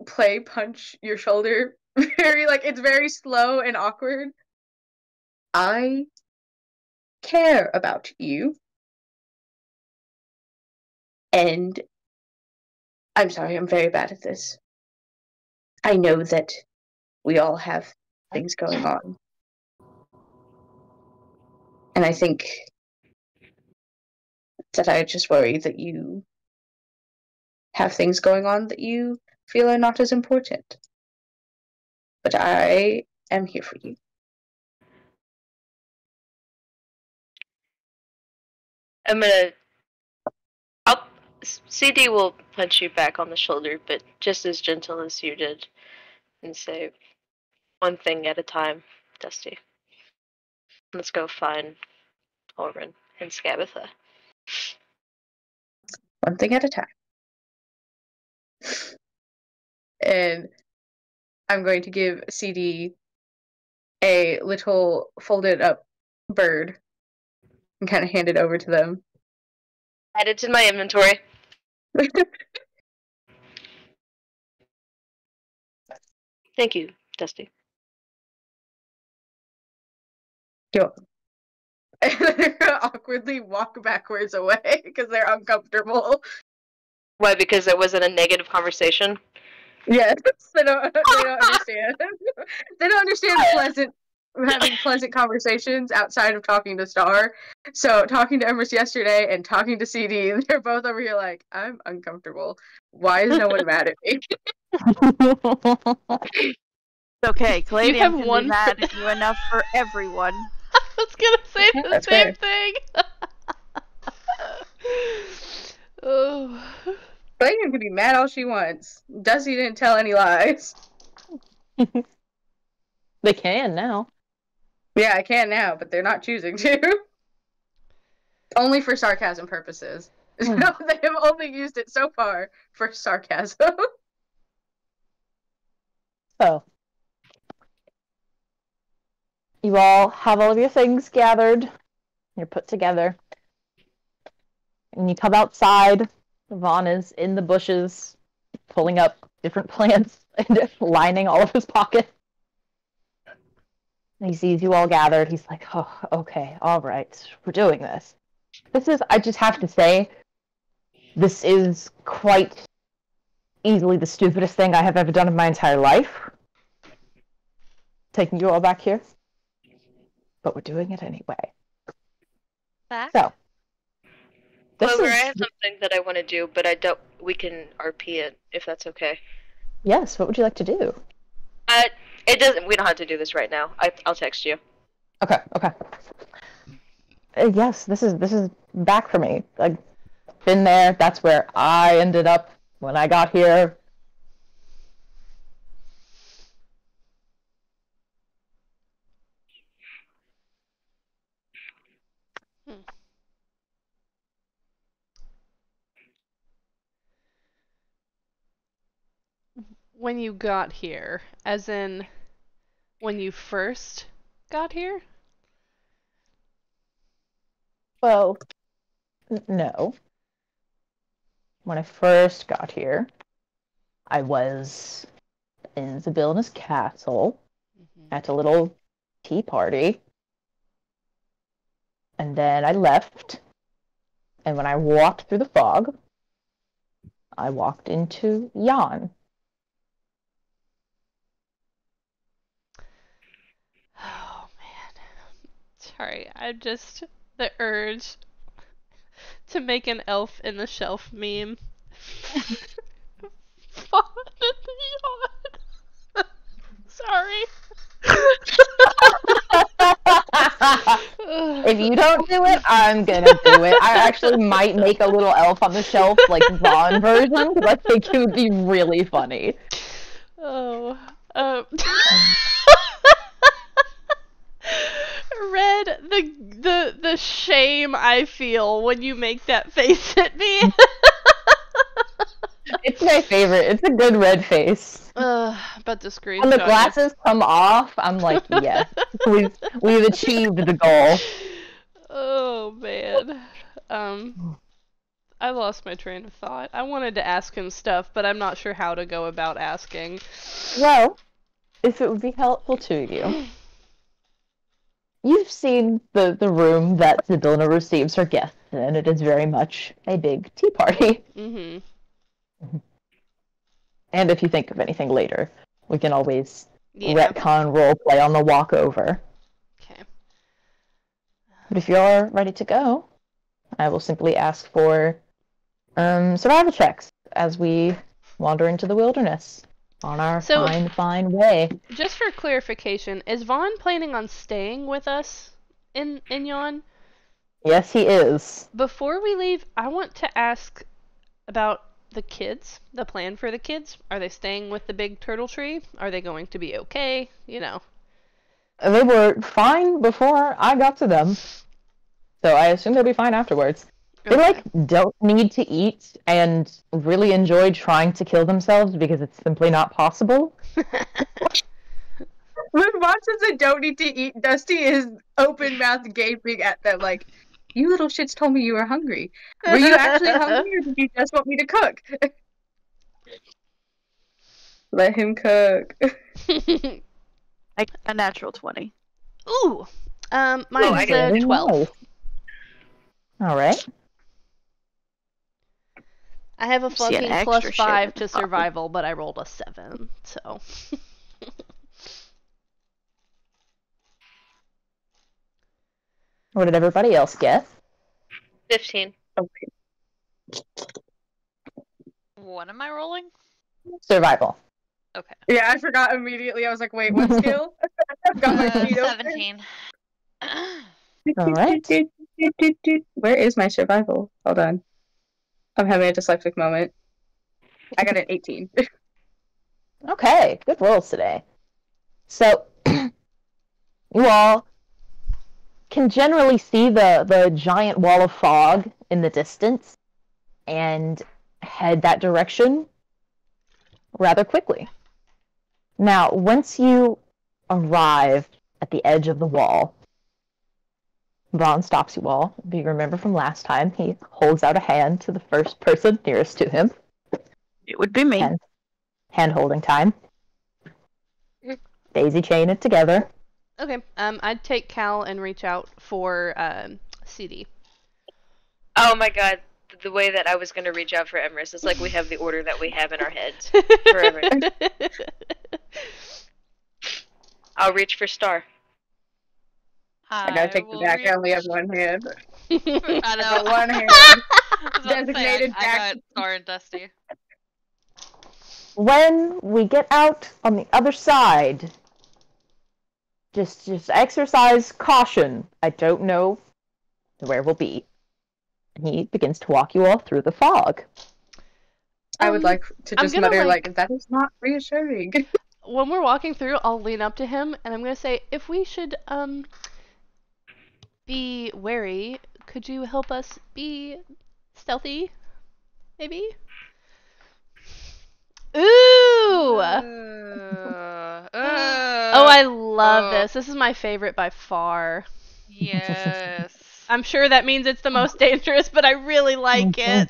play punch your shoulder. Very it's very slow and awkward. I care about you. And I'm sorry, I'm very bad at this. I know that we all have things going on. And I think that I just worry that you have things going on that you feel are not as important. But I am here for you. CD will punch you back on the shoulder, but just as gentle as you did, and say, one thing at a time, Dusty. Let's go find Oren and Scabatha. One thing at a time. And I'm going to give CD a little folded up bird and kind of hand it over to them. Add it to my inventory. Thank you, Dusty. You're welcome. And they're gonna awkwardly walk backwards away because they're uncomfortable. Why? Because it wasn't a negative conversation? Yes, they don't understand. They don't understand having pleasant conversations outside of talking to Star. So talking to Empress yesterday and talking to CD, they're both over here like, I'm uncomfortable. Why is no one mad at me? It's okay, Caladium can one be mad at you enough for everyone. I was gonna say the That's same fair. thing. Oh. Caladium can be mad all she wants. Dusty didn't tell any lies. They can now. Yeah, I can now, but they're not choosing to. Only for sarcasm purposes. They have only used it so far for sarcasm. So, you all have all of your things gathered. You're put together. And you come outside. Vaughn is in the bushes, pulling up different plants and lining all of his pockets. And he sees you all gathered. He's like, oh, okay, all right, we're doing this. I just have to say, this is quite easily the stupidest thing I have ever done in my entire life. Taking you all back here. But we're doing it anyway. Back? So. Clover, I have something that I want to do, but we can RP it, if that's okay. Yes, what would you like to do? We don't have to do this right now. I'll text you. Okay. Yes, this is back for me. I've been there. That's where I ended up when I got here. When you got here, as in when you first got here? Well, no. When I first got here, I was in Zabilna's castle at a little tea party. And then I left. And when I walked through the fog, I walked into Jan. Oh man. Sorry, the urge to make an elf in the shelf meme. Sorry. If you don't do it, I'm gonna do it. I actually might make a little elf on the shelf, like Vaughn version, because I think it would be really funny. Oh. Red, the shame I feel when you make that face at me. It's my favorite. It's a good red face. But the screen. When the glasses come off, I'm like, yes, we've achieved the goal. Oh man. I lost my train of thought. I wanted to ask him stuff, but I'm not sure how to go about asking. Well, if it would be helpful to you, you've seen the room that Sibylla receives her guests in. It is very much a big tea party. Mm-hmm. And if you think of anything later, we can always retcon roleplay on the walk over. Okay. But if you're ready to go, I will simply ask for survival checks as we wander into the wilderness on our fine way. Just for clarification, is Vaughn planning on staying with us in Yon? Yes, he is. Before we leave, I want to ask about the kids, the plan for the kids. Are they staying with the big turtle tree? Are they going to be okay? You know. They were fine before I got to them. So I assume they'll be fine afterwards. They, don't need to eat and really enjoy trying to kill themselves because it's simply not possible. When Vaughn says they don't need to eat, Dusty is open-mouthed gaping at them like, you little shits told me you were hungry. Were you actually hungry or did you just want me to cook? Let him cook. Like a natural 20. Ooh! Mine's a 12. All right. I have a fucking +5 to survival, but I rolled a 7, so... What did everybody else get? 15. Okay. What am I rolling? Survival. Okay. Yeah, I forgot immediately. I was like, wait, what skill? I've got my feet open. 17. All right. Where is my survival? Hold on. I'm having a dyslexic moment. I got an 18. Okay, good rolls today. So, you all can generally see the giant wall of fog in the distance and head that direction rather quickly. Now, once you arrive at the edge of the wall, Vaughn stops you all. If you remember from last time, he holds out a hand to the first person nearest to him. It would be me. Hand holding time. Daisy chain it together. Okay, I'd take Cal and reach out for CD. Oh my god, the way that I was going to reach out for Emrys is like we have the order that we have in our heads forever. I'll reach for Star. I gotta take the back. I only have one hand. I know. One hand. Designated I got Star and Dusty. When we get out on the other side, just exercise caution. I don't know where we'll be. And he begins to walk you all through the fog. I would like to just mutter, like, that is not reassuring. When we're walking through, I'll lean up to him, and I'm gonna say, if we should, be wary, could you help us be stealthy? Maybe? Ooh! Oh, I love this. This is my favorite by far. Yes. I'm sure that means it's the most dangerous, but I really like it.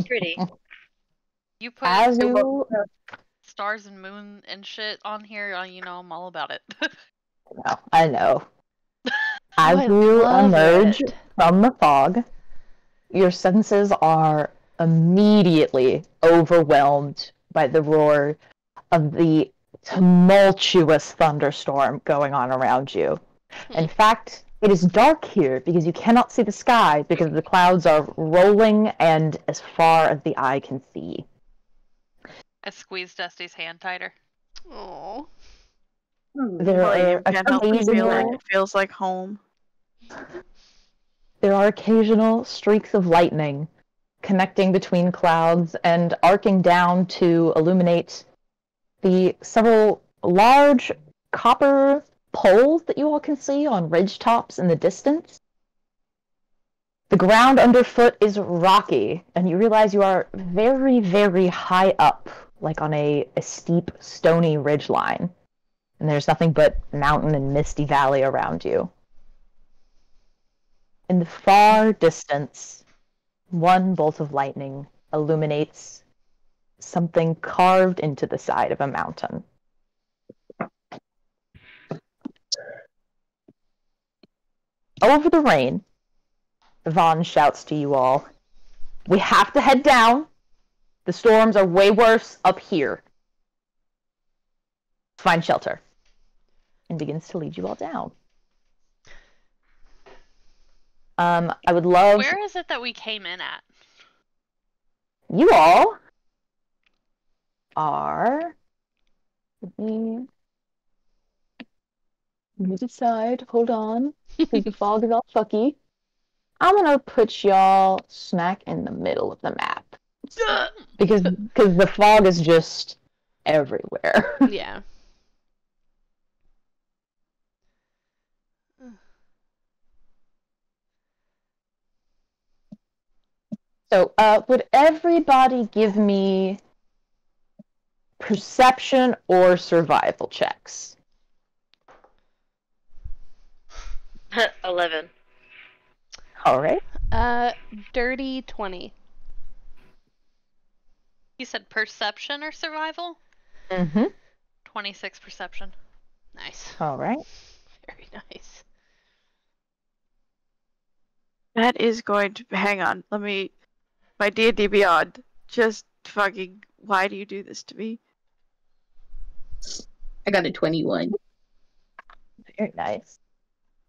Pretty. You put As you... stars and moon and shit on here, you know, I'm all about it. No, I know. As you emerge from the fog, your senses are immediately overwhelmed by the roar of the tumultuous thunderstorm going on around you. In fact, it is dark here because you cannot see the sky because the clouds are rolling and as far as the eye can see. I squeezed Dusty's hand tighter. Aww. There are Can't help but feel it. It feels like home. There are occasional streaks of lightning connecting between clouds and arcing down to illuminate the several large copper poles that you all can see on ridge tops in the distance. The ground underfoot is rocky, and you realize you are very, very high up, like on a steep, stony ridgeline. And there's nothing but mountain and misty valley around you. In the far distance, one bolt of lightning illuminates something carved into the side of a mountain. Over the rain, Vaughn shouts to you all, "We have to head down. The storms are way worse up here. Find shelter." And begins to lead you all down. I would love... Where is it that we came in at? You all are... Let me decide. Hold on. Because the fog is all fucky. I'm gonna put y'all smack in the middle of the map. Because the fog is just everywhere. Yeah. So, would everybody give me perception or survival checks? 11. All right. Dirty 20. You said perception or survival? Mm-hmm. 26 perception. Nice. All right. Very nice. That is going to... Hang on. Let me... My D&D Beyond. Just fucking... Why do you do this to me? I got a 21. Very nice.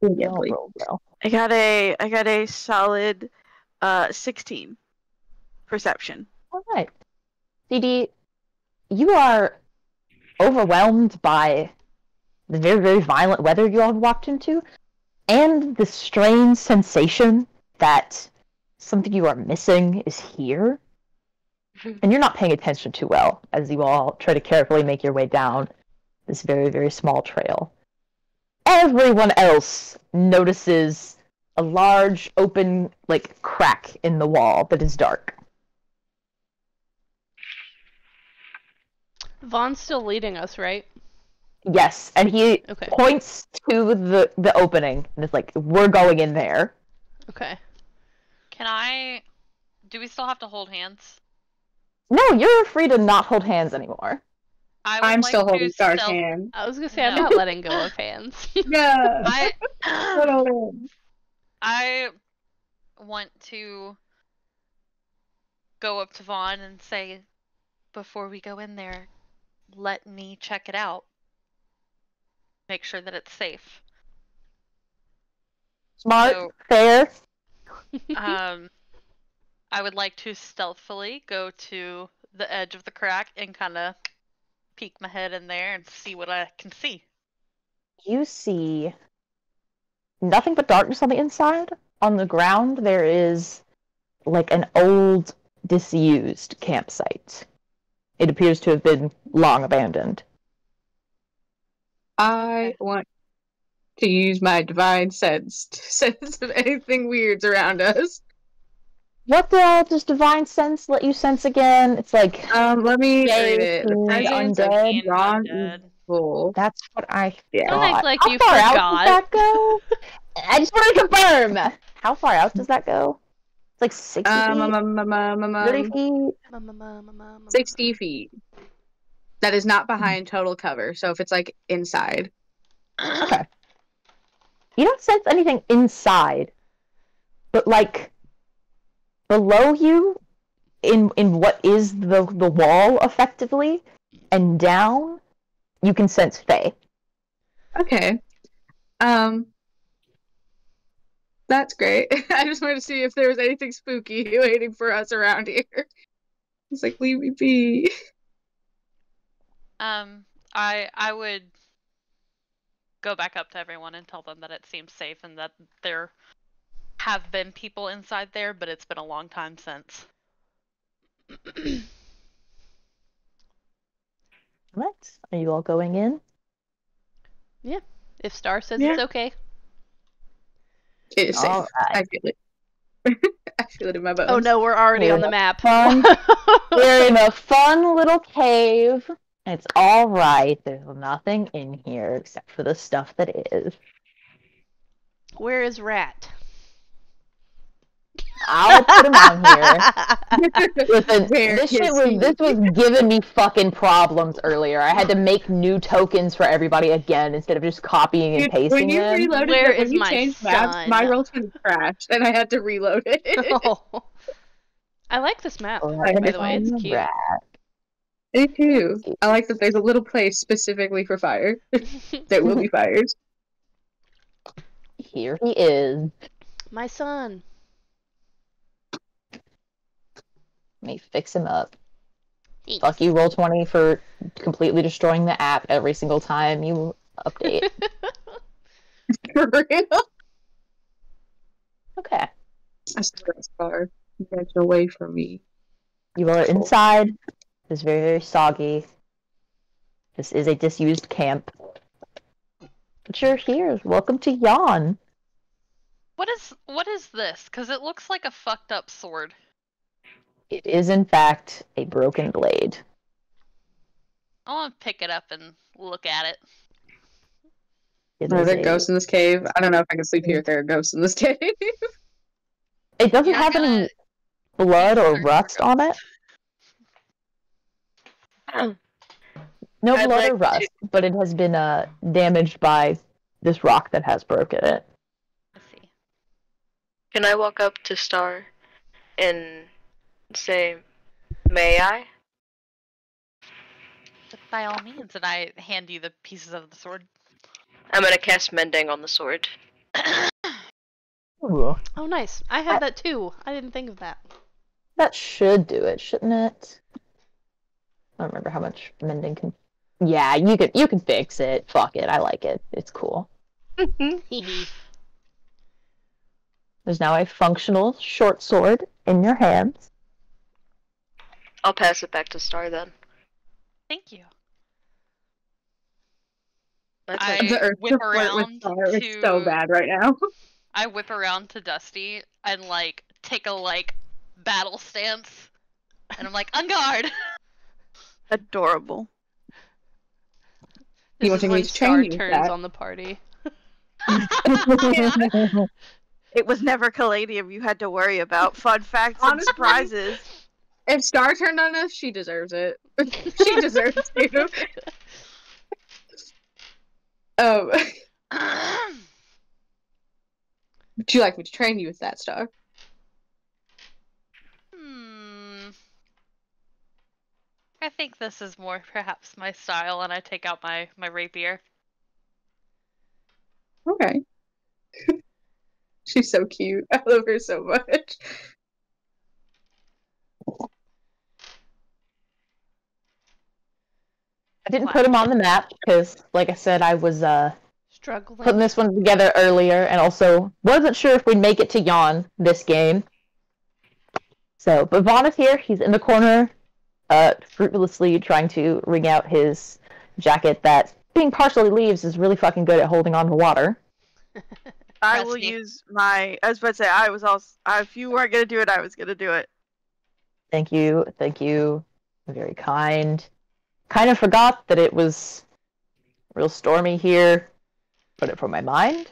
Yeah, Y'all boy. roll well. I got a solid 16 perception. All right. CD, you are overwhelmed by the very, very violent weather you all have walked into, and the strange sensation that something you are missing is here. And you're not paying attention too well as you all try to carefully make your way down this very, very small trail. Everyone else notices a large, open, like, crack in the wall that is dark. Vaughn's still leading us, right? Yes, and he Okay. points to the opening, and it's like, we're going in there. Okay. Can I... Do we still have to hold hands? No, you're free to not hold hands anymore. I would I'm like still to holding Star's stealth- hand. I was gonna say, I'm No. not letting go of hands. Yeah. I... Hold on. I want to go up to Vaughn and say, before we go in there, let me check it out. Make sure that it's safe. Smart, So- fair. I would like to stealthily go to the edge of the crack and kind of peek my head in there and see what I can see. You see nothing but darkness on the inside. On the ground, there is like an old, disused campsite. It appears to have been long abandoned. I want to use my divine sense to sense if anything weird's around us. What does divine sense let you sense again? It's like Let me Yay, read it. The to presence of undead. Ron Undead. evil. that's what I Yeah. Don't act thought. like How you far out forgot. does that go? I just want to confirm. How far out does that go? It's like 60 feet, 30 feet. 60 feet. That is not behind total cover, so if it's like inside. Okay. You don't sense anything inside, but like below you, in what is the wall effectively, and down, you can sense Fae. Okay. That's great. I just wanted to see if there was anything spooky waiting for us around here. It's like, leave me be. I would go back up to everyone and tell them that it seems safe and that there have been people inside there, but it's been a long time since. What? Are you all going in? If Star says Yeah. it's okay. It is safe. All I right. feel it. I feel it in my bones. Oh no, we're already We're on the in a map. fun- We're in a fun little cave. It's all right. There's nothing in here except for the stuff that is. Where is Rat? I'll put him on here. Listen, Where this shit is was he? this was giving me fucking problems earlier. I had to make new tokens for everybody again instead of just copying and Dude, pasting when you them. reloaded Where it, when is you my changed maps, my son? roll twin crashed, and I had to reload it. Oh. I like this map, Right by the way. It's on the cute. rat. Me too. I like that there's a little place specifically for fire. There will be fires. Here he is. My son. Let me fix him up. Thanks. Fuck you, Roll20, for completely destroying the app every single time you update. For real. Okay. I swear it's far. You guys are away from me. You are inside. It's very, very soggy. This is a disused camp. But you're here. Welcome to Yawn. What is this? Because it looks like a fucked up sword. It is, in fact, a broken blade. I want to pick it up and look at it. It Are is there a- ghosts in this cave? I don't know if I can sleep here if there are ghosts in this cave. It doesn't You're have any gonna blood be or searching rust for on it. No I'd blood like or rust, but it has been damaged by this rock that has broken it. Let's see. Can I walk up to Star and say, "May I?" By all means, and I hand you the pieces of the sword. I'm gonna cast Mending on the sword. Ooh, Oh, nice. I have that too. I didn't think of that. that should do it, shouldn't it? I don't remember how much mending can. Yeah, you can fix it. Fuck it, I like it. It's cool. There's now a functional short sword in your hands. I'll pass it back to Star then. Thank you. That's I okay. The urge whip to flirt with around fire is to- so bad right now. I whip around to Dusty and like take a like battle stance, and I'm like, on guard. Adorable. You This is wanting me when to Star train you with turns that? on the party. It was never Caladium you had to worry about. Fun facts and Honestly, surprises. If Star turned on us, she deserves it. She deserves to. Would you like me to train you with that, Star? I think this is more perhaps my style, and I take out my rapier. Okay. She's so cute. I love her so much. I didn't put him on the map because, like I said, I was Struggling. putting this one together earlier, and also wasn't sure if we'd make it to Yawn this game. So, but Vaughn is here. He's in the corner, fruitlessly trying to wring out his jacket that, being partially leaves, is really fucking good at holding on to water. I Trust will me. use my. I was about to say I was also. If you weren't gonna do it, I was gonna do it. Thank you, thank you. Very kind. Kind of forgot that it was real stormy here. Put it from my mind.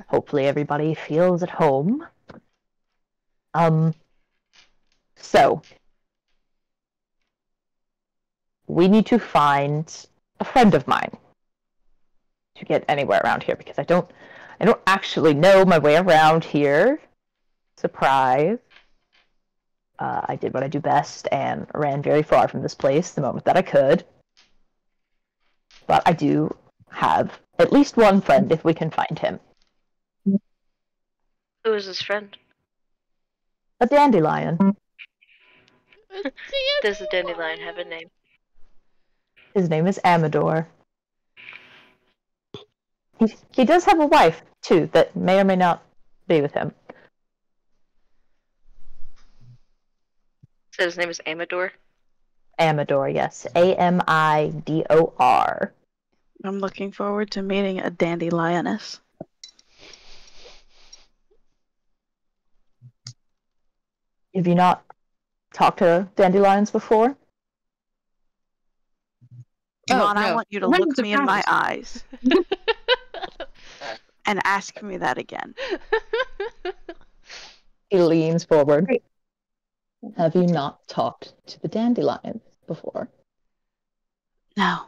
Hopefully everybody feels at home. So we need to find a friend of mine to get anywhere around here because I don't actually know my way around here. Surprise. I did what I do best and ran very far from this place the moment that I could. But I do have at least one friend if we can find him. Who is his friend? A dandelion. Does the dandelion have a name? His name is Amador. He does have a wife, too, that may or may not be with him. So his name is Amador. Amador, yes. Amidor. I'm looking forward to meeting a dandelioness. Have you not talked to dandelions before? Ron, I no. want you to Run look to me in my Paris. eyes and ask me that again. He leans forward. Have you not talked to the dandelions before? No.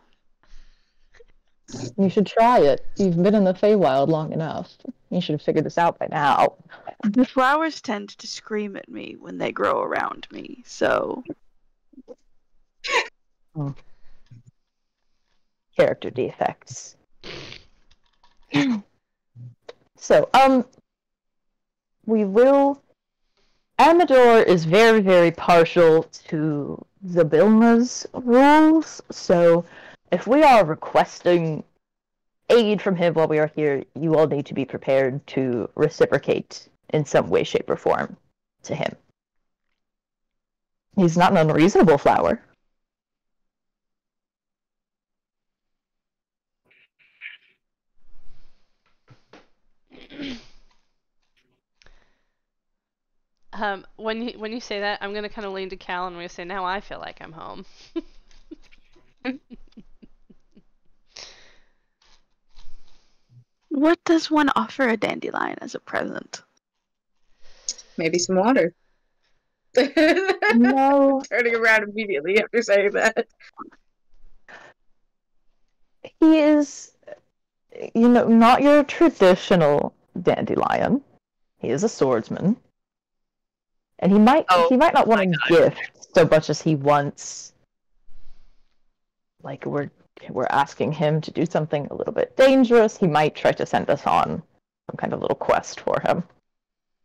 You should try it. You've been in the Feywild long enough. You should have figured this out by now. The flowers tend to scream at me when they grow around me, so... Character defects. So, we will... Amador is very, very partial to Zabilna's rules, so if we are requesting aid from him while we are here, you all need to be prepared to reciprocate in some way, shape, or form to him. He's not an unreasonable flower. When you say that, I'm gonna kind of lean to Cal and I'm gonna say, now I feel like I'm home. What does one offer a dandelion as a present? Maybe some water. No. Turning around immediately after saying that. He is, not your traditional dandelion. He is a swordsman. And he might not want a gift so much as he wants, like, we're asking him to do something a little bit dangerous. He might try to send us on some kind of little quest for him.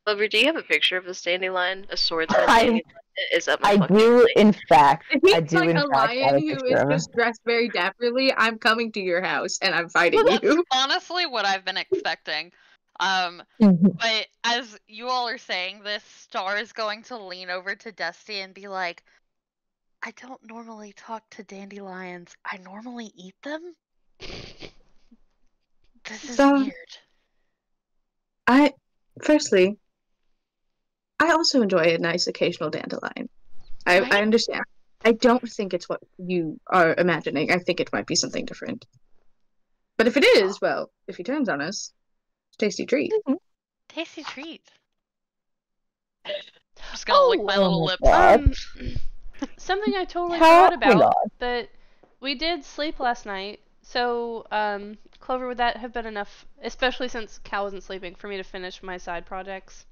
Lover, do you have a picture of this dandelion? A swordsman I- dandelion? Is that my I fucking do, in fact, If he's I do like in a fact have lion a who picture is of him. just dressed very dapperly, I'm coming to your house and I'm fighting Well, that's you. honestly what I've been expecting. Mhm. But as you all are saying this, Star is going to lean over to Dusty and be like, I don't normally talk to dandelions. I normally eat them. This is So- weird. Firstly, I also enjoy a nice occasional dandelion. I Right? understand. I don't think it's what you are imagining. I think it might be something different. But if it is, well, if he turns on us, it's a tasty treat. Tasty treat. I'm just gonna lick my little lips. Something I totally Hang forgot about, on. but we did sleep last night. So, Clover, would that have been enough, especially since Cal wasn't sleeping, for me to finish my side projects?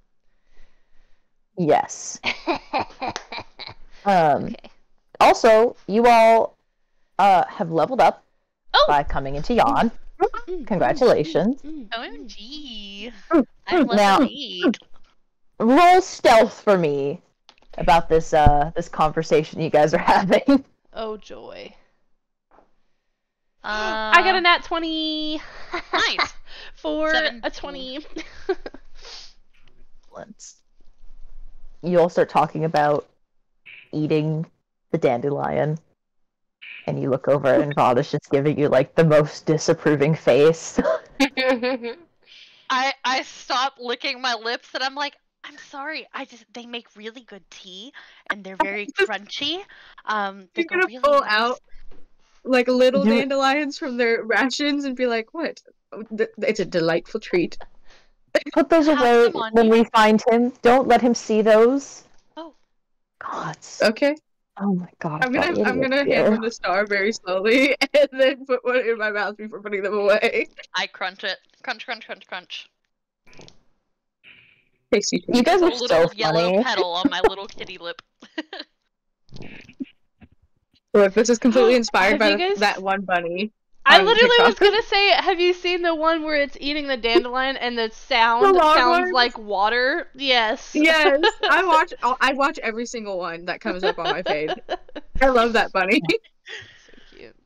Yes. Okay. Also, you all have leveled up Oh! by coming into Yon. Congratulations. OMG. Mm, I'm now- level 8. Roll stealth for me about this this conversation you guys are having. Oh, joy. I I got a nat 20. Nice. For a 17. 20. You all start talking about eating the dandelion, and you look over and Vaughn is just giving you like the most disapproving face. I stop licking my lips and I'm like, I'm sorry. They make really good tea and they're very crunchy. They You're go gonna really pull nice. out like little You- dandelions from their rations and be like, "What? It's a delightful treat." Put those Pass away them on, when yeah. we find him. Don't let him see those. Oh. Gods. Okay, Oh my god. I'm gonna hand them to Star very slowly and then put one in my mouth before putting them away. I crunch it. Crunch, crunch, crunch, crunch. Tasty treat. You guys There's are a so little yellow funny. petal on my little kitty lip. Look, this is completely inspired Have you by guys- that one bunny. I on literally was TikTok. gonna say, have you seen the one where it's eating the dandelion and the sound The long sounds ones? like water? Yes. Yes, I watch every single one that comes up on my feed. I love that bunny. So cute.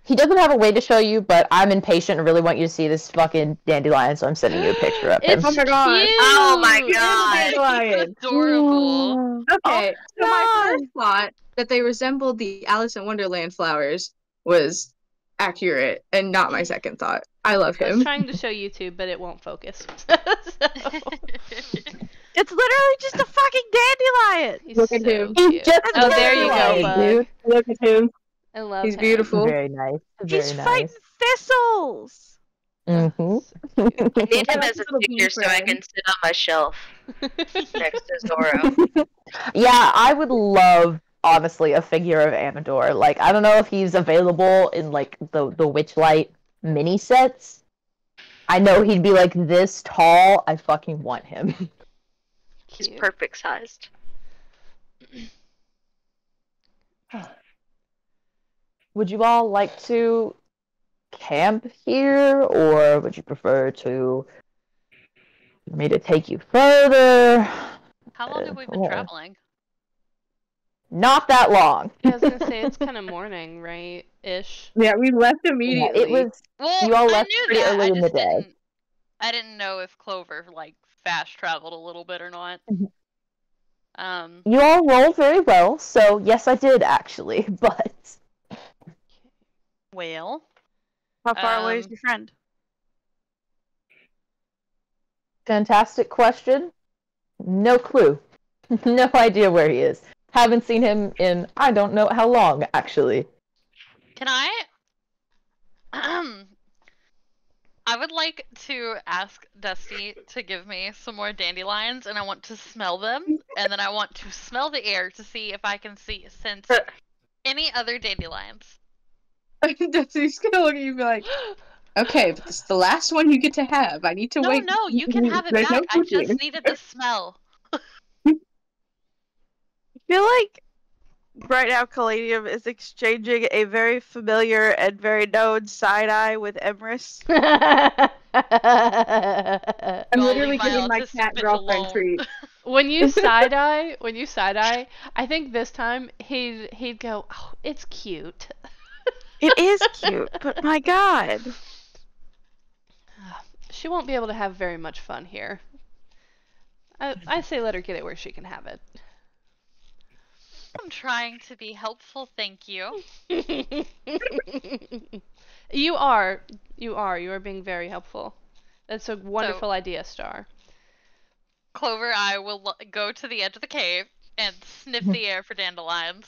He doesn't have a way to show you, but I'm impatient and really want you to see this fucking dandelion, so I'm sending you a picture of him. It's Oh my god. cute. Oh my There's a god. dandelion. Adorable. Okay, so my God. first thought that they resembled the Alice in Wonderland flowers was accurate, and not my second thought. I love I was him. trying to show YouTube, but it won't focus. It's literally just a fucking dandelion. He's Look at so him. He's cute. just Oh, there you go, dandelion, Bug. dude. Look at him. I love He's him. beautiful. Very nice. Very He's nice. fighting thistles. Mm-hmm. So cute. I need him like as his a little bee figure so I friend. can sit on my shelf next to Zoro. Yeah, I would love, honestly, a figure of Amador. Like, I don't know if he's available in, like, the Witchlight mini sets. I know he'd be, like, this tall. I fucking want him. He's Cute. perfect sized. Would you all like to camp here, or would you prefer me to take you further? How long have we been Yeah. traveling? Not that long. I was gonna say it's kind of morning, right? Ish. Yeah, we left Yeah, immediately. it was. Well, You all I left knew pretty that. early I in the just day. didn't know if Clover like fast traveled a little bit or not. Mhm. Um, You all rolled very well, so yes, I did actually. But well, How far away is Um, your friend? fantastic question. No clue. No idea where he is. Haven't seen him in I don't know how long, actually. can I? I would like to ask Dusty to give me some more dandelions, and I want to smell them, and then I want to smell the air to see if I can sense any other dandelions. Dusty's gonna look at you and be like, okay, but this is the last one you get to have. I need to wait. No, you can have it There's back. no I just cooking. needed the smell. I feel like right now Caladium is exchanging a very familiar and very known side eye with Emrys. I'm Y'all literally leave my giving my autistic cat bitch girlfriend alone. treat. when you side eye, I think this time he'd go, "Oh, it's cute." It is cute, but my god. She won't be able to have very much fun here. I say let her get it where she can have it. I'm trying to be helpful, thank you. You are being very helpful. That's a wonderful idea, Star. Clover, I will go to the edge of the cave and sniff the air for dandelions.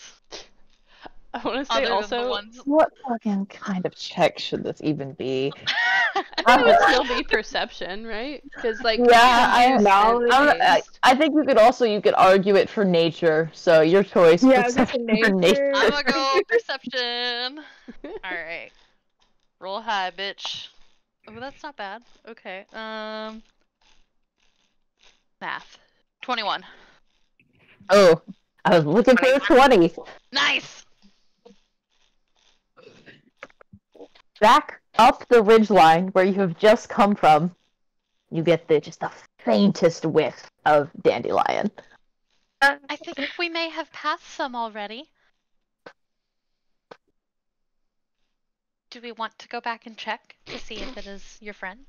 I want to say Other than the also, ones. What fucking kind of check should this even be? I think it would still be perception, right? Because like Yeah, I I think you could argue it for nature. So your choice. Yeah, is it for perception for nature? I'm gonna go perception. Alright. Roll high, bitch. Oh, that's not bad. Okay. Math. 21. Oh, I was looking for a 20. Nice! Back up the ridgeline where you have just come from, you get just the faintest whiff of dandelion. I think we may have passed some already. Do we want to go back and check to see if it is your friend?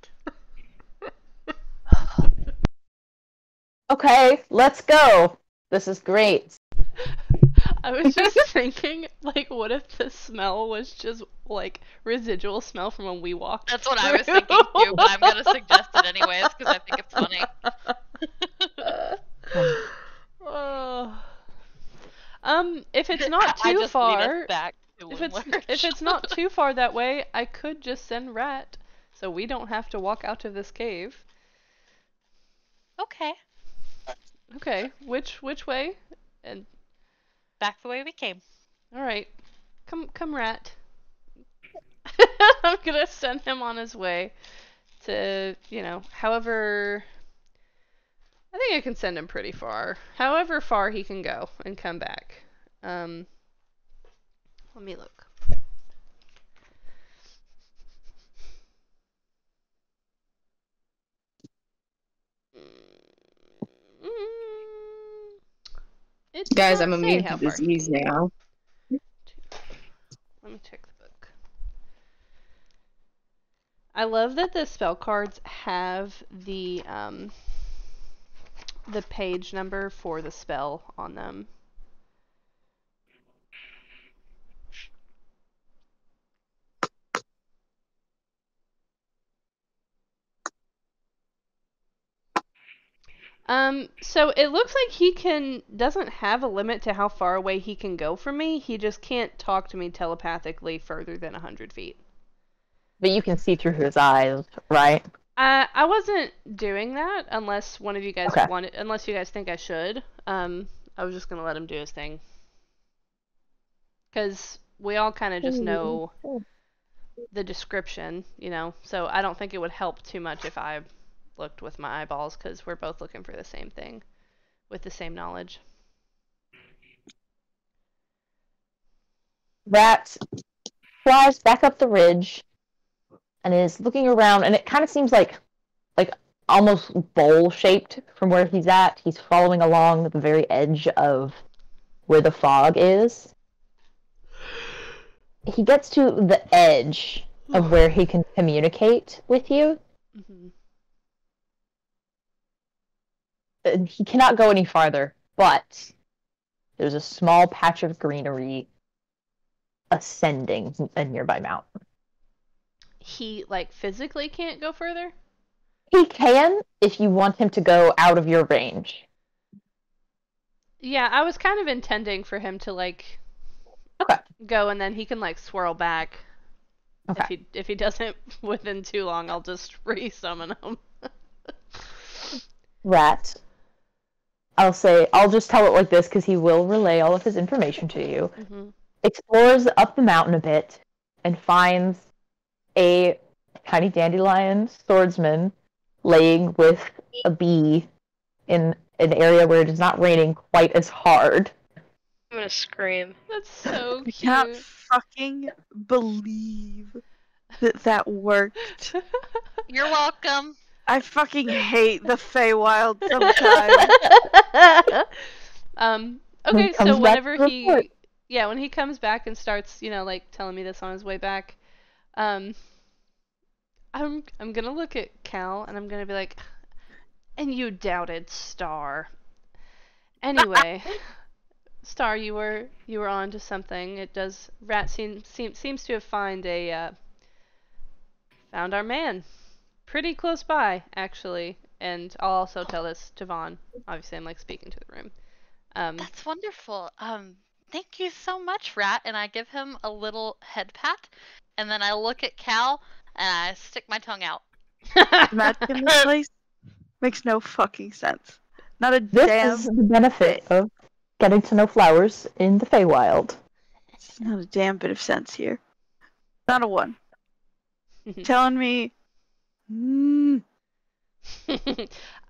Okay, let's go. This is great. I was just thinking, like, what if the smell was just like residual smell from when we walked? That's what I was thinking too, but I'm gonna suggest it anyways because I think it's funny. If it's not I too just lead us far, back to if it's not too far that way, I could just send Rat, so we don't have to walk out of this cave. Okay, Okay, which way? And back the way we came. all right, come Rat. I'm gonna send him on his way to, however. I think I can send him pretty far. However far he can go and come back. Let me look. It does Guys, not I'm say immune how to far he disease can go. now. Let me check the book. I love that the spell cards have the page number for the spell on them. So it looks like he doesn't have a limit to how far away he can go from me. He just can't talk to me telepathically further than 100 feet. But you can see through his eyes, right? I wasn't doing that unless one of you guys Okay. wanted, unless you guys think I should. I was just gonna let him do his thing. Because we all kind of just know the description, you know, so I don't think it would help too much if I looked with my eyeballs, because we're both looking for the same thing with the same knowledge. Rat flies back up the ridge and is looking around, and it kind of seems like almost bowl-shaped from where he's at. He's following along the very edge of where the fog is. He gets to the edge of where he can communicate with you. Mm-hmm. And he cannot go any farther, but there's a small patch of greenery ascending a nearby mountain. He, like, physically can't go further? He can if you want him to go out of your range. Yeah, I was kind of intending for him to, like, Okay. go, and then he can, like, swirl back. Okay. If he doesn't within too long, I'll just re-summon him. Rat. I'll just tell it like this because he will relay all of his information to you. Mm-hmm. Explores up the mountain a bit and finds a tiny dandelion swordsman laying with a bee in an area where it is not raining quite as hard. I'm gonna scream. That's so I cute. can't fucking believe that worked. You're welcome. I fucking hate the Feywild sometimes. Okay, so whenever report. when he comes back and starts, you know, like telling me this on his way back, I'm gonna look at Cal and I'm gonna be like, and you doubted Star. Anyway, Star, you were on to something. It does. Rat seems to have found our man. Pretty close by, actually, and I'll also tell this to Vaughn. Obviously, I'm like speaking to the room. That's wonderful. Thank you so much, Rat. And I give him a little head pat, and then I look at Cal and I stick my tongue out. Magic in this place makes no fucking sense. Not a This damn. is the benefit of getting to know flowers in the Feywild. It's not a damn bit of sense here. Not a one. Telling me.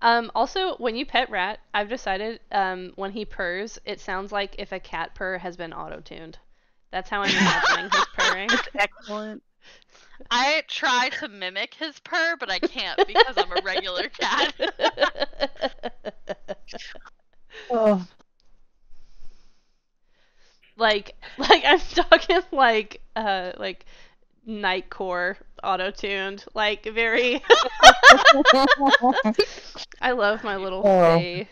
Also, when you pet Rat, I've decided when he purrs, it sounds like if a cat purr has been auto-tuned. That's how I'm imagining his purring. Excellent. I try to mimic his purr, but I can't because I'm a regular cat. Oh. like I'm talking like Nightcore auto-tuned, like very. I love my little Fae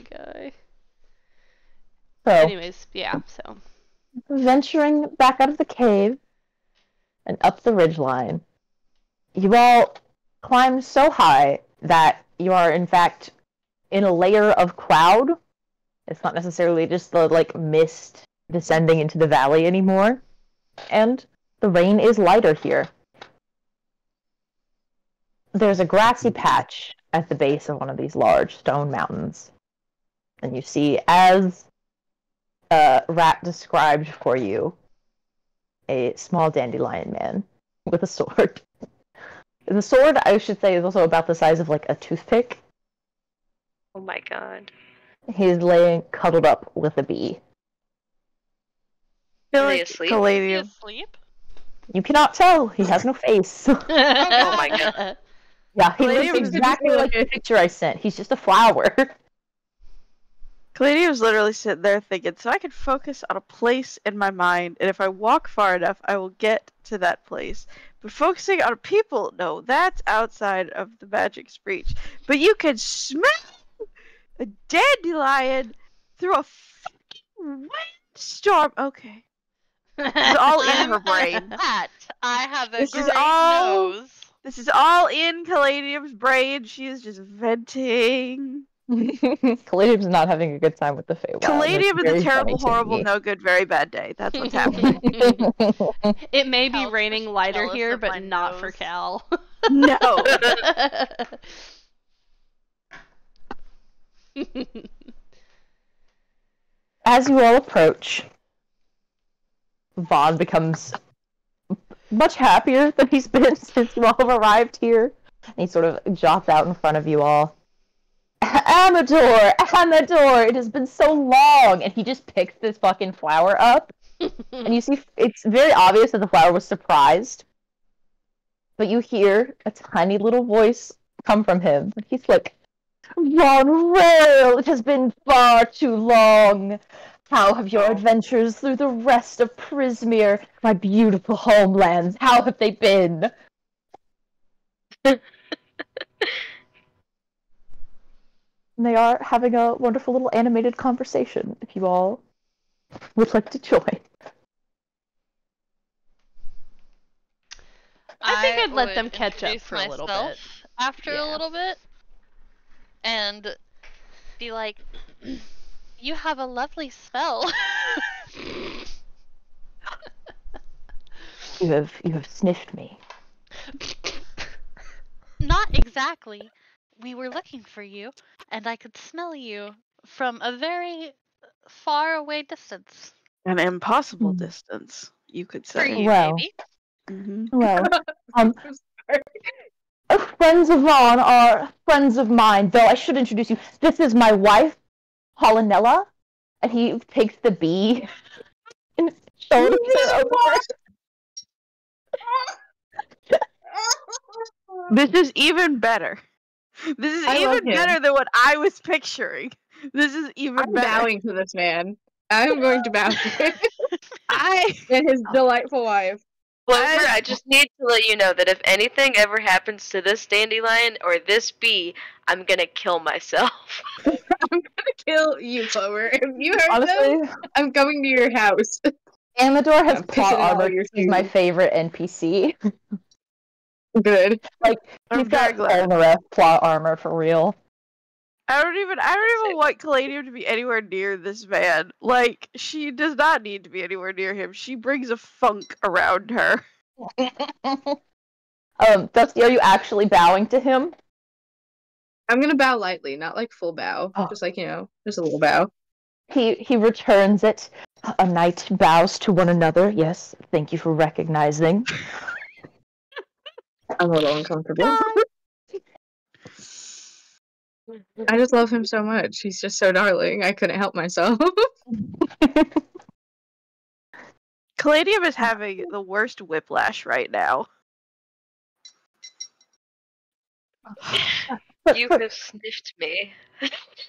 guy. So, Anyways, yeah. So venturing back out of the cave and up the ridgeline, you all climb so high that you are in fact in a layer of cloud. It's not necessarily just the like mist descending into the valley anymore, and the rain is lighter here. There's a grassy patch at the base of one of these large stone mountains, and you see, as Rat described for you, a small dandelion man with a sword. The sword, I should say, is also about the size of like a toothpick. Oh my god. He's laying cuddled up with a bee. I feel Are they like asleep? Is he Caladium. asleep? You cannot tell. He has no face. Oh my god. Yeah, he Lady looks was exactly just like the picture I sent. He's just a flower. Caladium was literally sitting there thinking, so I can focus on a place in my mind, and if I walk far enough, I will get to that place. But focusing on people, no, that's outside of the magic's reach. But you can smell a dandelion through a fucking windstorm. Okay. This is all in her brain. That I have a This is great all- nose. This is all in Caladium's brain. She is just venting. Caladium's not having a good time with the Feywild. Caladium is a Very terrible, funny to horrible, me. no good, very bad day. That's what's happening. It may be Cal's raining just lighter jealous here, of my but not for nose. Cal. No. As you all approach, Vaughn becomes much happier than he's been since you all have arrived here. And he sort of jots out in front of you all. Amador! Amador! It has been so long! And he just picks this fucking flower up. And you see, it's very obvious that the flower was surprised. But you hear a tiny little voice come from him. And he's like, Von Rail, it has been far too long. How have your adventures through the rest of Prismere, my beautiful homelands, how have they been? And they are having a wonderful little animated conversation, if you all would like to join. I think I'd let would them catch up introduce for a little myself bit. after Yeah. a little bit, and be like, "You have a lovely smell." You have sniffed me. Not exactly. We were looking for you, and I could smell you from a very far away distance. An impossible Hmm. distance, you could For say. you, Well. maybe. Mm-hmm. Well, friends of Vaughn are friends of mine, though I should introduce you. This is my wife, Polinella, and he takes the bee and shoulders it over. This is even better. This is I love even him. better than what I was picturing. This is even I'm better. bowing to this man. I'm going to bow to him I and his delightful wife. Clover, I just need to let you know that if anything ever happens to this dandelion or this bee, I'm gonna kill myself. I'm gonna kill you, Clover. If you hurt them, Honestly, I'm coming to your house. Amador has I'm plot pissing in all armor. your He's my shoes. favorite NPC. Good. Like, I'm he's very got glad. Polnareff plot armor for real. I don't even want Caladium to be anywhere near this man. Like, she does not need to be anywhere near him. She brings a funk around her. Dusty, are you actually bowing to him? I'm gonna bow lightly, not like full bow. Oh. Just like, just a little bow. He returns it. A knight bows to one another. Yes, thank you for recognizing. I'm a little uncomfortable. I just love him so much. He's just so darling. I couldn't help myself. Caladium is having the worst whiplash right now. You have sniffed me.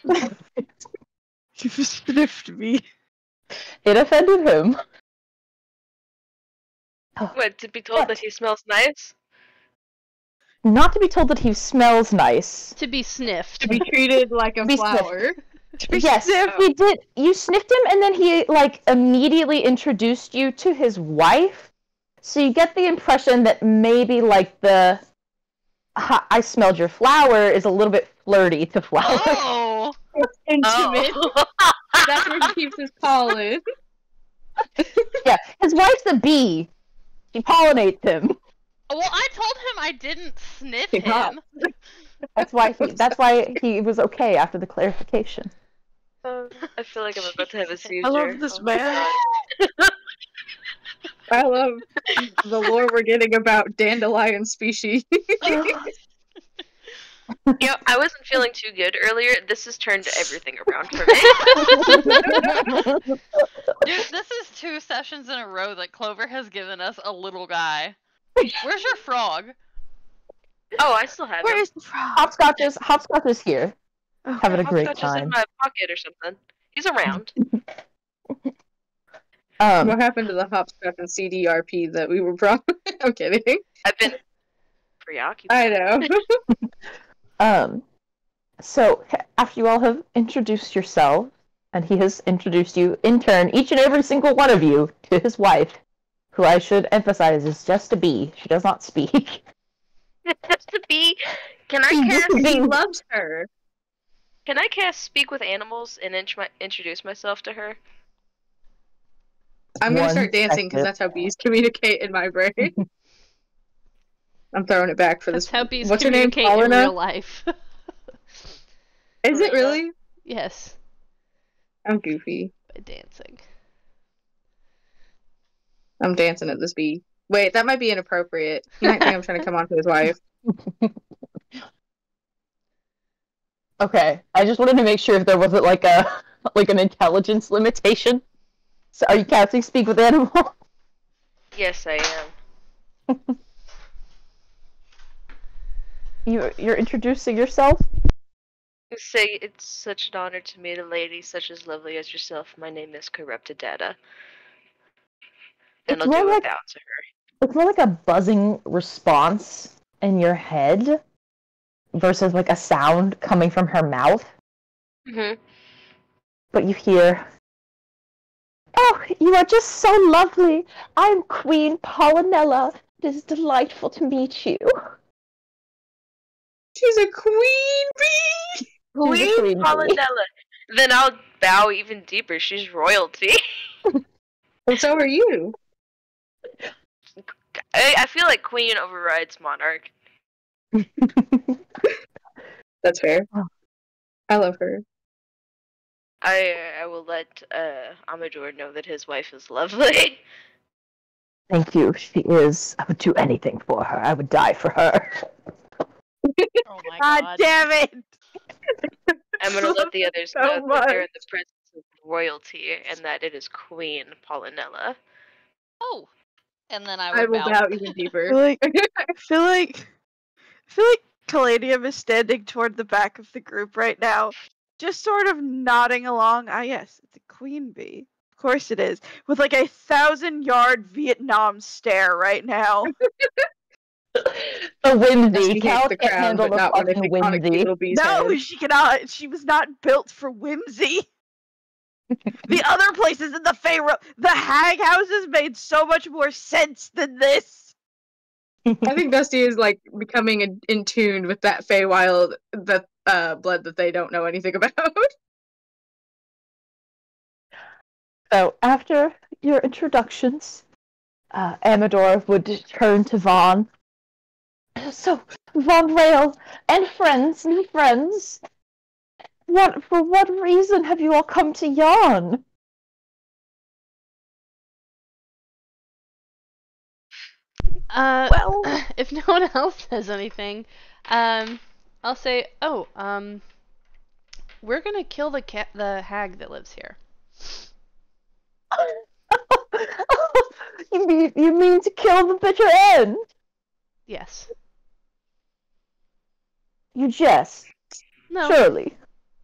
You sniffed me. It offended him. What, to be told that he smells nice? Not to be told that he smells nice. To be sniffed. To be treated like a Be flower. Yes, he did. You sniffed him, and then he immediately introduced you to his wife. So you get the impression that maybe the "I smelled your flower" is a little bit flirty to flower. Oh, Intimate. Oh. That's where he keeps his pollen. Yeah, his wife's a bee. She pollinates him. well, I told him I didn't sniff Yeah. him. That's why he was okay after the clarification. I feel like I'm about to have a seizure. I love this Oh my man. God. I love the lore we're getting about dandelion species. You know, I wasn't feeling too good earlier. This has turned everything around for me. Dude, this is 2 sessions in a row that Clover has given us a little guy. Where's your frog? Oh, I still have Where him. is the frog? Hopscotch is here. Having a great Hopscotch is in time. my pocket or something. He's around. What happened to the hopscotch and CDRP that we were promised? I'm kidding. I've been preoccupied. I know. So after you all have introduced yourself, and he has introduced you in turn, each and every single one of you, to his wife, who I should emphasize is just a bee. She does not speak. Just to be, can I She cast? just- He loves her. Can I cast Speak with Animals and introduce myself to her? I'm gonna One start dancing because second. that's how bees communicate in my brain. I'm throwing it back for That's this. how bees What's her name? communicate in Paulina? real life. Is it Paulina? really? Yes, I'm goofy. by dancing. I'm dancing at this bee. Wait, that might be inappropriate. He might think I'm trying to come on to his wife. Okay, I just wanted to make sure if there wasn't like an intelligence limitation. So are you casting speak with animal? Yes, I am. You're introducing yourself? Say it's such an honor to meet a lady such as lovely as yourself. My name is Corrupted Data. And It's I'll more do a like bow to her. it's more like a buzzing response in your head versus like a sound coming from her mouth. Mm-hmm. But you hear, "Oh, you are just so lovely. I'm Queen Pollinella. It is delightful to meet you." She's a queen bee! She's a queen Queen bee. Pollinella. Then I'll bow even deeper. She's royalty. Well, so are you. I feel like queen overrides monarch. That's fair. Oh. I love her. I will let Amador know that his wife is lovely. Thank you. She is. I would do anything for her. I would die for her. Oh my God god. damn it! I'm gonna let the others So know that they're in much. the presence of royalty and that it is Queen Pollinella. Oh. And then I I would will bow even I deeper. feel like Caladium is standing toward the back of the group right now, just sort of nodding along. Ah, yes, it's a queen bee. Of course it is. With like a 1,000-yard Vietnam stare right now. The whimsy. Dusty hates Cal the can't crown, handle but the not when it's fucking iconic whimsy. little bee's No, head. she cannot. She was not built for whimsy. The other places in the Pharaoh, the hag houses made so much more sense than this. I think Dusty is like becoming in tune with that Feywild that blood that they don't know anything about. So after your introductions, Amador would turn to Vaughn. So, Von Rail and friends, new friends, for what reason have you all come to Yarn? Well, If no one else says anything, I'll say, we're gonna kill the hag that lives here. You mean to kill the bitter end? Yes. You jest, No. surely.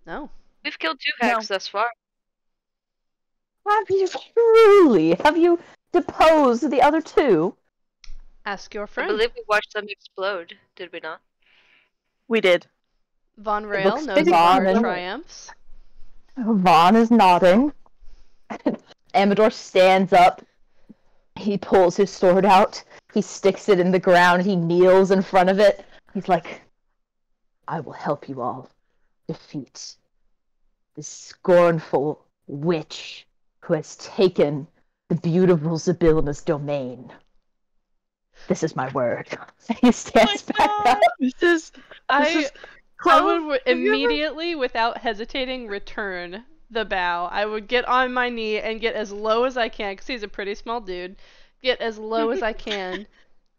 No. We've killed 2 hags thus far. Have you truly? Have you deposed the other 2? Ask your I friend. believe we watched them explode, did we not? we did. Von Rail looks knows to of our Vaughn and- triumphs. Vaughn is nodding. Amador stands up. He pulls his sword out. He sticks it in the ground. He kneels in front of it. He's like, I will help you all defeat this scornful witch who has taken the beautiful Zybilla's domain. This is my word. He stands back up. This is I Clove, would have you ever- immediately, without hesitating, return the bow. I would get on my knee and get as low as I can, because he's a pretty small dude. Get as low as I can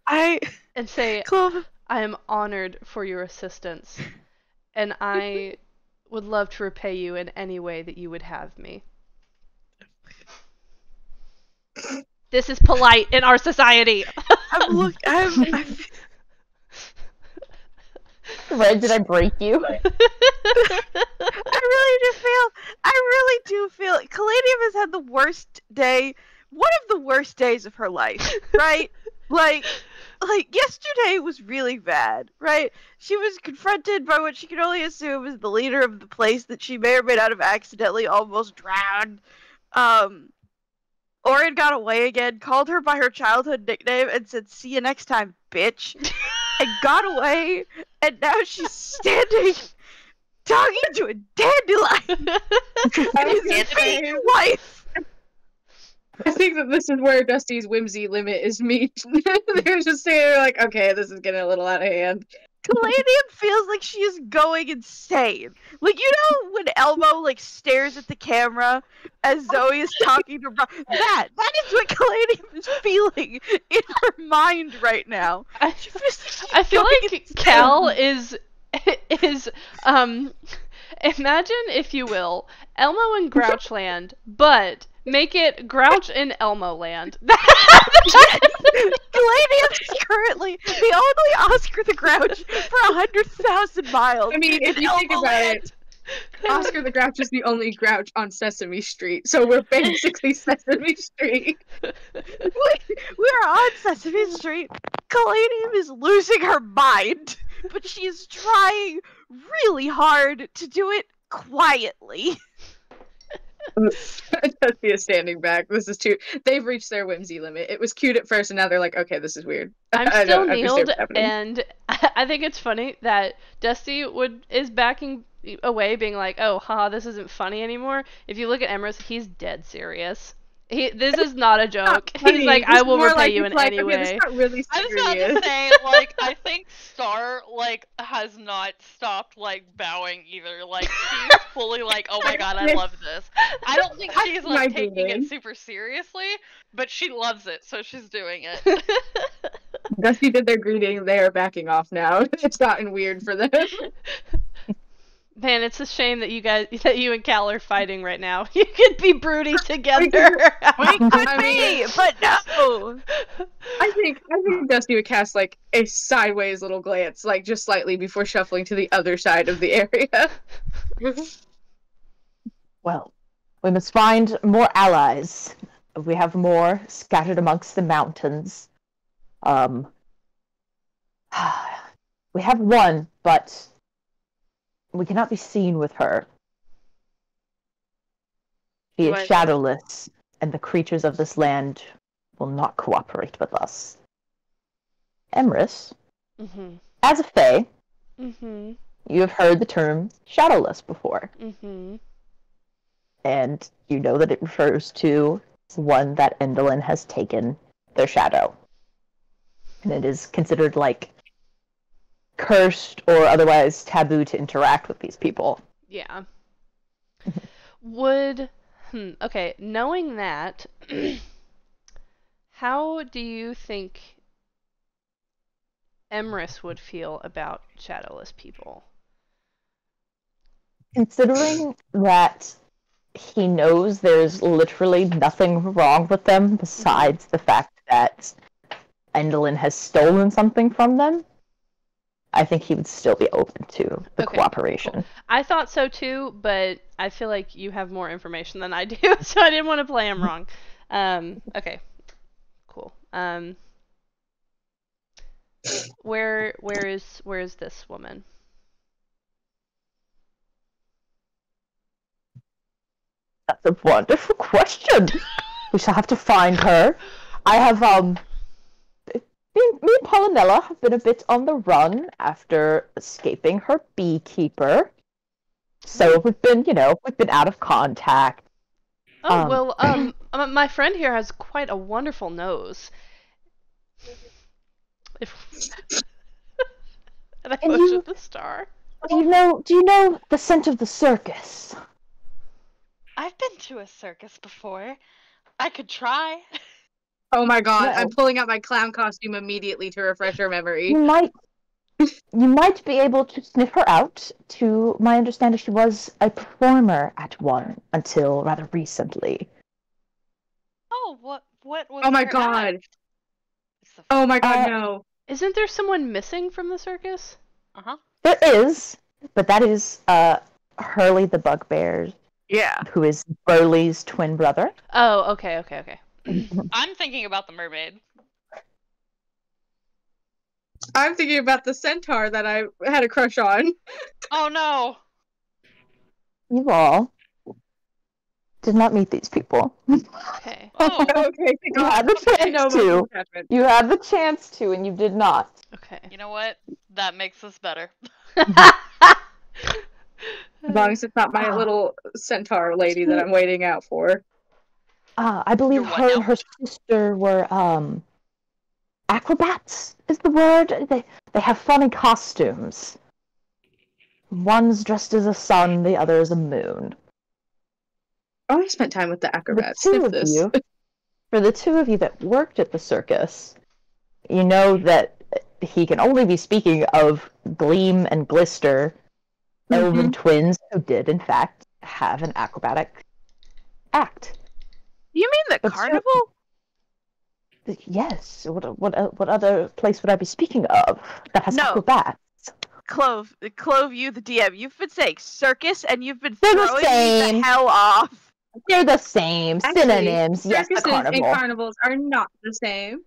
and say, Clove, I am honored for your assistance, and I would love to repay you in any way that you would have me. This is polite in our society. Red, did I break you? I really do feel Caladium has had the worst day, one of the worst days of her life, right? Like yesterday was really bad, right? She was confronted by what she could only assume is the leader of the place that she may or may not have accidentally almost drowned. Orin got away again, called her by her childhood nickname, and said, "See you next time, bitch." And got away, and now she's standing talking to a dandelion and his fake wife. I think that this is where Dusty's whimsy limit is meet. They're just saying, they're like, okay, this is getting a little out of hand. Caladium feels like she is going insane. Like, you know when Elmo, like, stares at the camera as Zoe is talking to that is what Caladium is feeling in her mind right now. I She feels like she's I feel going like insane. Cal is imagine, if you will, Elmo in Grouchland, but make it Grouch in Elmo Land. Caladium is currently the only Oscar the Grouch for 100,000 miles. I mean, if in you think Elmo about Land. it, Oscar the Grouch is the only Grouch on Sesame Street, so we're basically Sesame Street. We're on Sesame Street. Caladium is losing her mind, but she is trying really hard to do it quietly. Dusty is standing back. This is too. They've reached their whimsy limit. It was cute at first, and now they're like, okay, this is weird. I'm I still don't understand kneeled, what's happening. and I think it's funny that Dusty is backing away, being like, "Oh, haha, this isn't funny anymore." If you look at Emrys, he's dead serious. This is not a joke. Funny. He's like, It's "I will more repay like, you it's in like, any okay, this is way." not really I was serious. about to say, like, I think Star, like, has not stopped, like, bowing either. Like, she's fully like, oh my god, I love this. I don't think she's, like, taking it super seriously, but she loves it, so she's doing it. Dusty did their greeting. They are backing off now. It's gotten weird for them. Man, it's a shame that you and Cal are fighting right now. You could be broody together. We could I be, mean- but no. I think Dusty would cast like a sideways little glance, like just slightly before shuffling to the other side of the area. Well, we must find more allies. We have more scattered amongst the mountains. We have one, but we cannot be seen with her. She is Why not? shadowless, and the creatures of this land will not cooperate with us. Emrys, Mhm. as a fae, Mhm. you have heard the term shadowless before, Mhm. and you know that it refers to one that Endolin has taken their shadow. And it is considered like cursed or otherwise taboo to interact with these people. Yeah. Okay, knowing that, how do you think Emrys would feel about shadowless people? Considering that he knows there's literally nothing wrong with them besides the fact that Endolin has stolen something from them, I think he would still be open to the Okay, cooperation. cool. I thought so too, but I feel like you have more information than I do, so I didn't want to play him wrong. Okay, cool. Where is this woman? That's a wonderful question. We shall have to find her. I have me and Polynella have been a bit on the run after escaping her beekeeper. So we've been out of contact. Oh, my friend here has quite a wonderful nose. And I And motioned the star. Do you know the scent of the circus? I've been to a circus before. I could try. Oh my god, Well- I'm pulling out my clown costume immediately to refresh her memory. You might be able to sniff her out. To my understanding, she was a performer at one until rather recently. Oh, what was Oh my her god. act? Oh my god, Uh, no. Isn't there someone missing from the circus? Uh-huh. There is, but that is Hurley the Bugbear, Yeah. who is Burley's twin brother. Oh, okay. I'm thinking about the mermaid. I'm thinking about the centaur that I had a crush on. Oh no! You all did not meet these people. Okay. Oh, Okay, You had the Okay. chance no to. emotional attachment. You had the chance to, and you did not. Okay. you know what? That makes us better. As long as it's not my little centaur lady that I'm waiting out for. I believe Your what her and now? her sister were acrobats is the word. They have funny costumes. One's dressed as a sun, the other as a moon. Oh, I spent time with the For the acrobats. two Sniff of this. you, for the two of you that worked at the circus, you know that he can only be speaking of Gleam and Glister, elven twins who did, in fact, have an acrobatic act. You mean the But carnival? Yes. What other place would I be speaking of that has No. acrobats? Clove, you the DM. You've been saying circus, and you've been They're the throwing me same. the hell off. They're the same. Actually, Synonyms. Yes, the circuses and carnival. carnivals are not the same.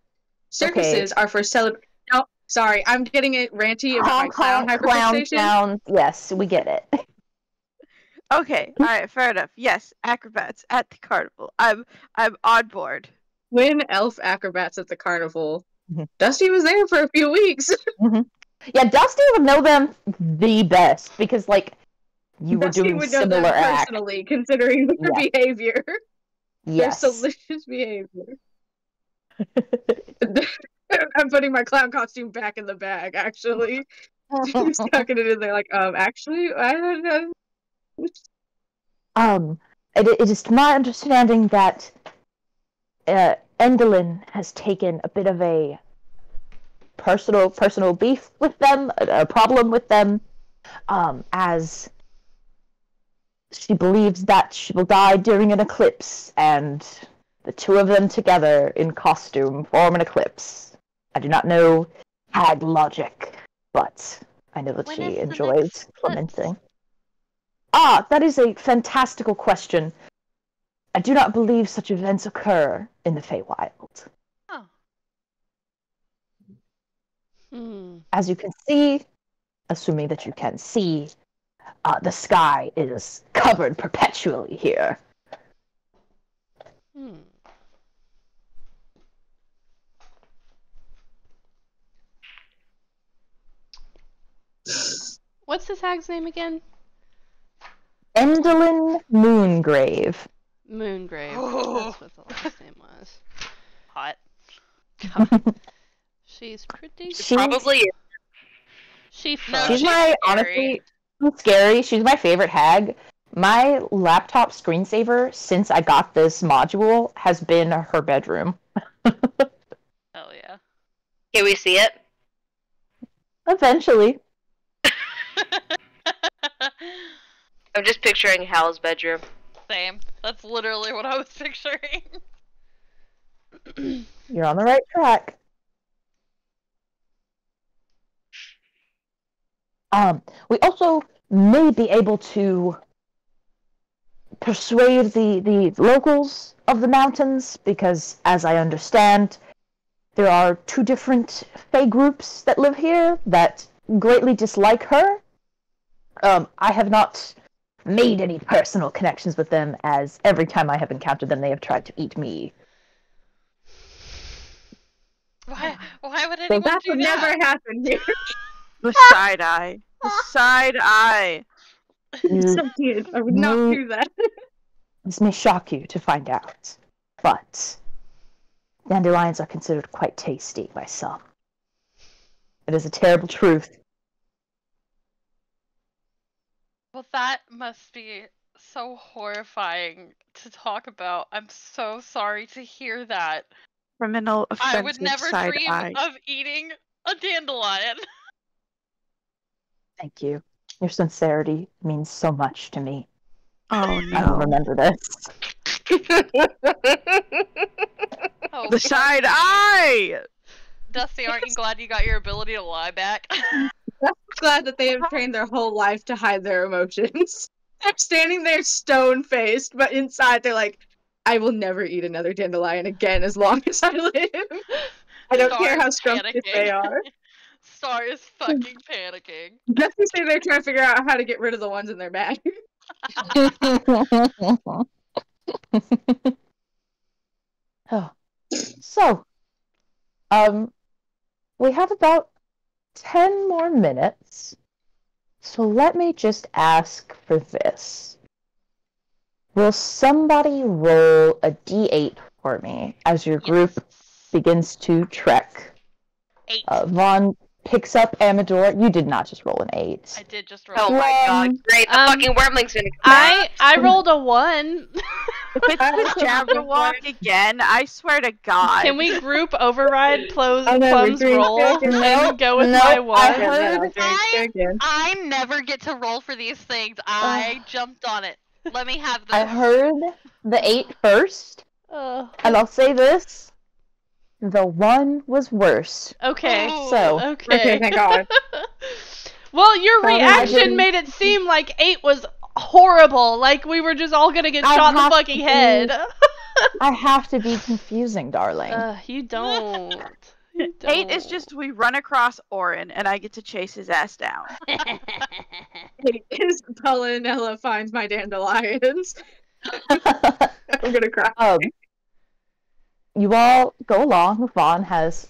Circuses are for celebration. No, sorry, I'm getting it ranty about my clown hyperfixation. Clown. Yes, we get it. Okay, all right, fair enough. Yes, acrobats at the carnival. I'm on board. Twin elf acrobats at the carnival. Mhm. Dusty was there for a few weeks. Yeah, Dusty would know them the best because, like, you were Dusty doing would know them similar acts. personally, considering their Yeah. behavior. Yes. Their salacious behavior. I'm putting my clown costume back in the bag, actually. She's tucking it in there, like, actually, I don't know. It is to my understanding that Endelin has taken a bit of a personal beef with them, a problem with them, as she believes that she will die during an eclipse, and the two of them together in costume form an eclipse. I do not know hag logic, but I know that When she is the enjoys next lamenting. That is a fantastical question. I do not believe such events occur in the Feywild. Oh. As you can see, assuming that you can see, the sky is covered perpetually here. What's this hag's name again? Endelin Moongrave. Moongrave. Oh. That's what the last name was. Hot. She's pretty. She's, Probably She No, fun. she's she's my, scary. honestly, she's scary. She's my favorite hag. My laptop screensaver since I got this module has been her bedroom. Hell yeah. Can we see it? Eventually. I'm just picturing Hal's bedroom. Same. That's literally what I was picturing. You're on the right track. We also may be able to persuade the locals of the mountains, because, as I understand, there are two different Fey groups that live here that greatly dislike her. I have not made any personal connections with them, as every time I have encountered them, they have tried to eat me. Why would So anyone that do would that? never happen here. The side eye. The side eye. So cute. I would not do that. This may shock you to find out, but dandelions are considered quite tasty by some. It is a terrible truth. Well, that must be so horrifying to talk about. I'm so sorry to hear that. Criminal offensive I would never side dream eye. of eating a dandelion. Thank you. Your sincerity means so much to me. Oh I will no. remember this. Oh, The side eye! Dusty, aren't you glad you got your ability to lie back? I'm glad that they have trained their whole life to hide their emotions. They're standing there stone-faced, but inside they're like, I will never eat another dandelion again as long as I live. I don't care how Stars scrumptious panicking. they are. Star is fucking panicking. Just to say they're trying to figure out how to get rid of the ones in their bag. Oh. So, we have about 10 more minutes. So let me just ask for this. Will somebody roll a d8 for me as your group begins to trek? 8. Vaughn picks up Amador. You did not just roll an 8. I did just roll. Oh my god, great! The fucking wormling's gonna come back. I rolled a 1. If it's the Jabberwock again, I swear to God. Can we group override know, Plum's we're doing roll chicken. and go with Nope, my I 1? heard- I never get to roll for these things. I jumped on it. Let me have this. I heard the 8 first, and I'll say this. The 1 was worse. Okay. So, Okay. thank God. Well, your Sorry, I reaction didn't- made it seem like 8 was horrible. Like we were just all gonna get I shot in the have fucking to head. I have to be confusing, darling. You don't. You 8 is don't. just we run across Orin and I get to chase his ass down. Is Pellinella finds my dandelions. I'm gonna cry. You all go along. Vaughn has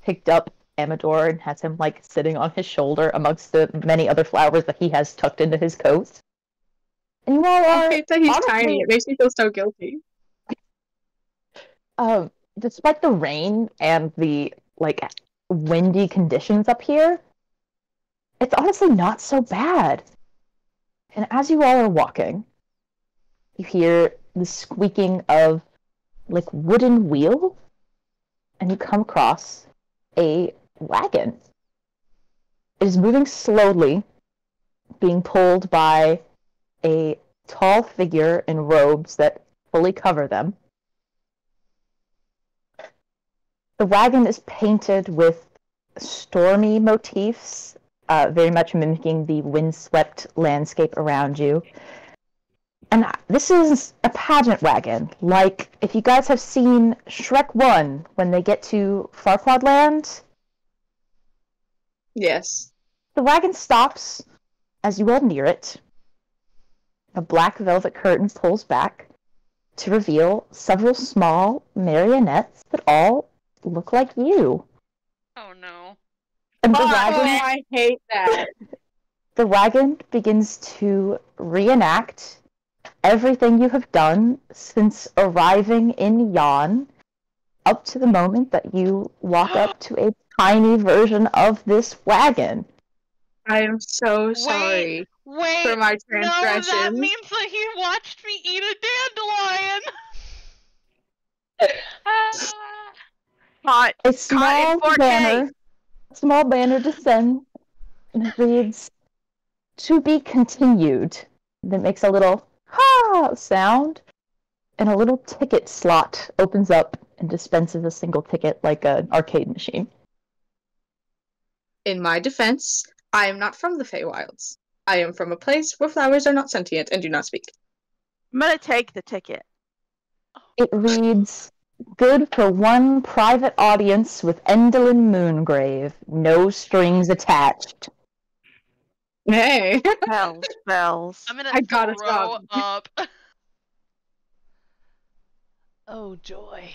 picked up Amador and has him like sitting on his shoulder amongst the many other flowers that he has tucked into his coat. And you all I are hate that he's honestly, tiny. It makes me feel so guilty. despite the rain and the like windy conditions up here, it's honestly not so bad. And as you all are walking, you hear the squeaking of like wooden wheel, and you come across a wagon. It is moving slowly, being pulled by a tall figure in robes that fully cover them. The wagon is painted with stormy motifs, very much mimicking the windswept landscape around you. And this is a pageant wagon, like if you guys have seen Shrek 1 when they get to Farquaad Land. Yes. The wagon stops as you all near it. A black velvet curtain pulls back to reveal several small marionettes that all look like you. Oh no. And Oh, I hate that. the wagon begins to reenact everything you have done since arriving in Yon, up to the moment that you walk up to a tiny version of this wagon. I am so sorry Wait. for my No, transgressions. that means that he watched me eat a dandelion. Caught. A small in 4K. banner descends, and it reads, "To be continued." That makes a little ha sound, and a little ticket slot opens up and dispenses a single ticket like an arcade machine. In my defense, I am not from the Feywilds. I am from a place where flowers are not sentient and do not speak. I'm gonna take the ticket. It reads, "Good for one private audience with Endelyn Moongrave. No strings attached." Hey. Bells. I'm gonna I gotta throw stop. up. Oh joy.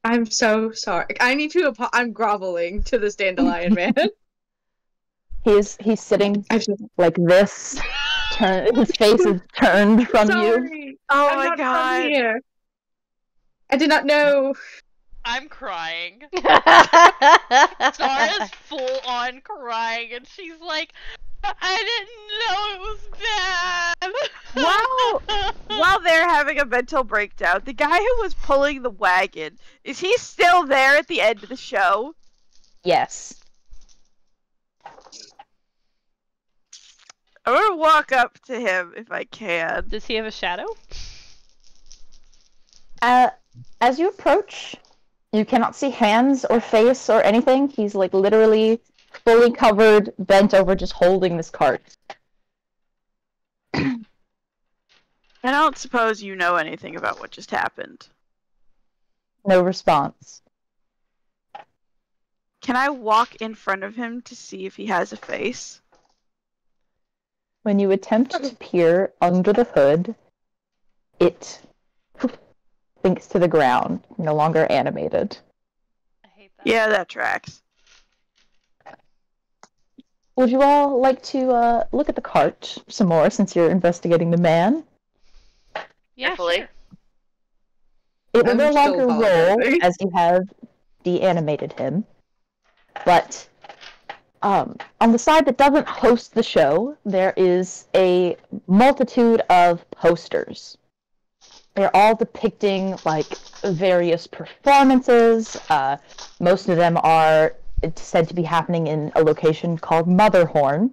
I'm so sorry. I need to I'm groveling to this dandelion man. He's sitting I'm so like this. His face is turned from you. sorry. Oh I'm my not god. from here. I did not know. I'm crying. Zara's full on crying, and she's like, I didn't know it was bad. While they're having a mental breakdown, the guy who was pulling the wagon, is he still there at the end of the show? Yes. I'm gonna walk up to him if I can. Does he have a shadow? As you approach, you cannot see hands or face or anything. He's like literally fully covered, bent over, just holding this cart. I don't suppose you know anything about what just happened. No response. Can I walk in front of him to see if he has a face? When you attempt to peer under the hood, it sinks to the ground, no longer animated. I hate that. Yeah, that tracks. Would you all like to look at the cart some more since you're investigating the man? Yeah, Definitely. sure. It will I'm no still longer roll apologizing. as you have de-animated him, but on the side that doesn't host the show, there is a multitude of posters. They're all depicting like various performances. Most of them are said to be happening in a location called Motherhorn.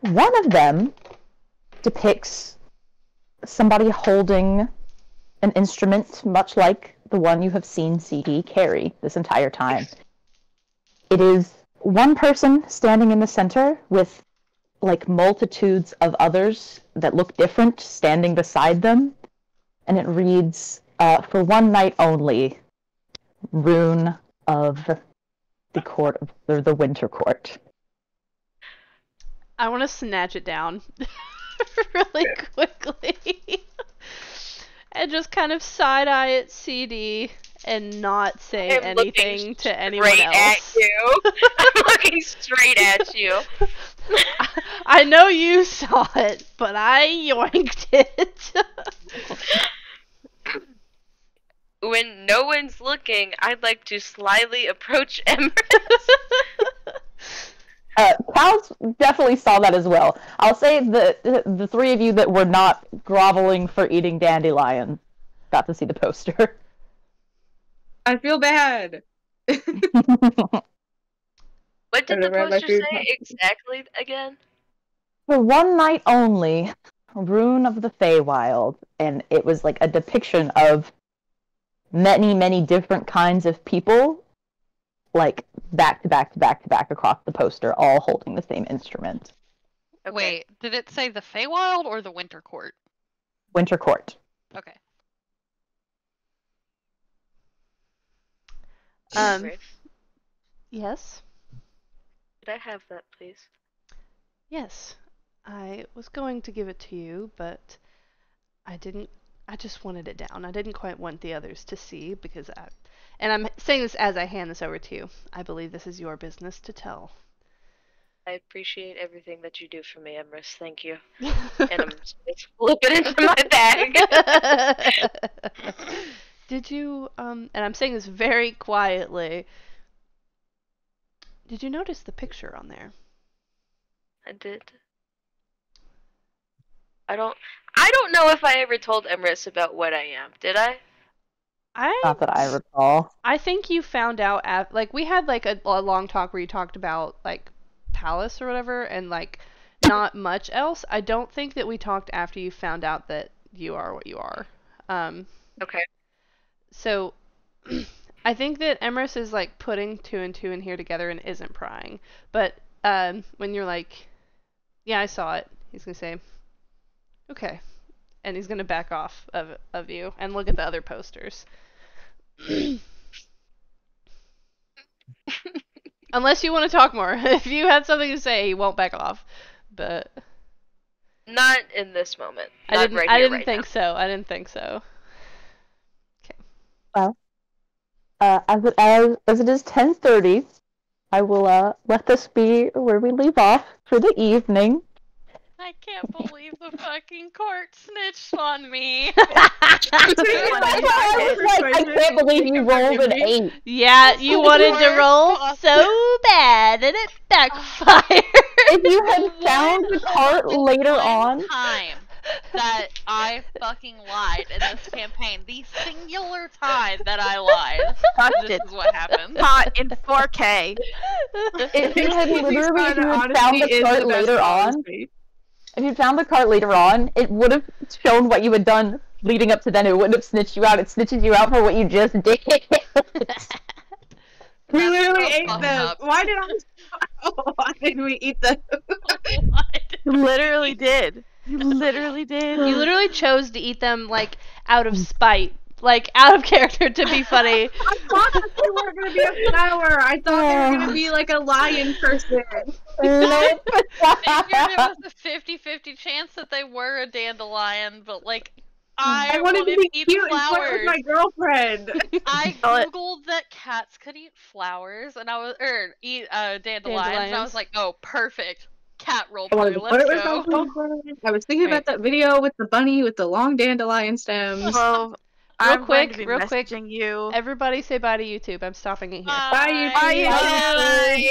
One of them depicts somebody holding an instrument much like the one you have seen CD carry this entire time. It is one person standing in the center with like multitudes of others that look different standing beside them, and it reads, for one night only, Rune of the Court of the Winter Court. I want to snatch it down really quickly and just kind of side-eye at CD and not say I'm looking anything to anyone Straight at else. you. I'm looking straight at you. I know you saw it, but I yoinked it. When no one's looking, I'd like to slyly approach Emrys. Cal's definitely saw that as well. I'll say the three of you that were not groveling for eating dandelion got to see the poster. I feel bad. What did the Whatever, my poster food say exactly again? For one night only, Rune of the Feywild, and it was like a depiction of many, many different kinds of people, like back to back to back to back across the poster, all holding the same instrument. Okay. Wait, did it say the Feywild or the Winter Court? Winter Court. Okay. Emrys, Yes? could I have that, please? Yes. I was going to give it to you, but I didn't. I just wanted it down. I didn't quite want the others to see because and I'm saying this as I hand this over to you. I believe this is your business to tell. I appreciate everything that you do for me, Emrys. Thank you. And I'm just flip it into my bag. Did you, and I'm saying this very quietly, did you notice the picture on there? I did. I don't know if I ever told Emrys about what I am. Did I? Not that I recall. I think you found out like we had like a long talk where you talked about like Palace or whatever and like not much else. I don't think that we talked after you found out that you are what you are. Okay. So I think that Emrys is like putting two and two in here together and isn't prying. But when you're like, yeah, I saw it, he's gonna say, okay, and he's gonna back off of you and look at the other posters. Unless you want to talk more. If you had something to say, he won't back off. But Not in this moment. I Not didn't. right I here, didn't right think now. so. I didn't think so. As it is 10:30, I will let this be where we leave off for the evening. I can't believe the fucking court snitched on me. That's why I was like, I can't believe you rolled an 8. Yeah, you wanted to roll so bad and it backfired. If you had found the cart later One on, time that I fucking lied in this campaign, the singular time that I lied, Fucked this it. is what happened. Caught in 4K. if you had literally if you had Honesty found the is cart the best later on, policy. if you found the cart later on, it would have shown what you had done leading up to then. It wouldn't have snitched you out. It snitches you out for what you just did. We That's literally so ate fucked them. up. Why did we eat them? You literally did. You literally did. You literally chose to eat them like out of spite like out of character to be funny. I thought that they weren't gonna be a flower. I thought they were gonna be like a lion person. Nope. Figured it was a 50-50 chance that they were a dandelion, but like I wanted to be eat cute and flirt with flowers. my girlfriend. I But- googled that cats could eat flowers, and eat dandelions, and I was like, oh, perfect. Cat I wanted roleplay, to let's flirt with go. my girlfriend. I was thinking about that video with the bunny with the long dandelion stems. Well, I'm going to be real quick. messaging you. Everybody say bye to YouTube. I'm stopping it here. Bye, Bye, YouTube. YouTube. Bye.